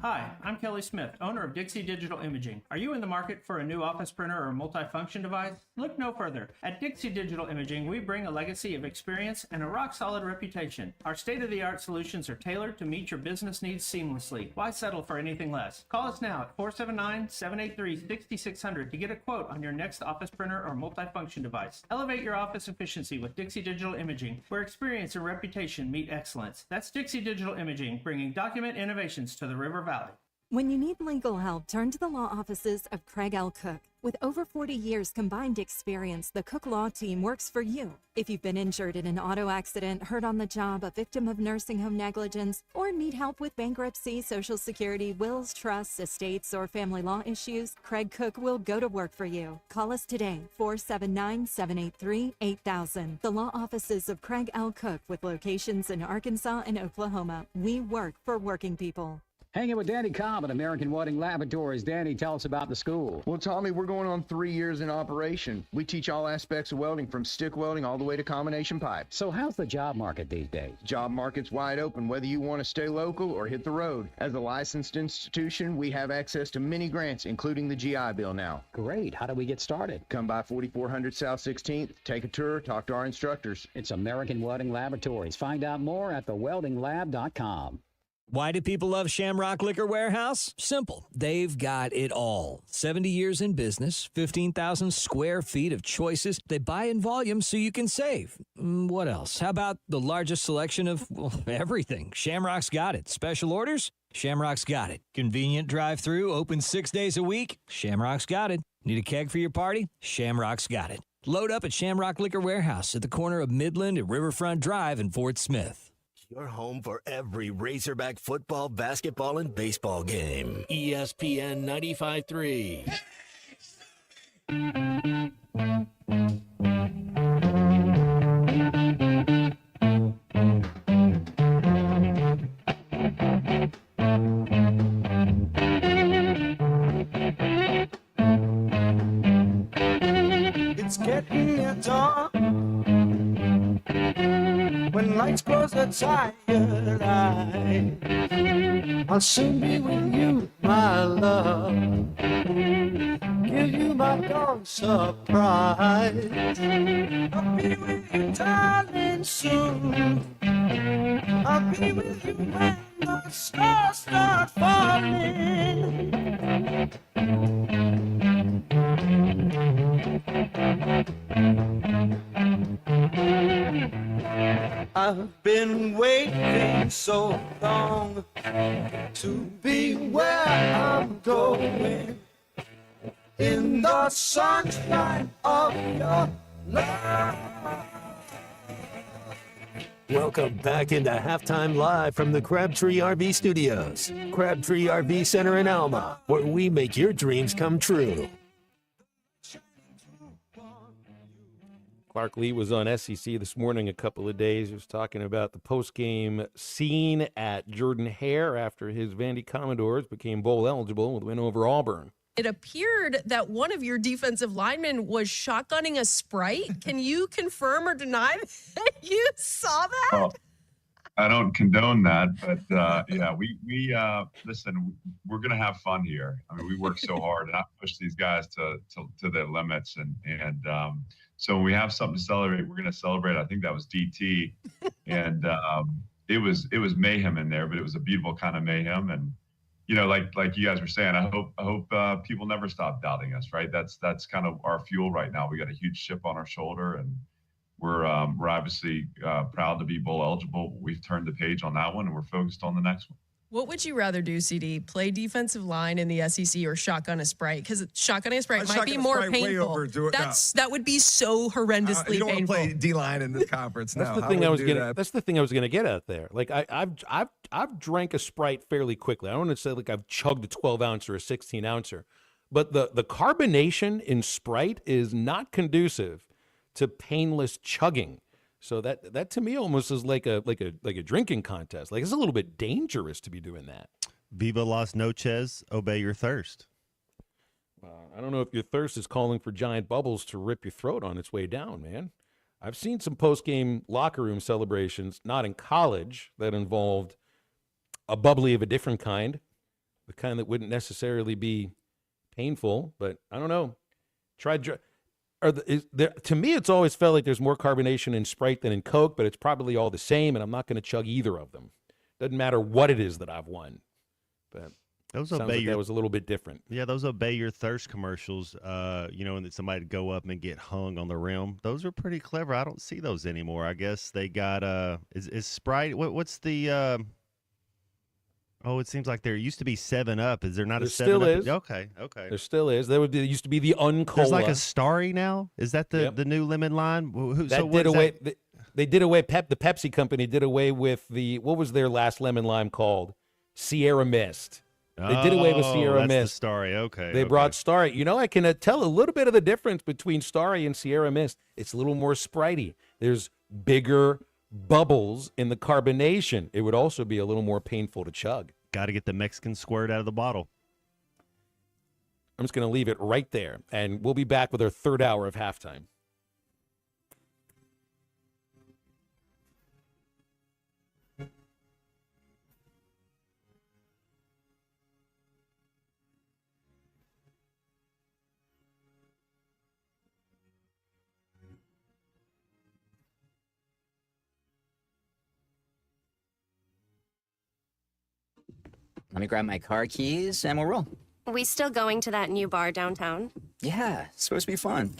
Hi, I'm Kelly Smith, owner of Dixie Digital Imaging. Are you in the market for a new office printer or multifunction device? Look no further. At Dixie Digital Imaging, we bring a legacy of experience and a rock-solid reputation. Our state-of-the-art solutions are tailored to meet your business needs seamlessly. Why settle for anything less? Call us now at 479-783-6600 to get a quote on your next office printer or multifunction device. Elevate your office efficiency with Dixie Digital Imaging, where experience and reputation meet excellence. That's Dixie Digital Imaging, bringing document innovations to the River Valley. When you need legal help, turn to the law offices of Craig L. Cook. With over 40 years combined experience, the Cook Law Team works for you. If you've been injured in an auto accident, hurt on the job, a victim of nursing home negligence, or need help with bankruptcy, Social Security, wills, trusts, estates, or family law issues, Craig Cook will go to work for you. Call us today, 479-783-8000. The law offices of Craig L. Cook with locations in Arkansas and Oklahoma. We work for working people. Hanging with Danny Cobb at American Welding Laboratories. Danny, tell us about the school. Well, Tommy, we're going on 3 years in operation. We teach all aspects of welding, from stick welding all the way to combination pipe. So how's the job market these days? Job market's wide open, whether you want to stay local or hit the road. As a licensed institution, we have access to many grants, including the GI Bill now. Great. How do we get started? Come by 4400 South 16th, take a tour, talk to our instructors. It's American Welding Laboratories. Find out more at theweldinglab.com. Why do people love Shamrock Liquor Warehouse? Simple. They've got it all. 70 years in business, 15,000 square feet of choices. They buy in volume so you can save. What else? How about the largest selection of everything? Shamrock's got it. Special orders? Shamrock's got it. Convenient drive-through, open 6 days a week? Shamrock's got it. Need a keg for your party? Shamrock's got it. Load up at Shamrock Liquor Warehouse at the corner of Midland and Riverfront Drive in Fort Smith. Your home for every Razorback football, basketball, and baseball game. ESPN 95.3. It's getting near dawn. When nights close the tired eye, I'll soon be with you, my love. Give you my dawn surprise. I'll be with you, darling, soon. I'll be with you when the stars start falling. I've been waiting so long to be where I'm going, in the sunshine of your love. Welcome back into Halftime Live from the Crabtree RV Studios. Crabtree RV Center in Alma, where we make your dreams come true. Clark Lee was on SEC this morning a couple of days. He was talking about the post-game scene at Jordan-Hare after his Vandy Commodores became bowl eligible with a win over Auburn. It appeared that one of your defensive linemen was shotgunning a Sprite. Can you confirm or deny that you saw that? Well, I don't condone that, but yeah, we listen. We're gonna have fun here. I mean, we work so hard, and I push these guys to their limits, and so when we have something to celebrate, we're gonna celebrate. I think that was DT, and it was mayhem in there, but it was a beautiful kind of mayhem, and you know, like you guys were saying, I hope people never stop doubting us, right? That's kind of our fuel right now. We got a huge chip on our shoulder, and we're obviously proud to be bowl eligible. We've turned the page on that one, and we're focused on the next one. What would you rather do, CD? Play defensive line in the SEC or shotgun a Sprite? Because shotgunning a Sprite might be more painful. That would be so horrendously you don't painful. want to play D-line in this conference now. That's the thing I was gonna get at there. Like I've drank a Sprite fairly quickly. I don't want to say like I've chugged a 12-ounce or a 16-ouncer, but the carbonation in Sprite is not conducive to painless chugging. So that to me almost is like a drinking contest. Like it's a little bit dangerous to be doing that. Viva las noches, obey your thirst. I don't know if your thirst is calling for giant bubbles to rip your throat on its way down, man. I've seen some post-game locker room celebrations, not in college, that involved a bubbly of a different kind, the kind that wouldn't necessarily be painful, but I don't know. To me, it's always felt like there's more carbonation in Sprite than in Coke, but it's probably all the same, and I'm not going to chug either of them. Doesn't matter what it is that I've won. But those sounds like that was a little bit different. Yeah, those obey your thirst commercials, and that somebody would go up and get hung on the rim. Those are pretty clever. I don't see those anymore. I guess they got is Sprite. What's the it seems like there used to be 7-Up. Is there not a 7-Up? There still is. Okay. There still is. There used to be the Uncola. There's like a Starry now. Is that the new lemon line? They did away. The Pepsi company did away with what was their last lemon lime called? Sierra Mist. They did away with Sierra Mist. The Starry. Okay. They brought Starry. You know, I can tell a little bit of the difference between Starry and Sierra Mist. It's a little more Spritey. There's bigger bubbles in the carbonation. It would also be a little more painful to chug. Got to get the Mexican squirt out of the bottle. I'm just going to leave it right there, and we'll be back with our third hour of halftime. Let me grab my car keys and we'll roll. We still going to that new bar downtown? Yeah, it's supposed to be fun.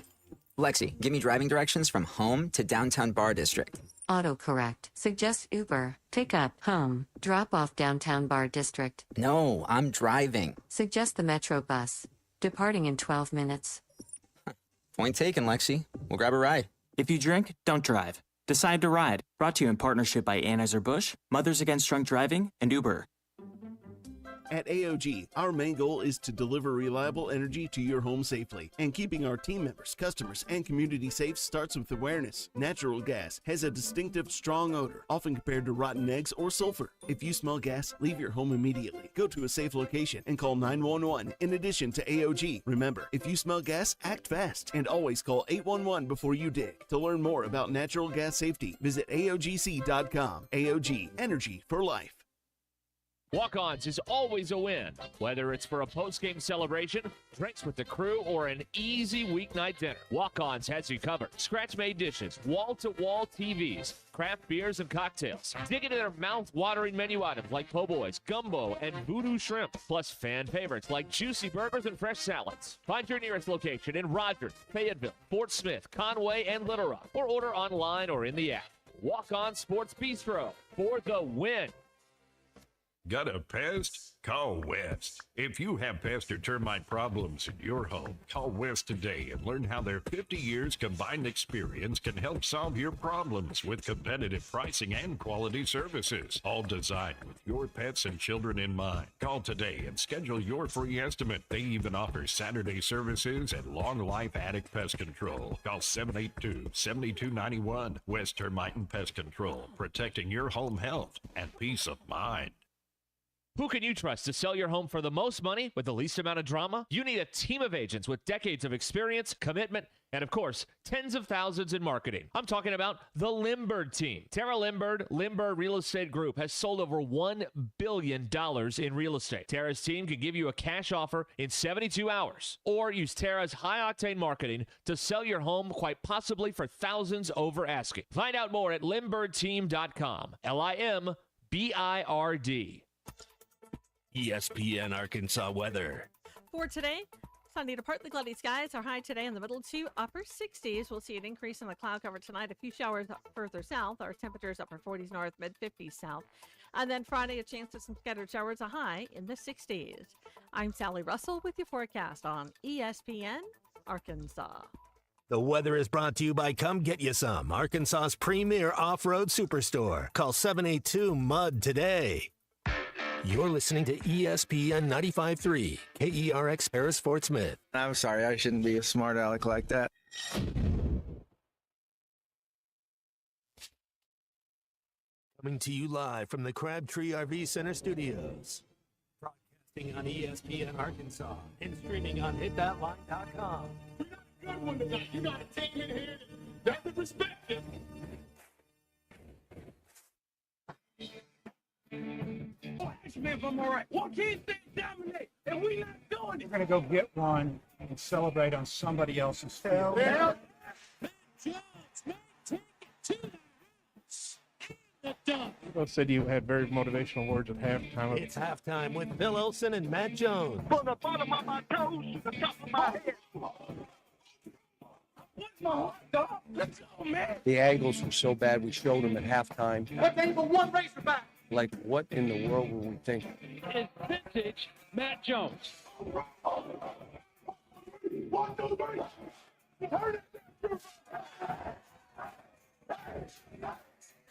Lexi, give me driving directions from home to downtown Bar District. Autocorrect. Suggest Uber. Pick up. Home. Drop off downtown Bar District. No, I'm driving. Suggest the Metro bus. Departing in 12 minutes. Point taken, Lexi. We'll grab a ride. If you drink, don't drive. Decide to ride. Brought to you in partnership by Anheuser-Busch, Mothers Against Drunk Driving, and Uber. At AOG, our main goal is to deliver reliable energy to your home safely. And keeping our team members, customers, and community safe starts with awareness. Natural gas has a distinctive, strong odor, often compared to rotten eggs or sulfur. If you smell gas, leave your home immediately. Go to a safe location and call 911. In addition to AOG, remember, if you smell gas, act fast and always call 811 before you dig. To learn more about natural gas safety, visit AOGC.com. AOG, energy for life. Walk-Ons is always a win, whether it's for a post-game celebration, drinks with the crew, or an easy weeknight dinner. Walk-Ons has you covered. Scratch-made dishes, wall-to-wall TVs, craft beers and cocktails. Dig into their mouth-watering menu items like po' boys, gumbo, and voodoo shrimp, plus fan favorites like juicy burgers and fresh salads. Find your nearest location in Rogers, Fayetteville, Fort Smith, Conway, and Little Rock, or order online or in the app. Walk-On Sports Bistro for the win. Got a pest? Call West. If you have pest or termite problems in your home, call West today and learn how their 50 years combined experience can help solve your problems with competitive pricing and quality services, all designed with your pets and children in mind. Call today and schedule your free estimate. They even offer Saturday services and long life attic pest control. Call 782-7291. West Termite and Pest Control, protecting your home health and peace of mind. Who can you trust to sell your home for the most money with the least amount of drama? You need a team of agents with decades of experience, commitment, and of course, tens of thousands in marketing. I'm talking about the Limbird team. Tara Limbird, Limbird Real Estate Group, has sold over $1 billion in real estate. Tara's team can give you a cash offer in 72 hours, or use Tara's high-octane marketing to sell your home quite possibly for thousands over asking. Find out more at LimbirdTeam.com. LIMBIRD. ESPN Arkansas weather. For today, sunny to partly cloudy skies. Our high today in the middle to upper 60s. We'll see an increase in the cloud cover tonight. A few showers further south. Our temperatures upper 40s north, mid 50s south. And then Friday, a chance of some scattered showers, a high in the 60s. I'm Sally Russell with your forecast on ESPN Arkansas. The weather is brought to you by Come Get You Some, Arkansas's premier off-road superstore. Call 782-MUD today. You're listening to ESPN 95.3, KERX Paris Fort Smith. I'm sorry, I shouldn't be a smart aleck like that. Coming to you live from the Crabtree RV Center studios. Broadcasting on ESPN Arkansas and streaming on hitthatline.com. Good one tonight. You got to take it here. That's the perspective. Oh, ask me if I'm all right. Why can't they dominate? And we not doing it. We're going to go get one and celebrate on somebody else's field. Yeah. Both said you had very motivational words at halftime. It's halftime with Phil Olsen and Matt Jones. From the bottom of my toes to the top of my head. What's my heart, dog? Let's go, man. The angles were so bad, we showed them at halftime. What they for one Razorback? Like, what in the world were we thinking? It's vintage Matt Jones.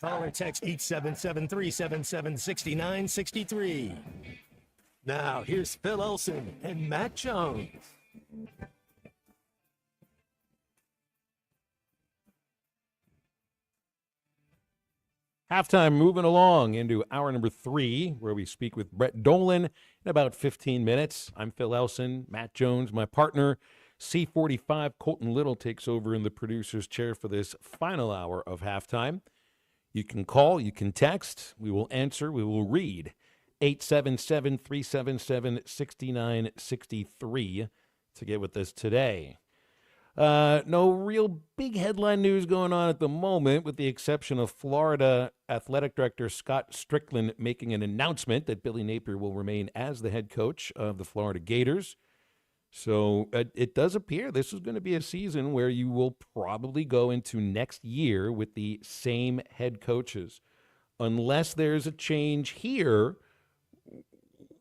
Call or text 877-377-6963. Now, here's Phil Olsen and Matt Jones. Halftime moving along into hour number 3, where we speak with Brett Dolan in about 15 minutes. I'm Phil Elson, Matt Jones, my partner. C45 Colton Little takes over in the producer's chair for this final hour of halftime. You can call, you can text, we will answer, we will read. 877-377-6963 to get with us today. No real big headline news going on at the moment, with the exception of Florida Athletic Director Scott Strickland making an announcement that Billy Napier will remain as the head coach of the Florida Gators. So it does appear this is going to be a season where you will probably go into next year with the same head coaches, unless there's a change here,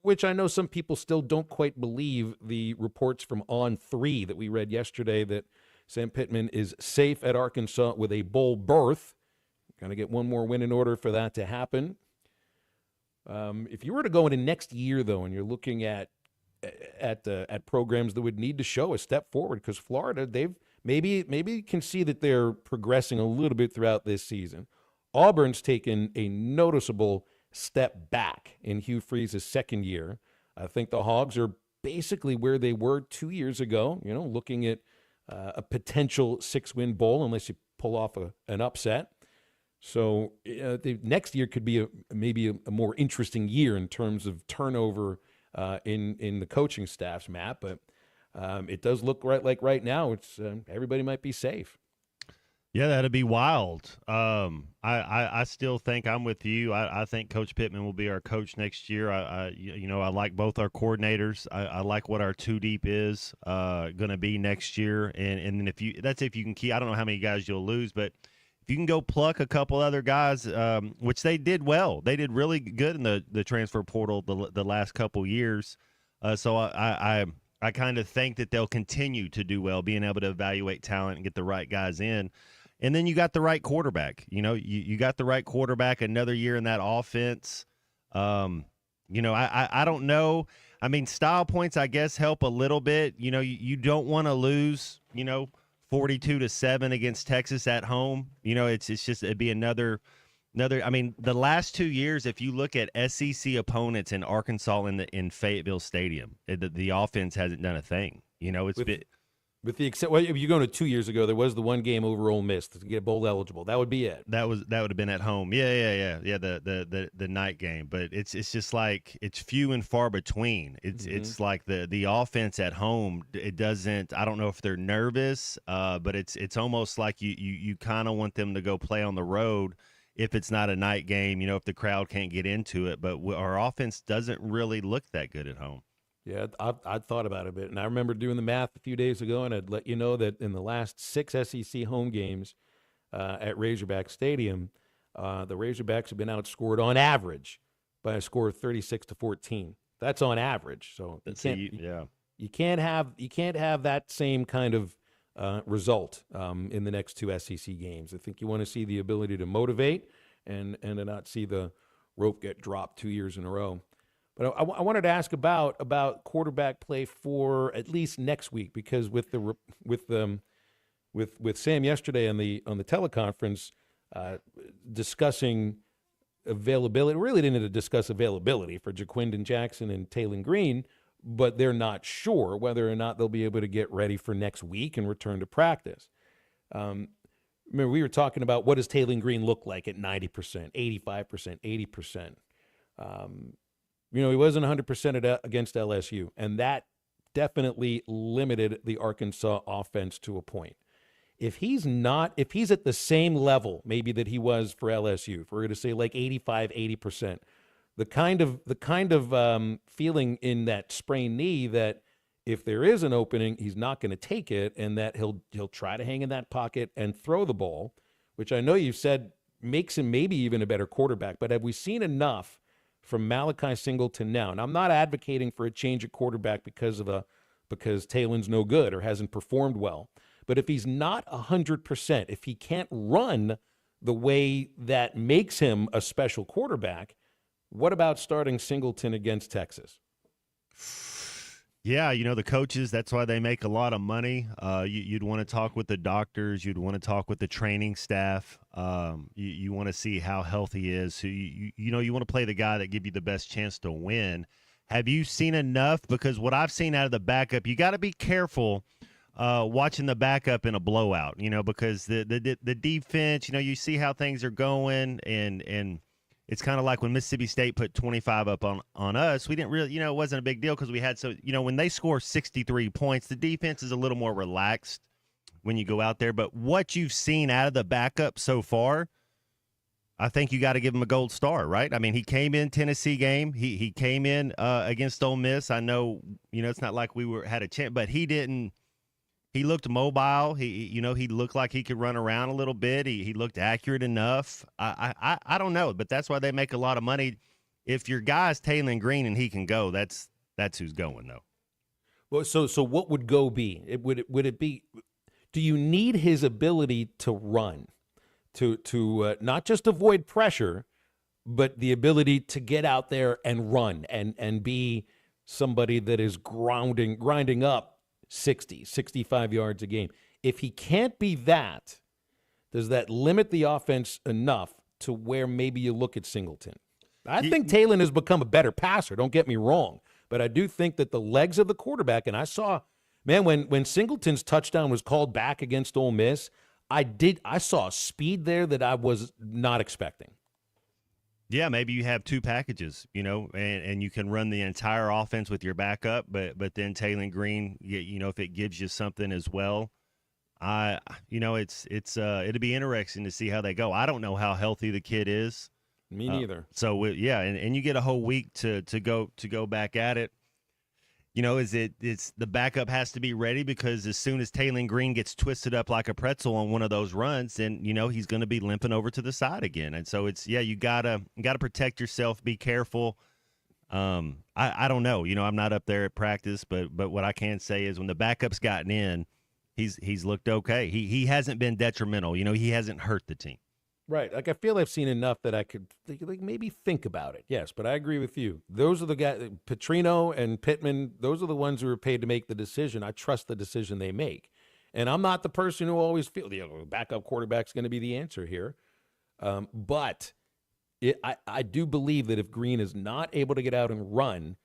which I know some people still don't quite believe the reports from On3 that we read yesterday that Sam Pittman is safe at Arkansas with a bowl berth. Going to get one more win in order for that to happen. If you were to go into next year, though, and you're looking at programs that would need to show a step forward, because Florida, they've maybe can see that they're progressing a little bit throughout this season. Auburn's taken a noticeable step back in Hugh Freeze's second year. I think the Hogs are basically where they were 2 years ago, looking at a potential 6-win bowl unless you pull off an upset. So the next year could be maybe a more interesting year in terms of turnover in the coaching staffs, Matt. But it does look right now, it's everybody might be safe. Yeah, that'd be wild. I still think I'm with you. I think Coach Pittman will be our coach next year. I like both our coordinators. I like what our 2 deep is going to be next year. And then if you can keep, I don't know how many guys you'll lose, but if you can go pluck a couple other guys, which they did well. They did really good in the transfer portal the last couple years. So I kind of think that they'll continue to do well, being able to evaluate talent and get the right guys in. And then you got the right quarterback. You got the right quarterback another year in that offense. I don't know. I mean, style points, I guess, help a little bit. You don't want to lose, 42-7 against Texas at home. It's just it'd be another. I mean, the last 2 years, if you look at SEC opponents in Arkansas in Fayetteville Stadium, the offense hasn't done a thing. With the except, well, if you go to 2 years ago, there was the one game over Ole Miss to get bowl eligible. That would be it. That would have been at home. Yeah. The night game, but it's just like it's few and far between. It's like the offense at home. It doesn't. I don't know if they're nervous, but it's almost like you kind of want them to go play on the road if it's not a night game. If the crowd can't get into it, but our offense doesn't really look that good at home. Yeah, I'd thought about it a bit, and I remember doing the math a few days ago, and I'd let you know that in the last 6 SEC home games at Razorback Stadium, the Razorbacks have been outscored on average by a score of 36-14. That's on average, so you can't have that same kind of result in the next 2 SEC games. I think you want to see the ability to motivate and to not see the rope get dropped 2 years in a row. But I wanted to ask about quarterback play for at least next week, because with Sam yesterday on the teleconference discussing availability, really didn't discuss availability for Jaquindon Jackson and Taylon Green, but they're not sure whether or not they'll be able to get ready for next week and return to practice. Remember, we were talking about what does Taylon Green look like at 90%, 85%, 80%. He wasn't 100% against LSU, and that definitely limited the Arkansas offense to a point. If he's at the same level maybe that he was for LSU, if we're going to say like 85, 80%, the kind of feeling in that sprained knee that if there is an opening, he's not going to take it, and that he'll try to hang in that pocket and throw the ball, which I know you've said makes him maybe even a better quarterback. But have we seen enough from Malachi Singleton now? And I'm not advocating for a change at quarterback because Taylon's no good or hasn't performed well. But if he's not 100%, if he can't run the way that makes him a special quarterback, what about starting Singleton against Texas? Yeah, the coaches, that's why they make a lot of money. You'd want to talk with the doctors. You'd want to talk with the training staff. You want to see how healthy he is. So you want to play the guy that give you the best chance to win. Have you seen enough? Because what I've seen out of the backup, you got to be careful watching the backup in a blowout, because the defense, you see how things are going, and it's kind of like when Mississippi State put 25 up on us. We didn't really, it wasn't a big deal because we had when they score 63 points, the defense is a little more relaxed when you go out there. But what you've seen out of the backup so far, I think you got to give him a gold star, right? I mean, he came in Tennessee game. He came in against Ole Miss. I know, it's not like we had a chance, but he didn't. He looked mobile. He looked like he could run around a little bit. He looked accurate enough. I don't know, but that's why they make a lot of money. If your guy's Taylon Green and he can go, that's who's going though. Well, so what would go be? Would it be? Do you need his ability to run, to not just avoid pressure, but the ability to get out there and run and be somebody that is grinding up 60, 65 yards a game. If he can't be that, does that limit the offense enough to where maybe you look at Singleton? I think Talon has become a better passer, don't get me wrong, but I do think that the legs of the quarterback, and I saw, man, when Singleton's touchdown was called back against Ole Miss, I saw speed there that I was not expecting. Yeah, maybe you have two packages, and you can run the entire offense with your backup, but then Talon Green, if it gives you something as well, it'll be interesting to see how they go. I don't know how healthy the kid is. Me neither. And you get a whole week to go back at it. It's the backup has to be ready, because as soon as Talon Green gets twisted up like a pretzel on one of those runs, then he's going to be limping over to the side again. And so you gotta protect yourself, be careful. I don't know, I'm not up there at practice, but what I can say is when the backup's gotten in, he's looked okay. He hasn't been detrimental. He hasn't hurt the team. Right. Like, I feel I've seen enough that I could maybe think about it. Yes, but I agree with you. Those are the guys, Petrino and Pittman, those are the ones who are paid to make the decision. I trust the decision they make. And I'm not the person who always feels the backup quarterback's going to be the answer here. But I do believe that if Green is not able to get out and run,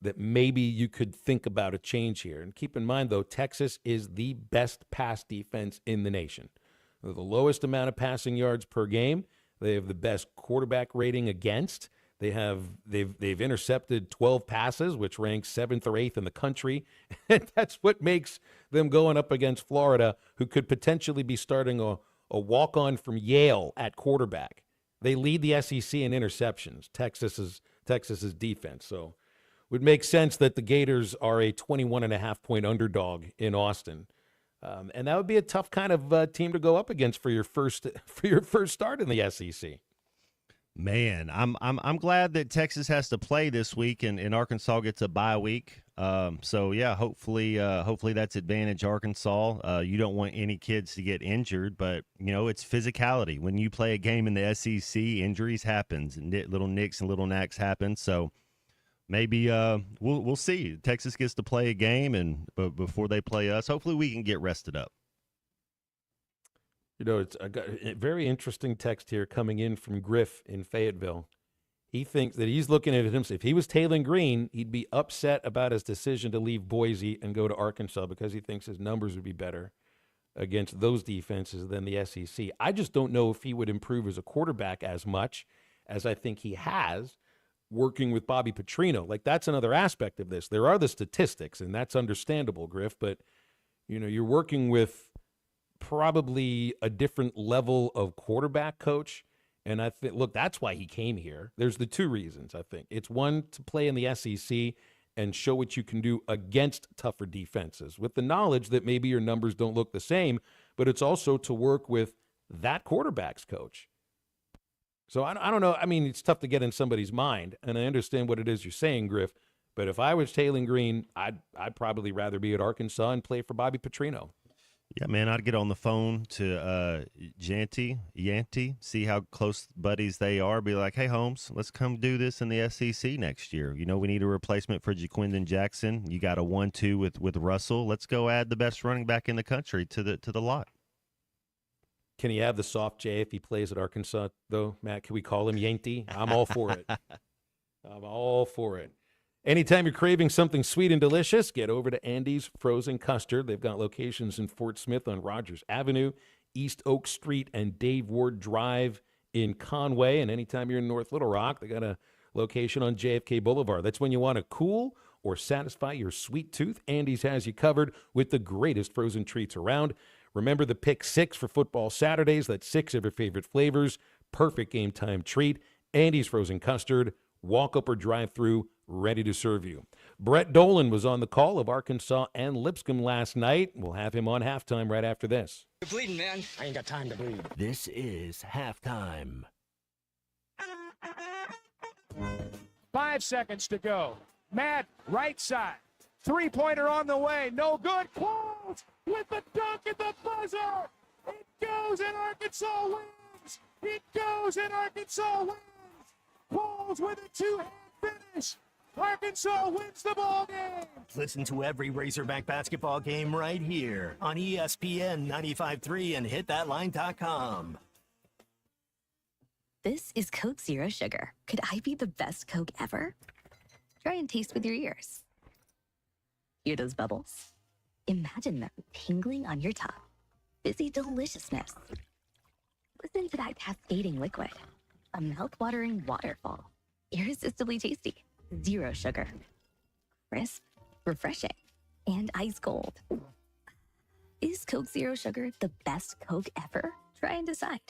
that maybe you could think about a change here. And keep in mind, though, Texas is the best pass defense in the nation. They're the lowest amount of passing yards per game. They have the best quarterback rating against. They've intercepted 12 passes, which ranks 7th or 8th in the country. And that's what makes them going up against Florida, who could potentially be starting a walk-on from Yale at quarterback. They lead the SEC in interceptions, Texas's defense. So it would make sense that the Gators are a 21.5-point underdog in Austin. And that would be a tough kind of team to go up against for your first start in the SEC. Man, I'm glad that Texas has to play this week and Arkansas gets a bye week. Hopefully that's advantage Arkansas. You don't want any kids to get injured, but it's physicality. When you play a game in the SEC, injuries happens, and little nicks and little knacks happen. So maybe we'll see. Texas gets to play a game, and before they play us, hopefully we can get rested up. I got a very interesting text here coming in from Griff in Fayetteville. He thinks that he's looking at it himself. If he was Talon Green, he'd be upset about his decision to leave Boise and go to Arkansas because he thinks his numbers would be better against those defenses than the SEC. I just don't know if he would improve as a quarterback as much as I think he has working with Bobby Petrino. Like, that's another aspect of this. There are the statistics, and that's understandable, Griff, but you're working with probably a different level of quarterback coach. And I think, look, that's why he came here. There's the two reasons, I think. It's one, to play in the SEC and show what you can do against tougher defenses with the knowledge that maybe your numbers don't look the same, but it's also to work with that quarterback's coach. So I don't know. I mean, it's tough to get in somebody's mind, and I understand what it is you're saying, Griff, but if I was Talon Green, I'd probably rather be at Arkansas and play for Bobby Petrino. Yeah, man, I'd get on the phone to Yanti, see how close buddies they are. Be like, hey, Holmes, let's come do this in the SEC next year. We need a replacement for Jaquindon Jackson. You got a 1-2 with Russell. Let's go add the best running back in the country to the lot. Can he have the soft J if he plays at Arkansas, though, Matt? Can we call him Yanti? I'm all for it. I'm all for it. Anytime you're craving something sweet and delicious, get over to Andy's Frozen Custard. They've got locations in Fort Smith on Rogers Avenue, East Oak Street, and Dave Ward Drive in Conway. And anytime you're in North Little Rock, they got a location on JFK Boulevard. That's when you want to cool or satisfy your sweet tooth. Andy's has you covered with the greatest frozen treats around. Remember the Pick 6 for football Saturdays. That's 6 of your favorite flavors. Perfect game time treat. Andy's Frozen Custard. Walk up or drive through, ready to serve you. Brett Dolan was on the call of Arkansas and Lipscomb last night. We'll have him on halftime right after this. You're bleeding, man. I ain't got time to bleed. This is halftime. 5 seconds to go. Matt, right side. Three-pointer on the way. No good. Close with the dunk at the buzzer. It goes and Arkansas wins. It goes and Arkansas wins. Close with a two-hand finish. Arkansas wins the ball game. Listen to every Razorback basketball game right here on ESPN 95.3 and hitthatline.com. This is Coke Zero Sugar. Could I be the best Coke ever? Try and taste with your ears. Hear those bubbles? Imagine them tingling on your tongue. Fizzy deliciousness. Listen to that cascading liquid. A mouth-watering waterfall. Irresistibly tasty. Zero sugar. Crisp, refreshing, and ice cold. Is Coke Zero Sugar the best Coke ever? Try and decide.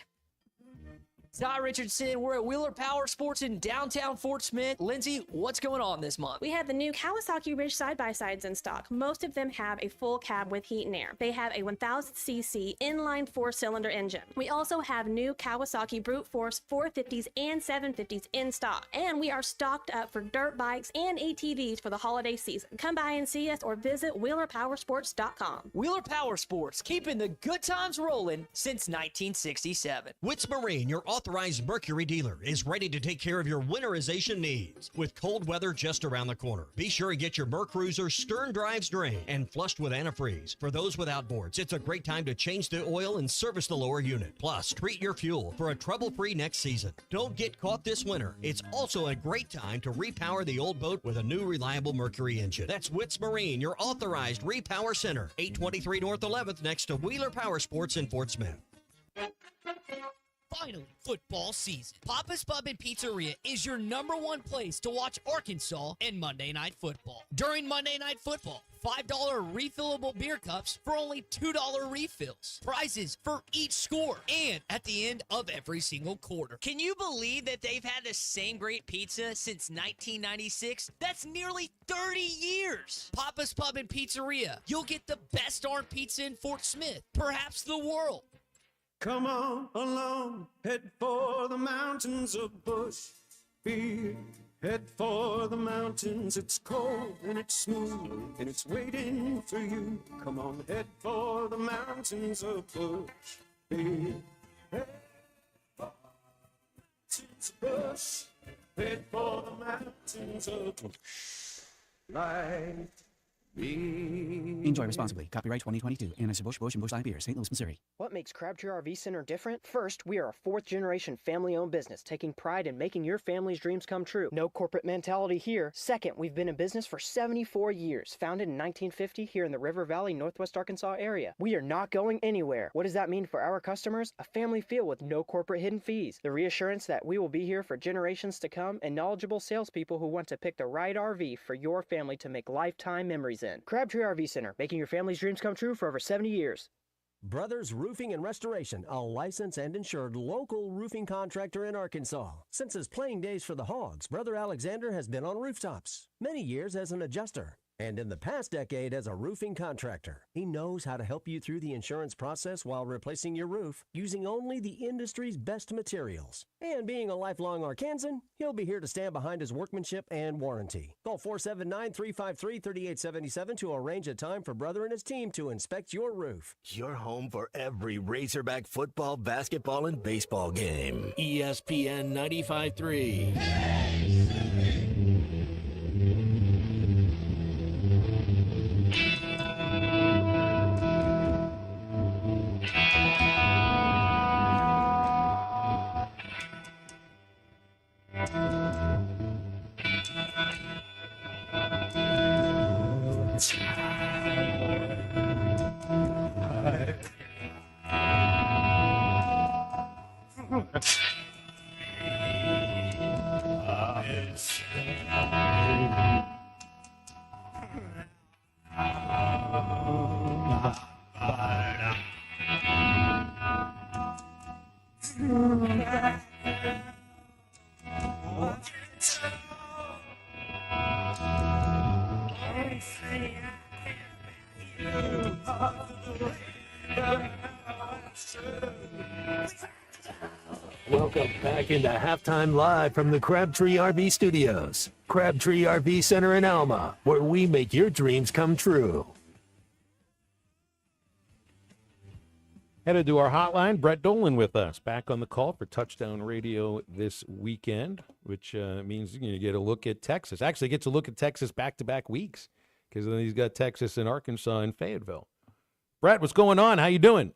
Ty Richardson, we're at Wheeler Power Sports in downtown Fort Smith. Lindsay, what's going on this month? We have the new Kawasaki Ridge side-by-sides in stock. Most of them have a full cab with heat and air. They have a 1000cc inline 4-cylinder engine. We also have new Kawasaki Brute Force 450s and 750s in stock. And we are stocked up for dirt bikes and ATVs for the holiday season. Come by and see us or visit WheelerPowersports.com. Wheeler Power Sports, keeping the good times rolling since 1967. Witz Marine, your authorized Mercury dealer, is ready to take care of your winterization needs. With cold weather just around the corner, be sure to get your Mercruiser stern drives drained and flushed with antifreeze. For those with outboards, it's a great time to change the oil and service the lower unit. Plus, treat your fuel for a trouble-free next season. Don't get caught this winter. It's also a great time to repower the old boat with a new reliable Mercury engine. That's Witz Marine, your authorized repower center. 823 North 11th next to Wheeler Power Sports in Fort Smith. Finally, football season. Papa's Pub and Pizzeria is your #1 place to watch Arkansas and Monday Night Football. During Monday Night Football, $5 refillable beer cups for only $2 refills. Prizes for each score and at the end of every single quarter. Can you believe that they've had the same great pizza since 1996? That's nearly 30 years. Papa's Pub and Pizzeria. You'll get the best darn pizza in Fort Smith, perhaps the world. Come on along, head for the mountains of Bushville. Head for the mountains, it's cold and it's smooth and it's waiting for you. Come on, head for the mountains of Bushville. Head for the mountains of Bush. Head for the mountains of Bush. Enjoy responsibly. Copyright 2022. Anheuser-Busch, Busch, and Busch Light Beer, St. Louis, Missouri. What makes Crabtree RV Center different? First, we are a fourth-generation family-owned business, taking pride in making your family's dreams come true. No corporate mentality here. Second, we've been in business for 74 years, founded in 1950 here in the River Valley, Northwest Arkansas area. We are not going anywhere. What does that mean for our customers? A family feel with no corporate hidden fees. The reassurance that we will be here for generations to come, and knowledgeable salespeople who want to pick the right RV for your family to make lifetime memories in. Crabtree RV Center, making your family's dreams come true for over 70 years. Brothers Roofing and Restoration, a licensed and insured local roofing contractor in Arkansas. Since his playing days for the Hogs, Brother Alexander has been on rooftops, many years as an adjuster, and in the past decade as a roofing contractor. He knows how to help you through the insurance process while replacing your roof using only the industry's best materials. And being a lifelong Arkansan, he'll be here to stand behind his workmanship and warranty. Call 479-353-3877 to arrange a time for Brother and his team to inspect your roof. Your home for every Razorback football, basketball, and baseball game. ESPN 95.3. Welcome back into Halftime Live from the Crabtree RV Studios. Crabtree RV Center in Alma, where we make your dreams come true. Headed to our hotline, Brett Dolan with us, back on the call for Touchdown Radio this weekend, which means you get a look at Texas. Actually, gets a look at Texas back-to-back weeks, because then he's got Texas and Arkansas and Fayetteville. Brett, what's going on? How you doing?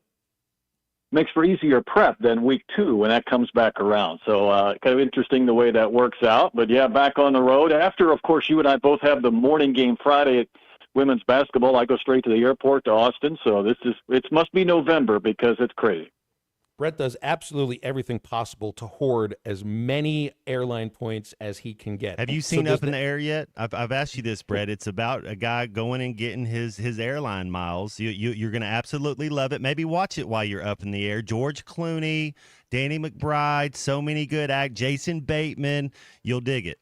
Makes for easier prep than week 2 when that comes back around. So kind of interesting the way that works out. But, yeah, back on the road. After, of course, you and I both have the morning game Friday at women's basketball. I go straight to the airport to Austin. So it must be November because it's crazy. Brett does absolutely everything possible to hoard as many airline points as he can get. Have you seen Up in the Air yet? I've asked you this, Brett. It's about a guy going and getting his airline miles. You're going to absolutely love it. Maybe watch it while you're up in the air. George Clooney, Danny McBride, so many good Jason Bateman. You'll dig it.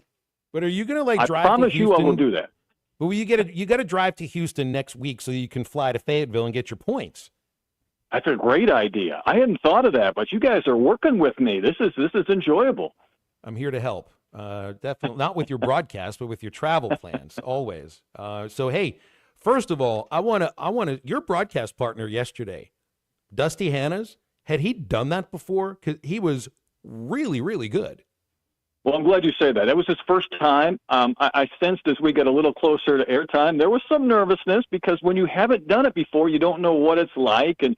But are you going to drive to Houston? I promise you I will do that. But you got to drive to Houston next week so you can fly to Fayetteville and get your points. That's a great idea. I hadn't thought of that, but you guys are working with me. This is enjoyable. I'm here to help. Definitely not with your broadcast, but with your travel plans always. So hey, first of all, I want to your broadcast partner yesterday, Dusty Hannas, had he done that before? Because he was really, really good. Well, I'm glad you say that. That was his first time. I sensed as we got a little closer to airtime, there was some nervousness because when you haven't done it before, you don't know what it's like. And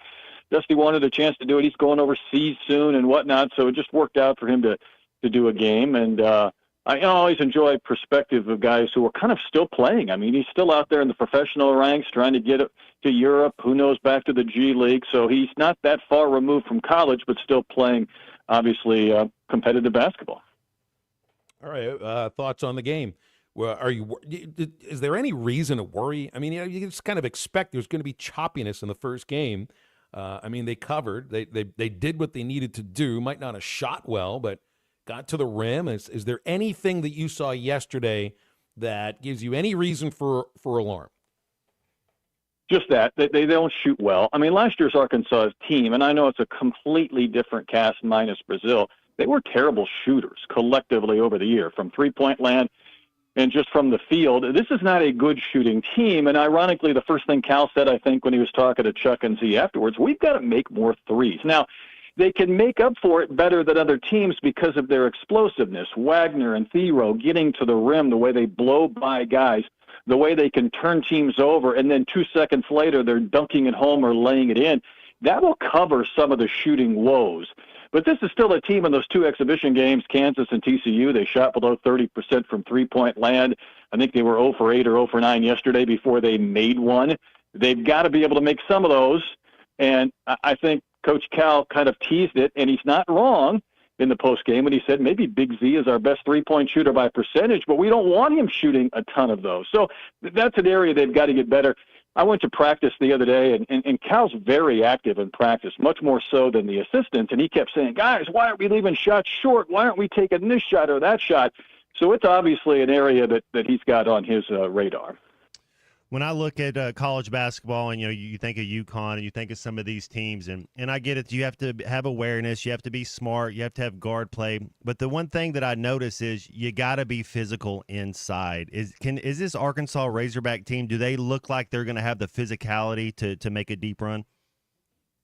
Dusty wanted a chance to do it. He's going overseas soon and whatnot, so it just worked out for him to do a game. And I always enjoy perspective of guys who are kind of still playing. I mean, he's still out there in the professional ranks trying to get to Europe, who knows, back to the G League. So he's not that far removed from college, but still playing, obviously, competitive basketball. All right, thoughts on the game? Well, is there any reason to worry? I mean, you just kind of expect there's going to be choppiness in the first game. I mean, they covered. They did what they needed to do. Might not have shot well, but got to the rim. Is there anything that you saw yesterday that gives you any reason for alarm? Just that. They don't shoot well. I mean, last year's Arkansas team, and I know it's a completely different cast minus Brazil, they were terrible shooters collectively over the year from three-point land and just from the field. This is not a good shooting team. And ironically, the first thing Cal said, I think, when he was talking to Chuck and Z afterwards, we've got to make more threes. Now, they can make up for it better than other teams because of their explosiveness. Wagner and Thero getting to the rim, the way they blow by guys, the way they can turn teams over, and then 2 seconds later they're dunking it home or laying it in. That will cover some of the shooting woes. But this is still a team in those 2 exhibition games, Kansas and TCU. They shot below 30% from three-point land. I think they were 0 for 8 or 0 for 9 yesterday before they made one. They've got to be able to make some of those. And I think Coach Cal kind of teased it, and he's not wrong in the postgame when he said maybe Big Z is our best three-point shooter by percentage, but we don't want him shooting a ton of those. So that's an area they've got to get better. I went to practice the other day, and Cal's very active in practice, much more so than the assistants, and he kept saying, guys, why aren't we leaving shots short? Why aren't we taking this shot or that shot? So it's obviously an area that he's got on his radar. When I look at college basketball and, you think of UConn and you think of some of these teams, and I get it, you have to have awareness, you have to be smart, you have to have guard play. But the one thing that I notice is you got to be physical inside. Is this Arkansas Razorback team, do they look like they're going to have the physicality to make a deep run?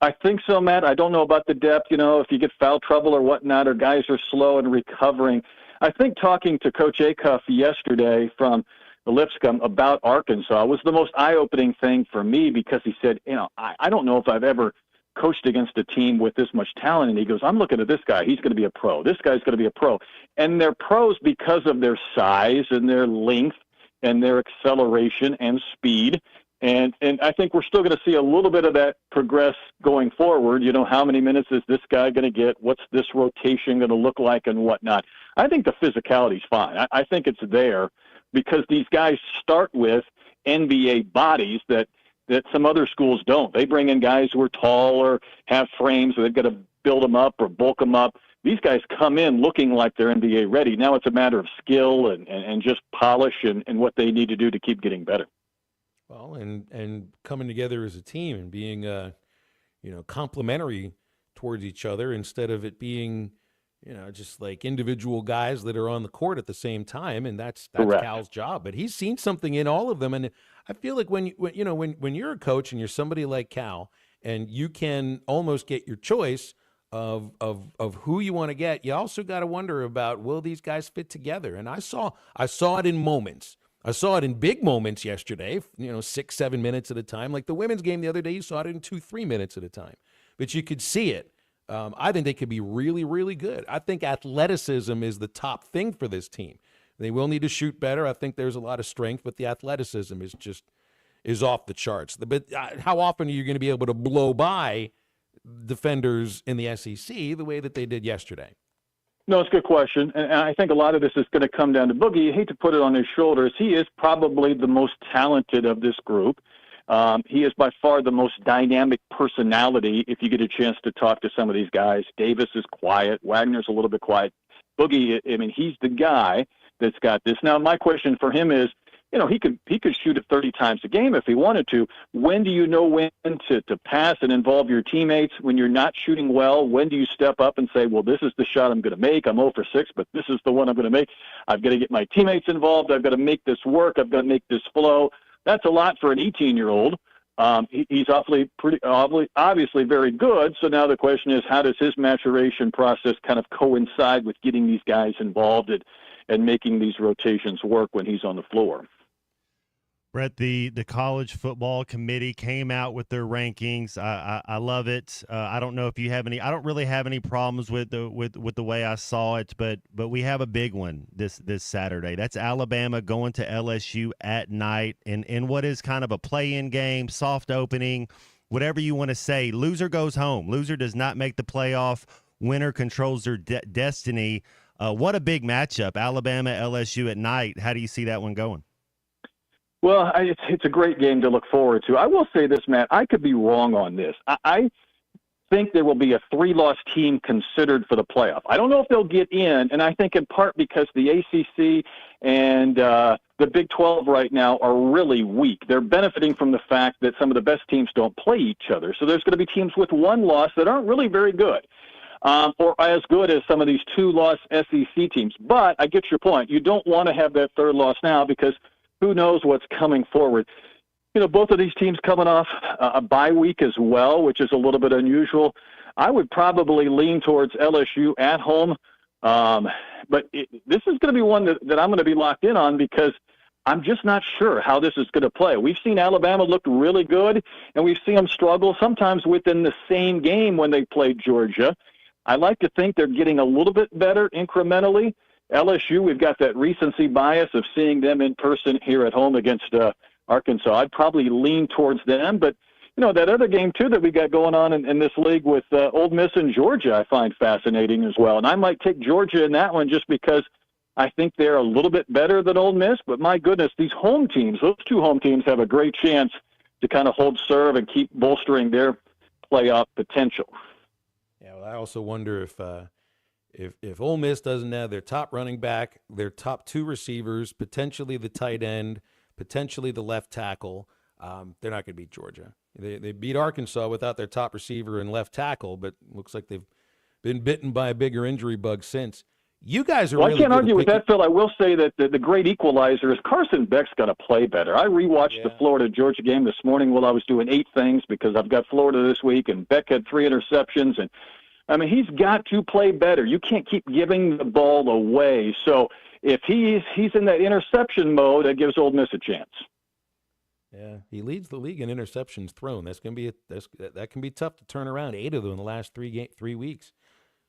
I think so, Matt. I don't know about the depth, if you get foul trouble or whatnot, or guys are slow and recovering. I think talking to Coach Acuff yesterday from Lipscomb about Arkansas was the most eye-opening thing for me because he said, I don't know if I've ever coached against a team with this much talent. And he goes, I'm looking at this guy. He's going to be a pro. This guy's going to be a pro. And they're pros because of their size and their length and their acceleration and speed. And I think we're still going to see a little bit of that progress going forward. How many minutes is this guy going to get? What's this rotation going to look like and whatnot? I think the physicality's fine. I think it's there because these guys start with NBA bodies that some other schools don't. They bring in guys who are tall or have frames, so they've got to build them up or bulk them up. These guys come in looking like they're NBA ready. Now it's a matter of skill and just polish and what they need to do to keep getting better. Well, and coming together as a team and being, complementary towards each other instead of it being, just like individual guys that are on the court at the same time. And that's Correct. Cal's job. But he's seen something in all of them. And I feel like when you're a coach and you're somebody like Cal and you can almost get your choice of who you want to get. You also got to wonder about, will these guys fit together? And I saw it in moments. I saw it in big moments yesterday, 6-7 minutes at a time. Like the women's game the other day, you saw it in 2-3 minutes at a time. But you could see it. I think they could be really, really good. I think athleticism is the top thing for this team. They will need to shoot better. I think there's a lot of strength, but the athleticism is off the charts. But how often are you going to be able to blow by defenders in the SEC the way that they did yesterday? No, it's a good question. And I think a lot of this is going to come down to Boogie. You hate to put it on his shoulders. He is probably the most talented of this group. He is by far the most dynamic personality if you get a chance to talk to some of these guys. Davis is quiet. Wagner's a little bit quiet. Boogie, I mean, he's the guy that's got this. Now, my question for him is, he could shoot it 30 times a game if he wanted to. When do you know when to pass and involve your teammates? When you're not shooting well, when do you step up and say, well, this is the shot I'm going to make. I'm 0 for 6, but this is the one I'm going to make. I've got to get my teammates involved. I've got to make this work. I've got to make this flow. That's a lot for an 18-year-old. He's obviously very good. So now the question is, how does his maturation process kind of coincide with getting these guys involved and making these rotations work when he's on the floor? Brett, the college football committee came out with their rankings. I love it. I don't know if you have any. I don't really have any problems with the way I saw it, but we have a big one this Saturday. That's Alabama going to LSU at night in what is kind of a play-in game, soft opening, whatever you want to say. Loser goes home. Loser does not make the playoff. Winner controls their destiny. What a big matchup, Alabama LSU at night. How do you see that one going? Well, it's a great game to look forward to. I will say this, Matt. I could be wrong on this. I think there will be a 3-loss team considered for the playoff. I don't know if they'll get in, and I think in part because the ACC and the Big 12 right now are really weak. They're benefiting from the fact that some of the best teams don't play each other. So there's going to be teams with 1 loss that aren't really very good. Or as good as some of these 2-loss SEC teams. But I get your point. You don't want to have that 3rd loss now because who knows what's coming forward. Both of these teams coming off a bye week as well, which is a little bit unusual. I would probably lean towards LSU at home. But this is going to be one that I'm going to be locked in on because I'm just not sure how this is going to play. We've seen Alabama look really good, and we've seen them struggle sometimes within the same game when they played Georgia. I like to think they're getting a little bit better incrementally. LSU, we've got that recency bias of seeing them in person here at home against Arkansas. I'd probably lean towards them. But, that other game, too, that we got going on in this league with Ole Miss and Georgia, I find fascinating as well. And I might take Georgia in that one just because I think they're a little bit better than Ole Miss. But, my goodness, these home teams, those 2 home teams have a great chance to kind of hold serve and keep bolstering their playoff potential. Yeah, well, I also wonder if Ole Miss doesn't have their top running back, their top 2 receivers, potentially the tight end, potentially the left tackle, they're not going to beat Georgia. They beat Arkansas without their top receiver and left tackle, but looks like they've been bitten by a bigger injury bug since. You guys are really I can't good argue with picking... that, Phil. I will say that the great equalizer is Carson Beck's got to play better. I rewatched the Florida-Georgia game this morning while I was doing 8 things because I've got Florida this week, and Beck had 3 interceptions, and I mean, he's got to play better. You can't keep giving the ball away. So if he's in that interception mode, that gives Ole Miss a chance. Yeah, he leads the league in interceptions thrown. That can be tough to turn around. 8 of them in the last 3 weeks.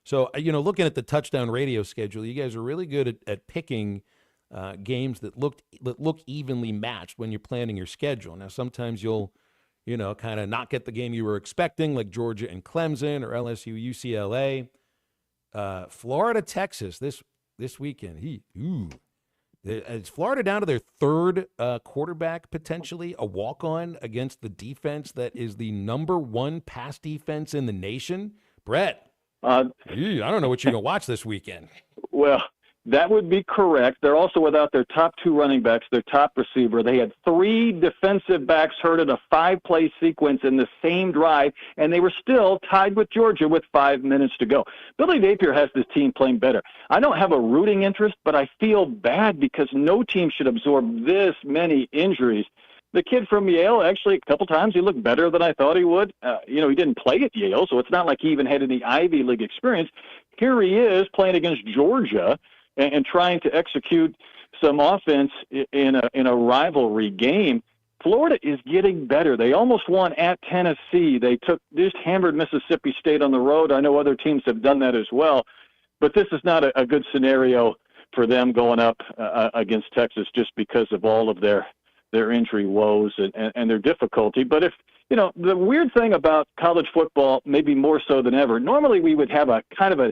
So looking at the touchdown radio schedule, you guys are really good at picking games that look evenly matched when you're planning your schedule. Now sometimes you'll kind of not get the game you were expecting, like Georgia and Clemson or LSU, UCLA. Florida, Texas this weekend. Is Florida down to their 3rd quarterback, potentially, a walk-on against the defense that is the number 1 pass defense in the nation? Brett, I don't know what you're going to watch this weekend. Well, that would be correct. They're also without their top 2 running backs, their top receiver. They had 3 defensive backs hurt in a 5-play sequence in the same drive, and they were still tied with Georgia with 5 minutes to go. Billy Napier has this team playing better. I don't have a rooting interest, but I feel bad because no team should absorb this many injuries the kid from Yale, actually, a couple times he looked better than I thought he would. He didn't play at Yale, so it's not like he even had any Ivy League experience. Here he is playing against Georgia and trying to execute some offense in a rivalry game. Florida is getting better. They almost won at Tennessee. They just hammered Mississippi State on the road. I know other teams have done that as well, but this is not a good scenario for them going up against Texas just because of all of their injury woes and their difficulty. But if, the weird thing about college football, maybe more so than ever, normally we would have a kind of a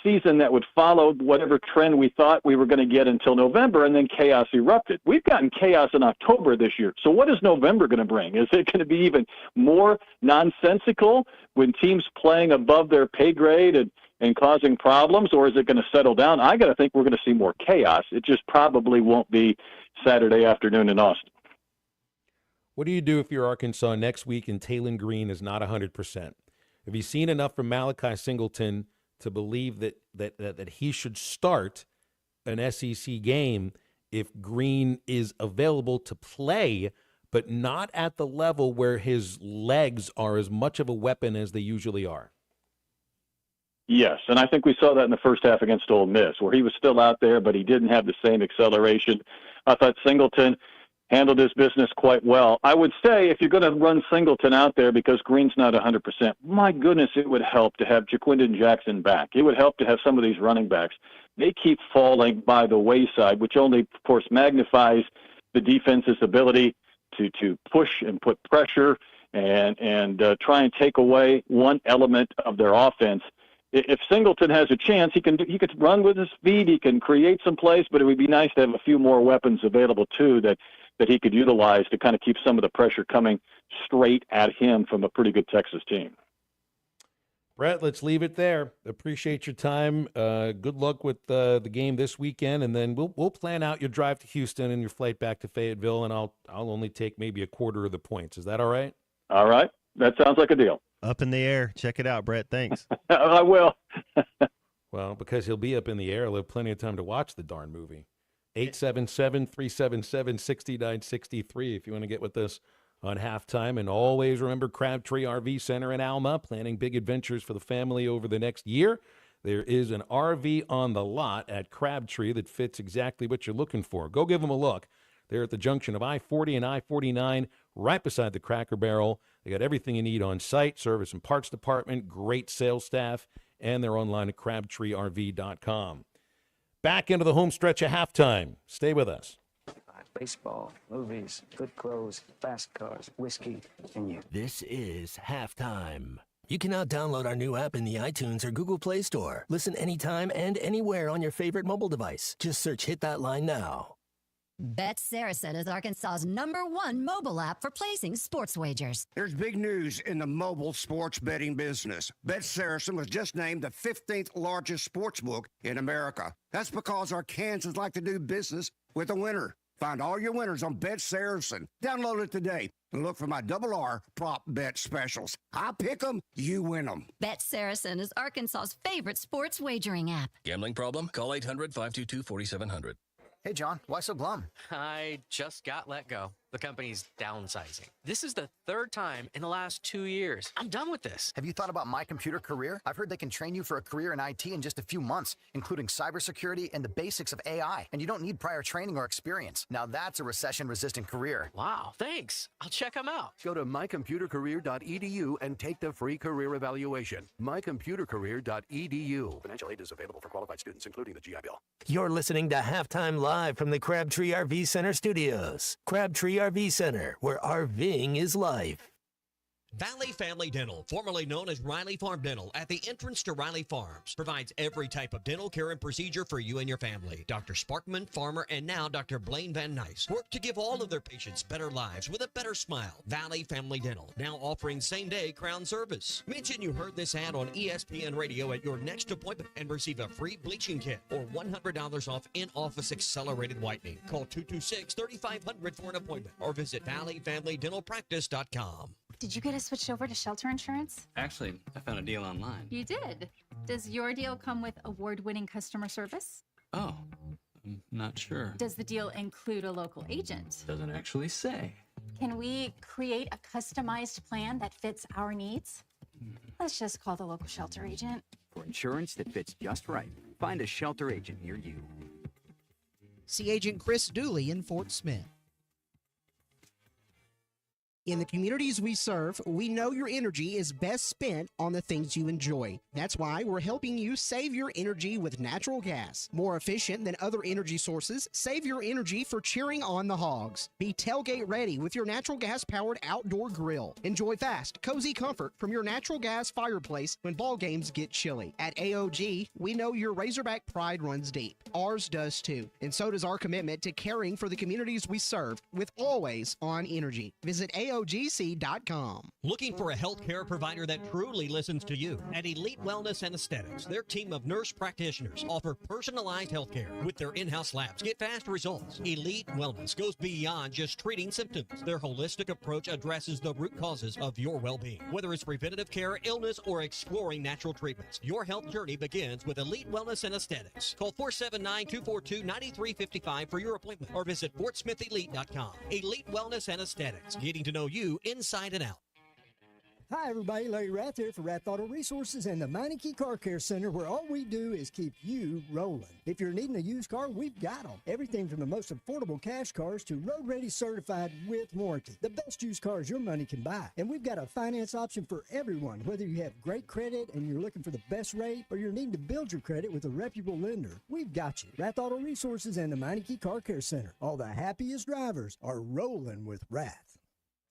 season that would follow whatever trend we thought we were going to get until November, and then chaos erupted. We've gotten chaos in October this year. So what is November going to bring? Is it going to be even more nonsensical when teams playing above their pay grade and causing problems, or is it going to settle down? I got to think we're going to see more chaos. It just probably won't be Saturday afternoon in Austin. What do you do if you're Arkansas next week and Taylon Green is not 100%? Have you seen enough from Malachi Singleton to believe that he should start an SEC game if Green is available to play, but not at the level where his legs are as much of a weapon as they usually are? Yes, and I think we saw that in the first half against Ole Miss, where he was still out there, but he didn't have the same acceleration. I thought Singleton handled his business quite well. I would say if you're going to run Singleton out there because Green's not 100%, my goodness, it would help to have Jaquindon Jackson back. It would help to have some of these running backs. They keep falling by the wayside, which only, of course, magnifies the defense's ability to push and put pressure and try and take away one element of their offense. If Singleton has a chance, he could run with his feet, he can create some plays, but it would be nice to have a few more weapons available too that he could utilize to kind of keep some of the pressure coming straight at him from a pretty good Texas team. Brett, let's leave it there. Appreciate your time. Good luck with the game this weekend, and then we'll plan out your drive to Houston and your flight back to Fayetteville, and I'll only take maybe a quarter of the points. Is that all right? All right. That sounds like a deal. Up in the air. Check it out, Brett. Thanks. I will. Well, because he'll be up in the air, he'll have plenty of time to watch the darn movie. 877-377-6963 if you want to get with us on halftime. And always remember Crabtree RV Center in Alma, planning big adventures for the family over the next year. There is an RV on the lot at Crabtree that fits exactly what you're looking for. Go give them a look. They're at the junction of I-40 and I-49, right beside the Cracker Barrel. They got everything you need on site, service and parts department, great sales staff, and they're online at crabtreerv.com. Back into the home stretch of halftime. Stay with us. Baseball, movies, good clothes, fast cars, whiskey, and you. This is Halftime. You can now download our new app in the iTunes or Google Play Store. Listen anytime and anywhere on your favorite mobile device. Just search Hit That Line now. Bet Saracen is Arkansas's #1 mobile app for placing sports wagers. There's big news in the mobile sports betting business. Bet Saracen was just named the 15th largest sports book in America. That's because Arkansans like to do business with a winner. Find all your winners on Bet Saracen. Download it today and look for my RR prop bet specials. I pick them, you win them. Bet Saracen is Arkansas's favorite sports wagering app. Gambling problem? Call 800-522-4700. Hey, John, why so glum? I just got let go. The company's downsizing. This is the third time in the last 2 years. I'm done with this. Have you thought about My Computer Career? I've heard they can train you for a career in IT in just a few months, including cybersecurity and the basics of AI. And you don't need prior training or experience. Now that's a recession-resistant career. Wow, thanks. I'll check them out. Go to mycomputercareer.edu and take the free career evaluation. mycomputercareer.edu. Financial aid is available for qualified students, including the GI Bill. You're listening to Halftime Live from the Crabtree RV Center studios. Crabtree RV Center, where RVing is life. Valley Family Dental, formerly known as Riley Farm Dental, at the entrance to Riley Farms, provides every type of dental care and procedure for you and your family. Dr. Sparkman, Farmer, and now Dr. Blaine Van Nice work to give all of their patients better lives with a better smile. Valley Family Dental, now offering same-day crown service. Mention you heard this ad on ESPN Radio at your next appointment and receive a free bleaching kit or $100 off in-office accelerated whitening. Call 226-3500 for an appointment or visit valleyfamilydentalpractice.com. Did you get us switched over to shelter insurance? Actually, I found a deal online. You did. Does your deal come with award-winning customer service? Oh, Not sure. Does the deal include a local agent? Doesn't actually say. Can we create a customized plan that fits our needs? Let's just call the local shelter agent. For insurance that fits just right, find a shelter agent near you. See Agent Chris Dooley in Fort Smith. In the communities we serve, we know your energy is best spent on the things you enjoy. That's why we're helping you save your energy with natural gas. More efficient than other energy sources, save your energy for cheering on the Hogs. Be tailgate ready with your natural gas-powered outdoor grill. Enjoy fast, cozy comfort from your natural gas fireplace when ball games get chilly. At AOG, we know your Razorback pride runs deep. Ours does too. And so does our commitment to caring for the communities we serve with always on energy. Visit AOGC.com. Looking for a healthcare provider that truly listens to you? At Elite Wellness and Aesthetics, their team of nurse practitioners offer personalized healthcare with their in-house labs. Get fast results. Elite Wellness goes beyond just treating symptoms. Their holistic approach addresses the root causes of your well-being. Whether it's preventative care, illness, or exploring natural treatments, your health journey begins with Elite Wellness and Aesthetics. Call 479-242-9355 for your appointment or visit FortSmithElite.com. Elite Wellness and Aesthetics, getting to know you inside and out. Hi, everybody. Larry Rath here for Rath Auto Resources and the Meineke Car Care Center, where all we do is keep you rolling. If you're needing a used car, we've got them. Everything from the most affordable cash cars to road-ready certified with warranty. The best used cars your money can buy. And we've got a finance option for everyone, whether you have great credit and you're looking for the best rate or you're needing to build your credit with a reputable lender. We've got you. Rath Auto Resources and the Meineke Car Care Center. All the happiest drivers are rolling with Rath.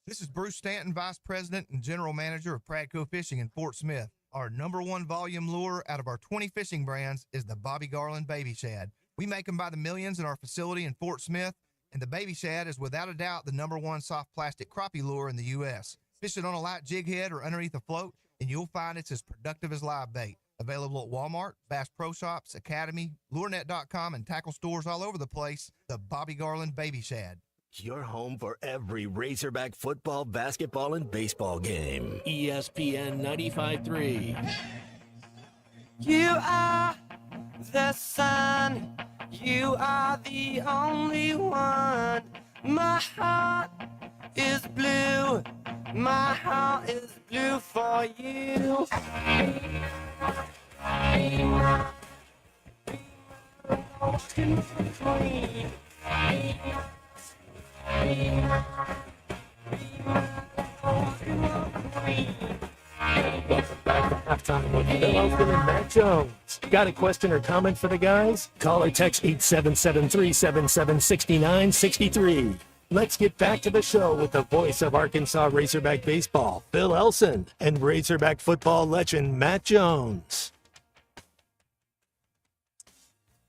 This is Bruce Stanton, Vice President and General Manager of Pradco Fishing in Fort Smith. Our #1 volume lure out of our 20 fishing brands is the Bobby Garland Baby Shad. We make them by the millions in our facility in Fort Smith, and the Baby Shad is without a doubt the #1 soft plastic crappie lure in the U.S. Fish it on a light jig head or underneath a float, and you'll find it's as productive as live bait. Available at Walmart, Bass Pro Shops, Academy, LureNet.com, and tackle stores all over the place. The Bobby Garland Baby Shad. Your home for every Razorback football, basketball, and baseball game. ESPN 95.3. You are the sun. You are the only one. My heart is blue. My heart is blue for you. Halftime with Bill Elton and Matt Jones. Got a question or comment for the guys? Call or text 877-377-6963. Let's get back to the show with the voice of Arkansas Razorback baseball, Bill Elson, and Razorback football legend Matt Jones.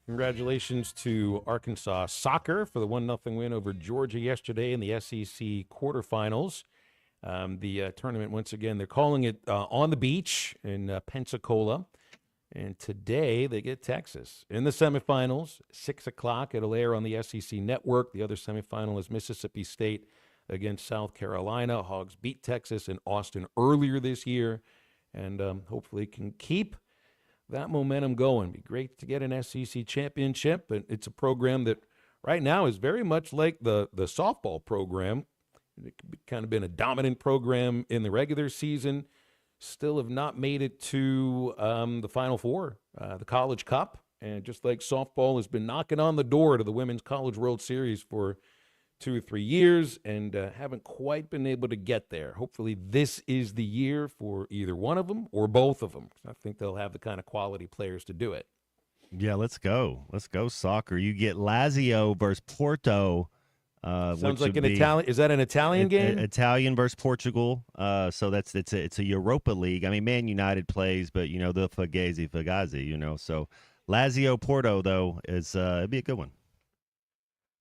Congratulations to Arkansas soccer for the 1-0 win over Georgia yesterday in the SEC quarterfinals. The tournament, once again, they're calling it on the beach in Pensacola. And today they get Texas in the semifinals, 6 o'clock. It'll air on the SEC network. The other semifinal is Mississippi State against South Carolina. Hogs beat Texas in Austin earlier this year and hopefully can keep that momentum going. Be great to get an SEC championship, but it's a program that right now is very much like the softball program. It's kind of been a dominant program in the regular season. Still have not made it to the Final Four, the College Cup. And just like softball has been knocking on the door to the Women's College World Series for 2 or 3 years and haven't quite been able to get there. Hopefully this is the year for either one of them or both of them. I think they'll have the kind of quality players to do it. Yeah, let's go. Let's go soccer. You get Lazio versus Porto. Sounds like an Italian. Is that an Italian game? Italian versus Portugal. So it's a Europa League. I mean, Man United plays, but you know the Fugazi. You know, so Lazio Porto though is it'd be a good one.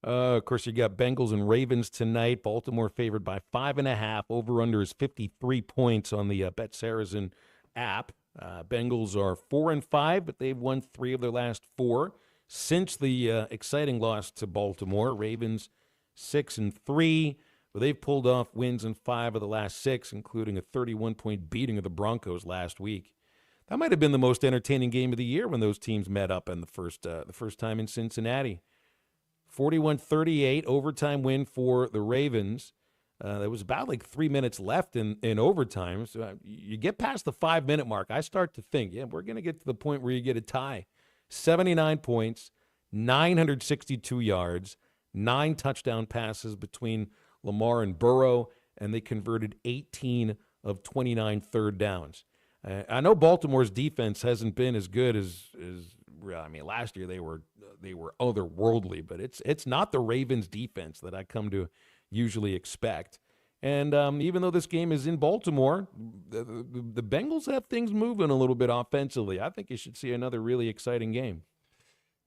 Of course, you got Bengals and Ravens tonight. Baltimore favored by 5.5. Over under is 53 points on the Bet Saracen app. Bengals are 4-5, but they've won 3 of their last 4 since the exciting loss to Baltimore. Ravens 6-3, but they've pulled off wins in 5 of the last 6, including a 31-point beating of the Broncos last week. That might have been the most entertaining game of the year when those teams met up in the first time in Cincinnati. 41-38 overtime win for the Ravens. There was about like 3 minutes left in overtime. So you get past the 5-minute mark, I start to think, yeah, we're going to get to the point where you get a tie. 79 points, 962 yards, 9 touchdown passes between Lamar and Burrow, and they converted 18 of 29 third downs. I know Baltimore's defense hasn't been as good as last year they were otherworldly, but it's not the Ravens defense that I come to usually expect. And even though this game is in Baltimore, the Bengals have things moving a little bit offensively. I think you should see another really exciting game.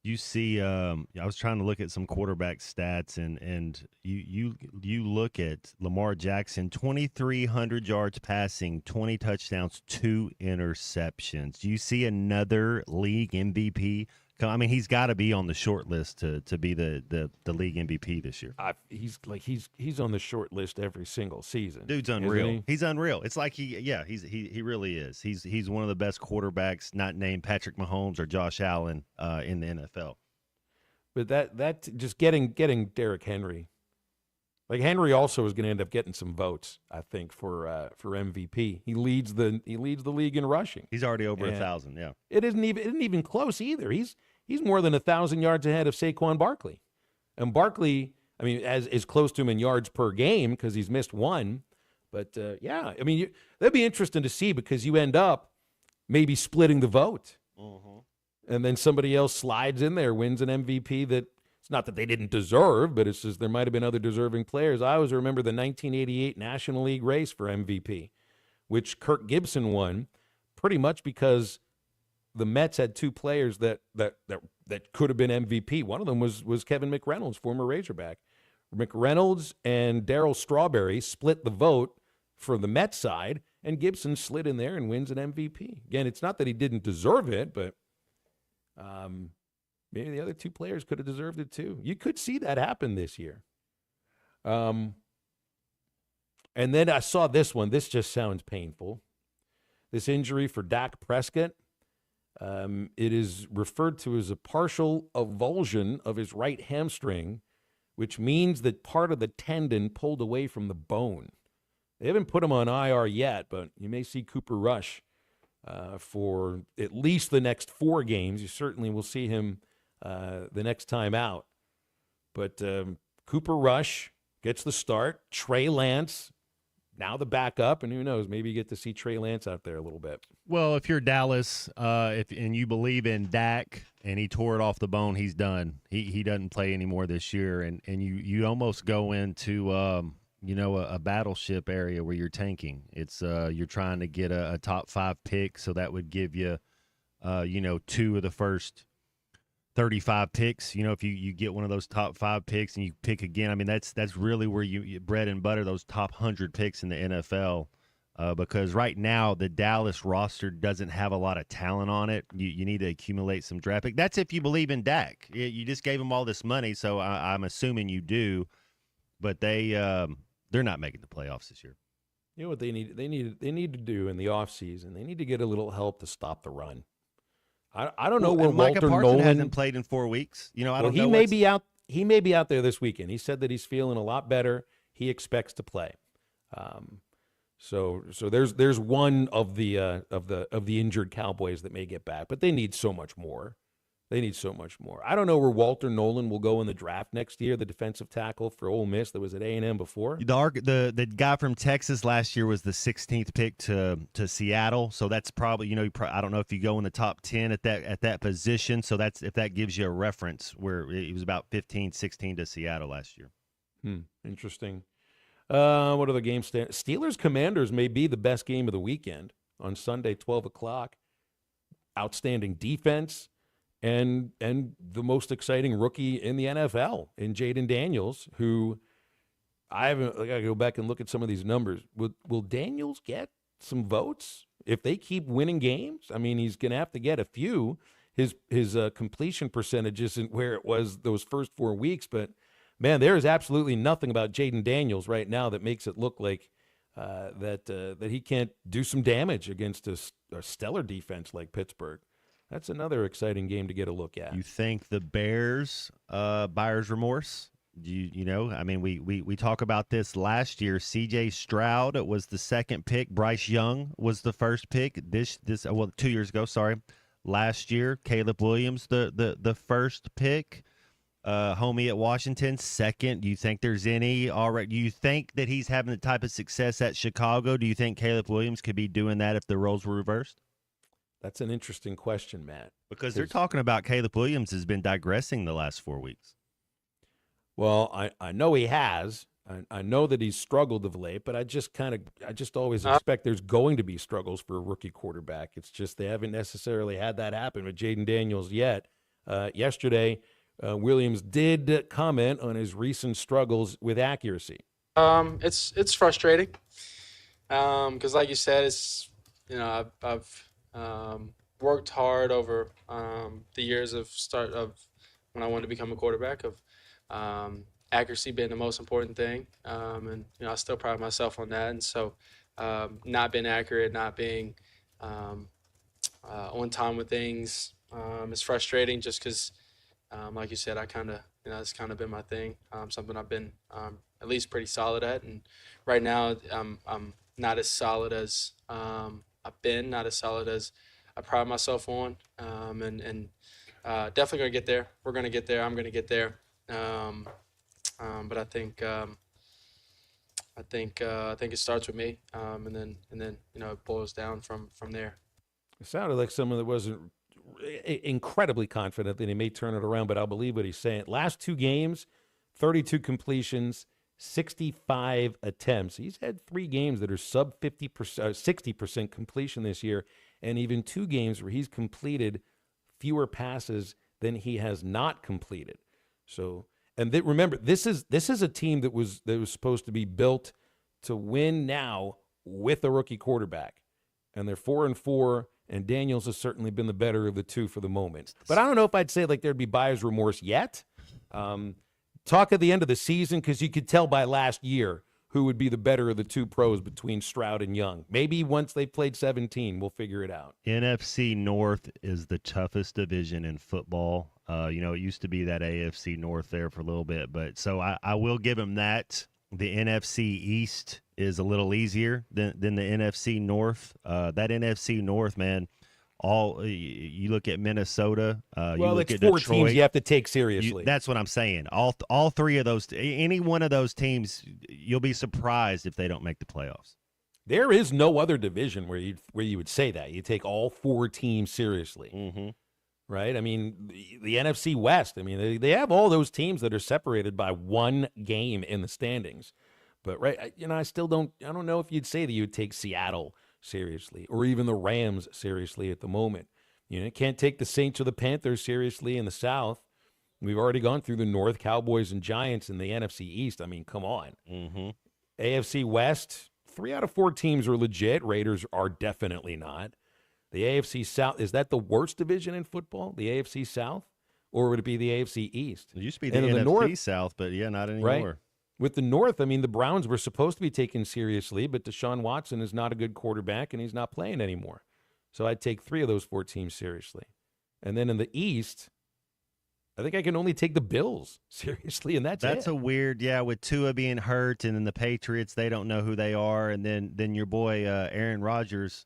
You see, I was trying to look at some quarterback stats, and you look at Lamar Jackson, 2,300 yards passing, 20 touchdowns, 2 interceptions. Do you see another league MVP? I mean, he's got to be on the short list to be the league MVP this year. He's on the short list every single season. Dude's unreal. He's unreal. It's like he really is. He's one of the best quarterbacks, not named Patrick Mahomes or Josh Allen in the NFL. But that just getting Derrick Henry, like Henry also is going to end up getting some votes, I think, for MVP. He leads the league in rushing. He's already over 1,000. Yeah, it isn't even close either. He's more than 1,000 yards ahead of Saquon Barkley, and Barkley, I mean, is close to him in yards per game because he's missed one. But I mean, that'd be interesting to see because you end up maybe splitting the vote, and then somebody else slides in there, wins an MVP that. It's not that they didn't deserve, but it's just there might have been other deserving players. I always remember the 1988 National League race for MVP, which Kirk Gibson won pretty much because the Mets had 2 players that could have been MVP. One of them was Kevin McReynolds, former Razorback. McReynolds and Darryl Strawberry split the vote for the Mets side, and Gibson slid in there and wins an MVP. Again, it's not that he didn't deserve it, but maybe the other 2 players could have deserved it too. You could see that happen this year. And then I saw this one. This just sounds painful. This injury for Dak Prescott. It is referred to as a partial avulsion of his right hamstring, which means that part of the tendon pulled away from the bone. They haven't put him on IR yet, but you may see Cooper Rush for at least the next 4 games. You certainly will see him the next time out. But Cooper Rush gets the start. Trey Lance, now the backup, and who knows, maybe you get to see Trey Lance out there a little bit. Well, if you're Dallas, and you believe in Dak, and he tore it off the bone, he's done. He doesn't play anymore this year, and you almost go into a battleship area where you're tanking. It's you're trying to get a top 5 pick, so that would give you 2 of the first 35 picks. If you get one of those top 5 picks and you pick again, I mean, that's really where you bread and butter those top 100 picks in the NFL. Because right now the Dallas roster doesn't have a lot of talent on it. You need to accumulate some draft pick. That's if you believe in Dak. You just gave him all this money, so I'm assuming you do. But they're not making the playoffs this year. You know what they need? They need to do in the offseason. They need to get a little help to stop the run. I don't know where Micah Walter Parsons Nolan hasn't played in 4 weeks. I don't know. He may be out. He may be out there this weekend. He said that he's feeling a lot better. He expects to play. So there's one of the injured Cowboys that may get back, but they need so much more. They need so much more. I don't know where Walter Nolan will go in the draft next year, the defensive tackle for Ole Miss that was at A&M before. The guy from Texas last year was the 16th pick to Seattle, so that's probably, I don't know if you go in the top 10 at that position, so that's if that gives you a reference where he was about 15, 16 to Seattle last year. Interesting. What are the game stands? Steelers-Commanders may be the best game of the weekend on Sunday, 12 o'clock. Outstanding defense. And the most exciting rookie in the NFL in Jaden Daniels, who I got to go back and look at some of these numbers. Will Daniels get some votes if they keep winning games? I mean, he's going to have to get a few. His completion percentage isn't where it was those first 4 weeks, but man, there is absolutely nothing about Jaden Daniels right now that makes it look like that he can't do some damage against a stellar defense like Pittsburgh. that's another exciting game to get a look at. You think the Bears buyer's remorse? You know, I mean, we talk about this last year. C.J. Stroud was the second pick. Bryce Young was the first pick. This 2 years ago. Sorry, last year Caleb Williams the first pick. Homie at Washington second. Do you think there's any already? Do you think that he's having the type of success at Chicago? Do you think Caleb Williams could be doing that if the roles were reversed? That's an interesting question, Matt. Because they're talking about Caleb Williams has been digressing the last 4 weeks. Well, I know he has. I know that he's struggled of late, but I just always expect there's going to be struggles for a rookie quarterback. It's just they haven't necessarily had that happen with Jaden Daniels yet. Yesterday, Williams did comment on his recent struggles with accuracy. It's frustrating because, like you said, it's I've worked hard over the years of when I wanted to become a quarterback of accuracy being the most important thing, and I still pride myself on that. And so, not being accurate, not being on time with things, is frustrating. Just because, like you said, I kind of it's kind of been my thing, something I've been at least pretty solid at. And right now, I'm not as solid as I've been, not as solid as I pride myself on, and definitely gonna get there. We're gonna get there. I'm gonna get there. But I think it starts with me, and then it boils down from there. It sounded like someone that wasn't incredibly confident that he may turn it around, but I'll believe what he's saying. Last 2 games, 32 completions, 65 attempts. He's had 3 games that are sub 50%, 60% completion this year, and even 2 games where he's completed fewer passes than he has not completed. So, and remember, this is a team that was supposed to be built to win now with a rookie quarterback, and they're 4-4. And Daniels has certainly been the better of the two for the moment. But I don't know if I'd say like there'd be buyer's remorse yet. Talk at the end of the season, because you could tell by last year who would be the better of the 2 pros between Stroud and Young. Maybe once they played 17, we'll figure it out. NFC North is the toughest division in football. It used to be that AFC North there for a little bit. But so I will give him that. The NFC East is a little easier than the NFC North. That NFC North, man, you look at Minnesota. You look at 4 Detroit, teams you have to take seriously. That's what I'm saying. All 3 of those, any one of those teams, you'll be surprised if they don't make the playoffs. There is no other division where you would say that. You take all 4 teams seriously. Mm-hmm. Right? I mean, the NFC West, I mean, they have all those teams that are separated by 1 game in the standings. But, right, I don't know if you'd say that you would take Seattle seriously or even the Rams seriously at the moment. You can't take the Saints or the Panthers seriously in the South. We've already gone through the North, Cowboys and Giants in the NFC East. I mean, come on. Mm-hmm. AFC West, 3 out of 4 teams are legit. Raiders are definitely not. The AFC South, is that the worst division in football, the AFC South? Or would it be the AFC East? It used to be the NFC North, South, but yeah, not anymore. Right? With the North, I mean, the Browns were supposed to be taken seriously, but Deshaun Watson is not a good quarterback, and he's not playing anymore. So I'd take 3 of those 4 teams seriously. And then in the East, I think I can only take the Bills seriously, and that's a weird, with Tua being hurt, and then the Patriots, they don't know who they are, and then your boy Aaron Rodgers.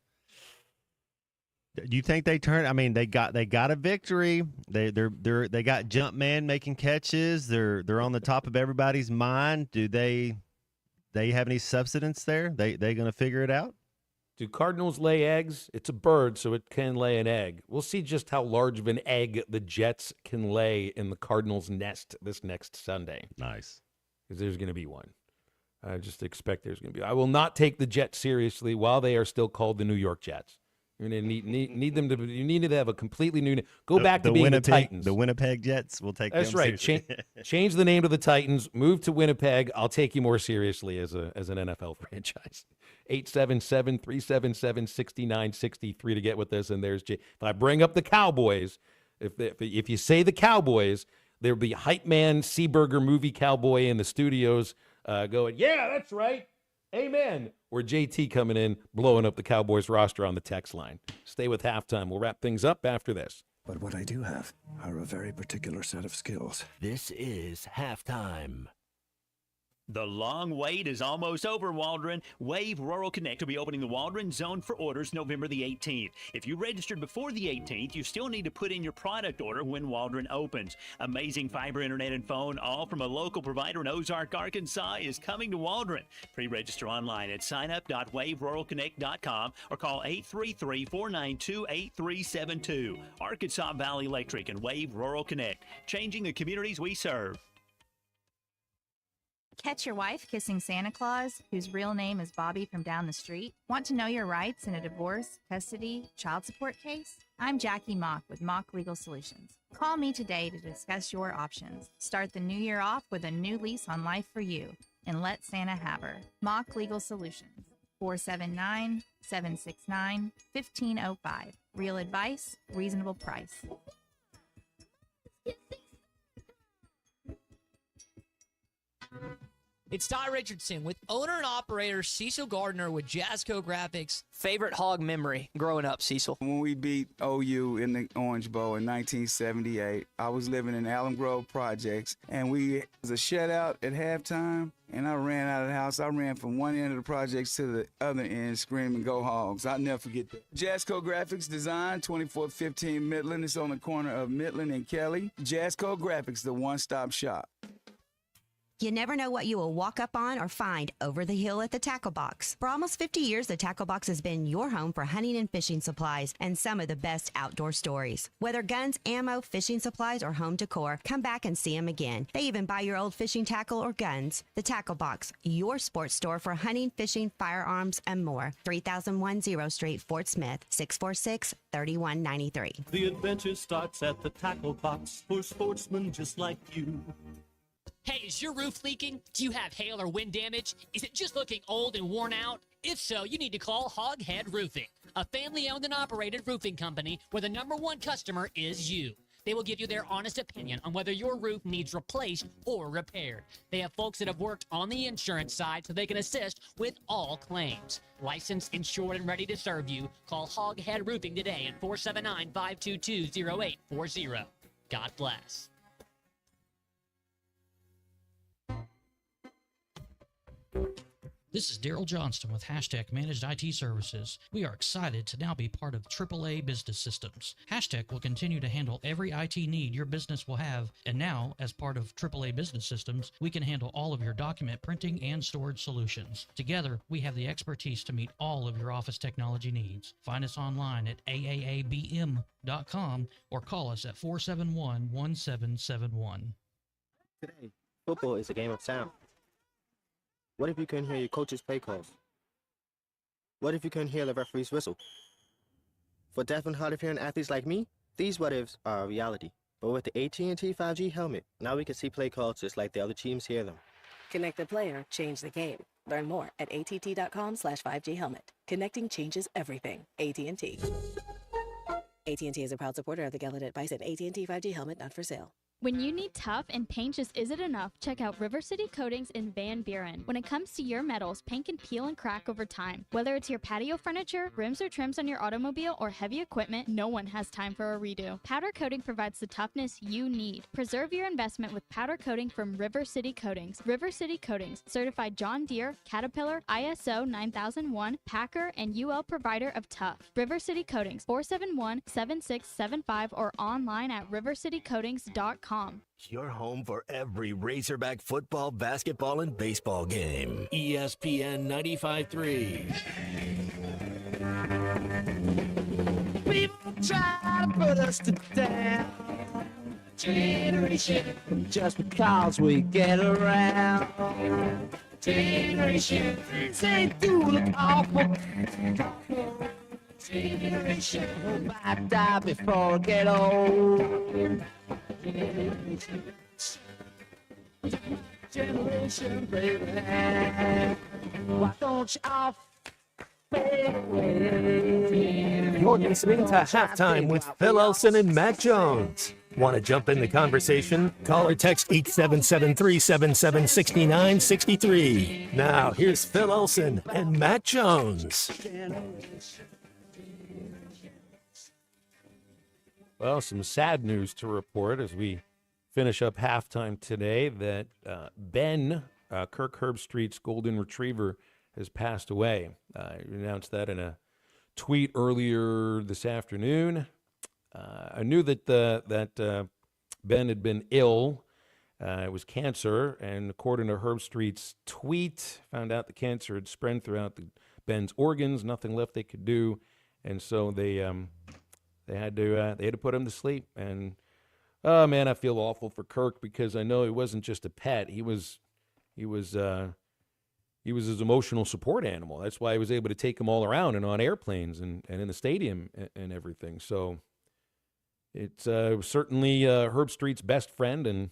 Do you think they turn? I mean, they got a victory. They got Jumpman making catches. They're on the top of everybody's mind. Do they have any substance there? They going to figure it out? Do cardinals lay eggs? It's a bird, so it can lay an egg. We'll see just how large of an egg the Jets can lay in the Cardinals' nest this next Sunday. Nice, because there's going to be one. I just expect there's going to be. I will not take the Jets seriously while they are still called the New York Jets. You're going to need them to. You need to have a completely new. Go back to being the Titans. The Winnipeg Jets. We'll take. That's them right. Change the name to the Titans. Move to Winnipeg. I'll take you more seriously as an NFL franchise. 877-377-6963 to get with us. And there's Jay. If I bring up the Cowboys, if you say the Cowboys, there'll be hype man Seaburger movie cowboy in the studios going, yeah, that's right. Amen. Or JT coming in, blowing up the Cowboys roster on the text line. Stay with halftime. We'll wrap things up after this. But what I do have are a very particular set of skills. This is halftime. The long wait is almost over, Waldron. Wave Rural Connect will be opening the Waldron Zone for orders November the 18th. If you registered before the 18th, you still need to put in your product order when Waldron opens. Amazing fiber internet and phone, all from a local provider in Ozark, Arkansas, is coming to Waldron. Pre-register online at signup.waveruralconnect.com or call 833-492-8372. Arkansas Valley Electric and Wave Rural Connect, changing the communities we serve. Catch your wife kissing Santa Claus, whose real name is Bobby from down the street? Want to know your rights in a divorce, custody, child support case? I'm Jackie Mock with Mock Legal Solutions. Call me today to discuss your options. Start the new year off with a new lease on life for you, and let Santa have her. Mock Legal Solutions, 479-769-1505. Real advice, reasonable price. It's Ty Richardson with owner and operator Cecil Gardner with Jazzco Graphics. Favorite Hog memory growing up, Cecil? When we beat OU in the Orange Bowl in 1978, I was living in Allen Grove Projects, and it was a shutout at halftime, and I ran out of the house. I ran from one end of the projects to the other end screaming, "Go Hogs." I'll never forget that. Jazzco Graphics Design, 2415 Midland. It's on the corner of Midland and Kelly. Jazzco Graphics, the one-stop shop. You never know what you will walk up on or find over the hill at the Tackle Box. For almost 50 years, the Tackle Box has been your home for hunting and fishing supplies and some of the best outdoor stories. Whether guns, ammo, fishing supplies, or home decor, come back and see them again. They even buy your old fishing tackle or guns. The Tackle Box, your sports store for hunting, fishing, firearms, and more. 3001 0 Street, Fort Smith, 646-3193. The adventure starts at the Tackle Box for sportsmen just like you. Hey, is your roof leaking? Do you have hail or wind damage? Is it just looking old and worn out? If so, you need to call Hoghead Roofing, a family-owned and operated roofing company where the #1 customer is you. They will give you their honest opinion on whether your roof needs replaced or repaired. They have folks that have worked on the insurance side so they can assist with all claims. Licensed, insured, and ready to serve you. Call Hoghead Roofing today at 479-522-0840. God bless. This is Daryl Johnston with Hashtag Managed IT Services. We are excited to now be part of AAA Business Systems. Hashtag will continue to handle every IT need your business will have, and now, as part of AAA Business Systems, we can handle all of your document printing and storage solutions. Together, we have the expertise to meet all of your office technology needs. Find us online at aaabm.com or call us at 471-1771. Today, football is a game of sound. What if you couldn't hear your coach's play calls? What if you couldn't hear the referee's whistle? For deaf and hard of hearing athletes like me, these what-ifs are a reality. But with the AT&T 5G helmet, now we can see play calls just like the other teams hear them. Connect the player, change the game. Learn more at att.com/5G helmet. Connecting changes everything. AT&T. AT&T is a proud supporter of the Gallaudet Bison. AT&T 5G helmet not for sale. When you need tough and paint just isn't enough, check out River City Coatings in Van Buren. When it comes to your metals, paint can peel and crack over time. Whether it's your patio furniture, rims or trims on your automobile, or heavy equipment, no one has time for a redo. Powder coating provides the toughness you need. Preserve your investment with powder coating from River City Coatings. River City Coatings, certified John Deere, Caterpillar, ISO 9001, Packer, and UL provider of tough. River City Coatings, 471-7675 or online at rivercitycoatings.com. Your home for every Razorback football, basketball, and baseball game. ESPN 95.3. People try to put us down. Generation, just because we get around. Generation, say do look awful. Generation, might die before I get old. Generation, baby, why don't you all You're listening to Halftime with Phil Elson and Matt Jones. Want to jump in the conversation? Call or text 877-377-6963. Now, here's Phil Olson and Matt Jones. Well, some sad news to report as we finish up halftime today that Ben, Kirk Herbstreit's golden retriever, has passed away. He announced that in a tweet earlier this afternoon. I knew that Ben had been ill. It was cancer, and according to Herbstreit's tweet, found out the cancer had spread throughout Ben's organs. Nothing left they could do, and so they had to put him to sleep. And oh man, I feel awful for Kirk because I know he wasn't just a pet. He was his emotional support animal. That's why he was able to take him all around and on airplanes and in the stadium and everything. So it's certainly Herbstreit's best friend, and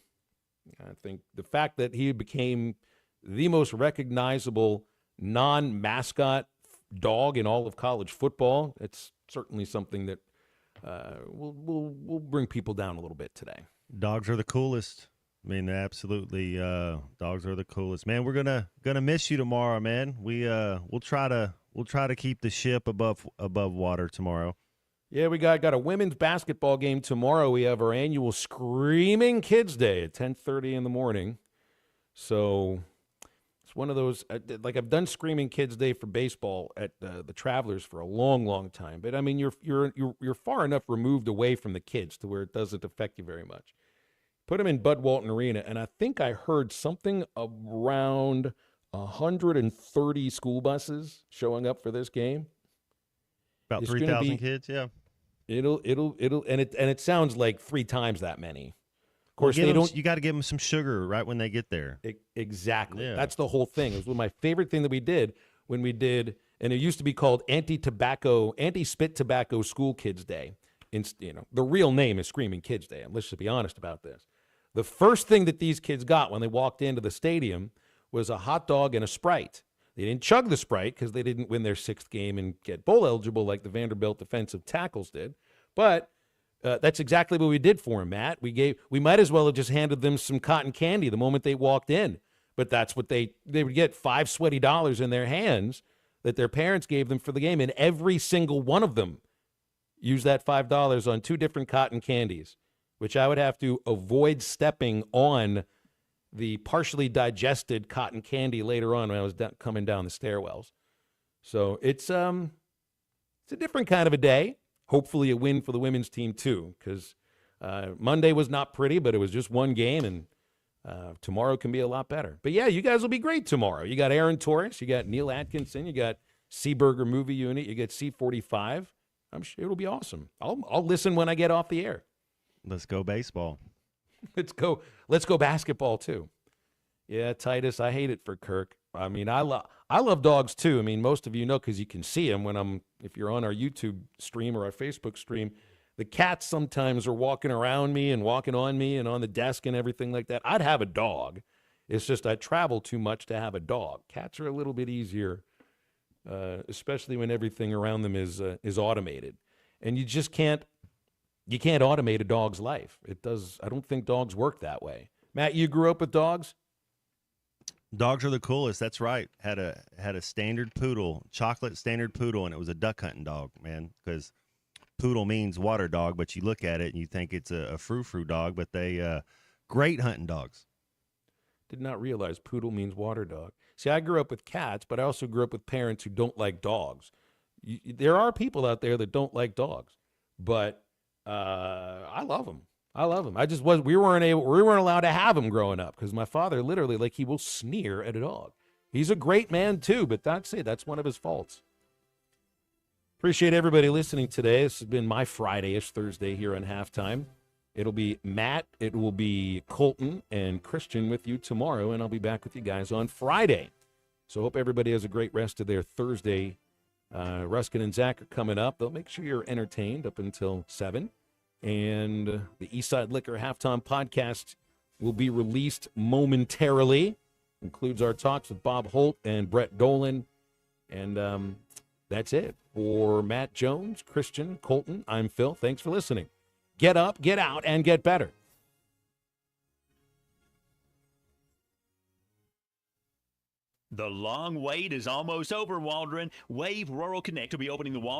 I think the fact that he became the most recognizable non-mascot dog in all of college football, it's certainly something that will bring people down a little bit today. Dogs are the coolest. I mean, absolutely. Dogs are the coolest, man. We're gonna miss you tomorrow, man. We'll try to keep the ship above water tomorrow. Yeah, we got a women's basketball game tomorrow. We have our annual Screaming Kids Day at 10:30 in the morning. So it's one of those, like I've done Screaming Kids Day for baseball at the Travelers for a long, long time. But I mean, you're far enough removed away from the kids to where it doesn't affect you very much. Put them in Bud Walton Arena, and I think I heard something around 130 school buses showing up for this game. About 3,000 kids, yeah. It'll and it sounds like 3 times that many. Of course, well, they don't. You got to give them some sugar right when they get there. Exactly. Yeah. That's the whole thing. It was one of my favorite thing that we did when we did, and it used to be called Anti-Spit Tobacco School Kids Day. The real name is Screaming Kids Day. And let's just be honest about this. The first thing that these kids got when they walked into the stadium was a hot dog and a Sprite. They didn't chug the Sprite because they didn't win their 6th game and get bowl eligible like the Vanderbilt defensive tackles did. But that's exactly what we did for them, Matt. We might as well have just handed them some cotton candy the moment they walked in. But that's what they would get, $5 sweaty in their hands that their parents gave them for the game. And every single one of them used that $5 on 2 different cotton candies, which I would have to avoid stepping on the partially digested cotton candy later on when I was coming down the stairwells. So it's a different kind of a day. Hopefully a win for the women's team too, because Monday was not pretty, but it was just one game, and tomorrow can be a lot better. But yeah, you guys will be great tomorrow. You got Aaron Torres, you got Neil Atkinson, you got Seaburger Movie Unit, you got C45. I'm sure it'll be awesome. I'll listen when I get off the air. Let's go baseball. Let's go basketball too. Yeah, Titus, I hate it for Kirk. I mean, I love dogs too. I mean, most of you know because you can see them if you're on our YouTube stream or our Facebook stream. The cats sometimes are walking around me and walking on me and on the desk and everything like that. I'd have a dog. It's just I travel too much to have a dog. Cats are a little bit easier, especially when everything around them is automated, and you just can't. You can't automate a dog's life. It does. I don't think dogs work that way. Matt, you grew up with dogs? Dogs are the coolest. That's right. Had a standard poodle, chocolate standard poodle, and it was a duck hunting dog, man, because poodle means water dog, but you look at it and you think it's a frou-frou dog, but they great hunting dogs. Did not realize poodle means water dog. See, I grew up with cats, but I also grew up with parents who don't like dogs. There are people out there that don't like dogs, but I love them. We weren't allowed to have them growing up because my father literally, he will sneer at a dog. He's a great man too, but that's it. That's one of his faults. Appreciate everybody listening today. This has been my Friday-ish Thursday here on Halftime. It'll be Matt, it will be Colton and Christian with you tomorrow, and I'll be back with you guys on Friday. So hope everybody has a great rest of their Thursday. Ruskin and Zach are coming up. They'll make sure you're entertained up until 7. And the Eastside Liquor Halftime Podcast will be released momentarily. Includes our talks with Bob Holt and Brett Dolan. And that's it. For Matt Jones, Christian, Colton, I'm Phil. Thanks for listening. Get up, get out, and get better. The long wait is almost over, Waldron. Wave Rural Connect will be opening the Waldron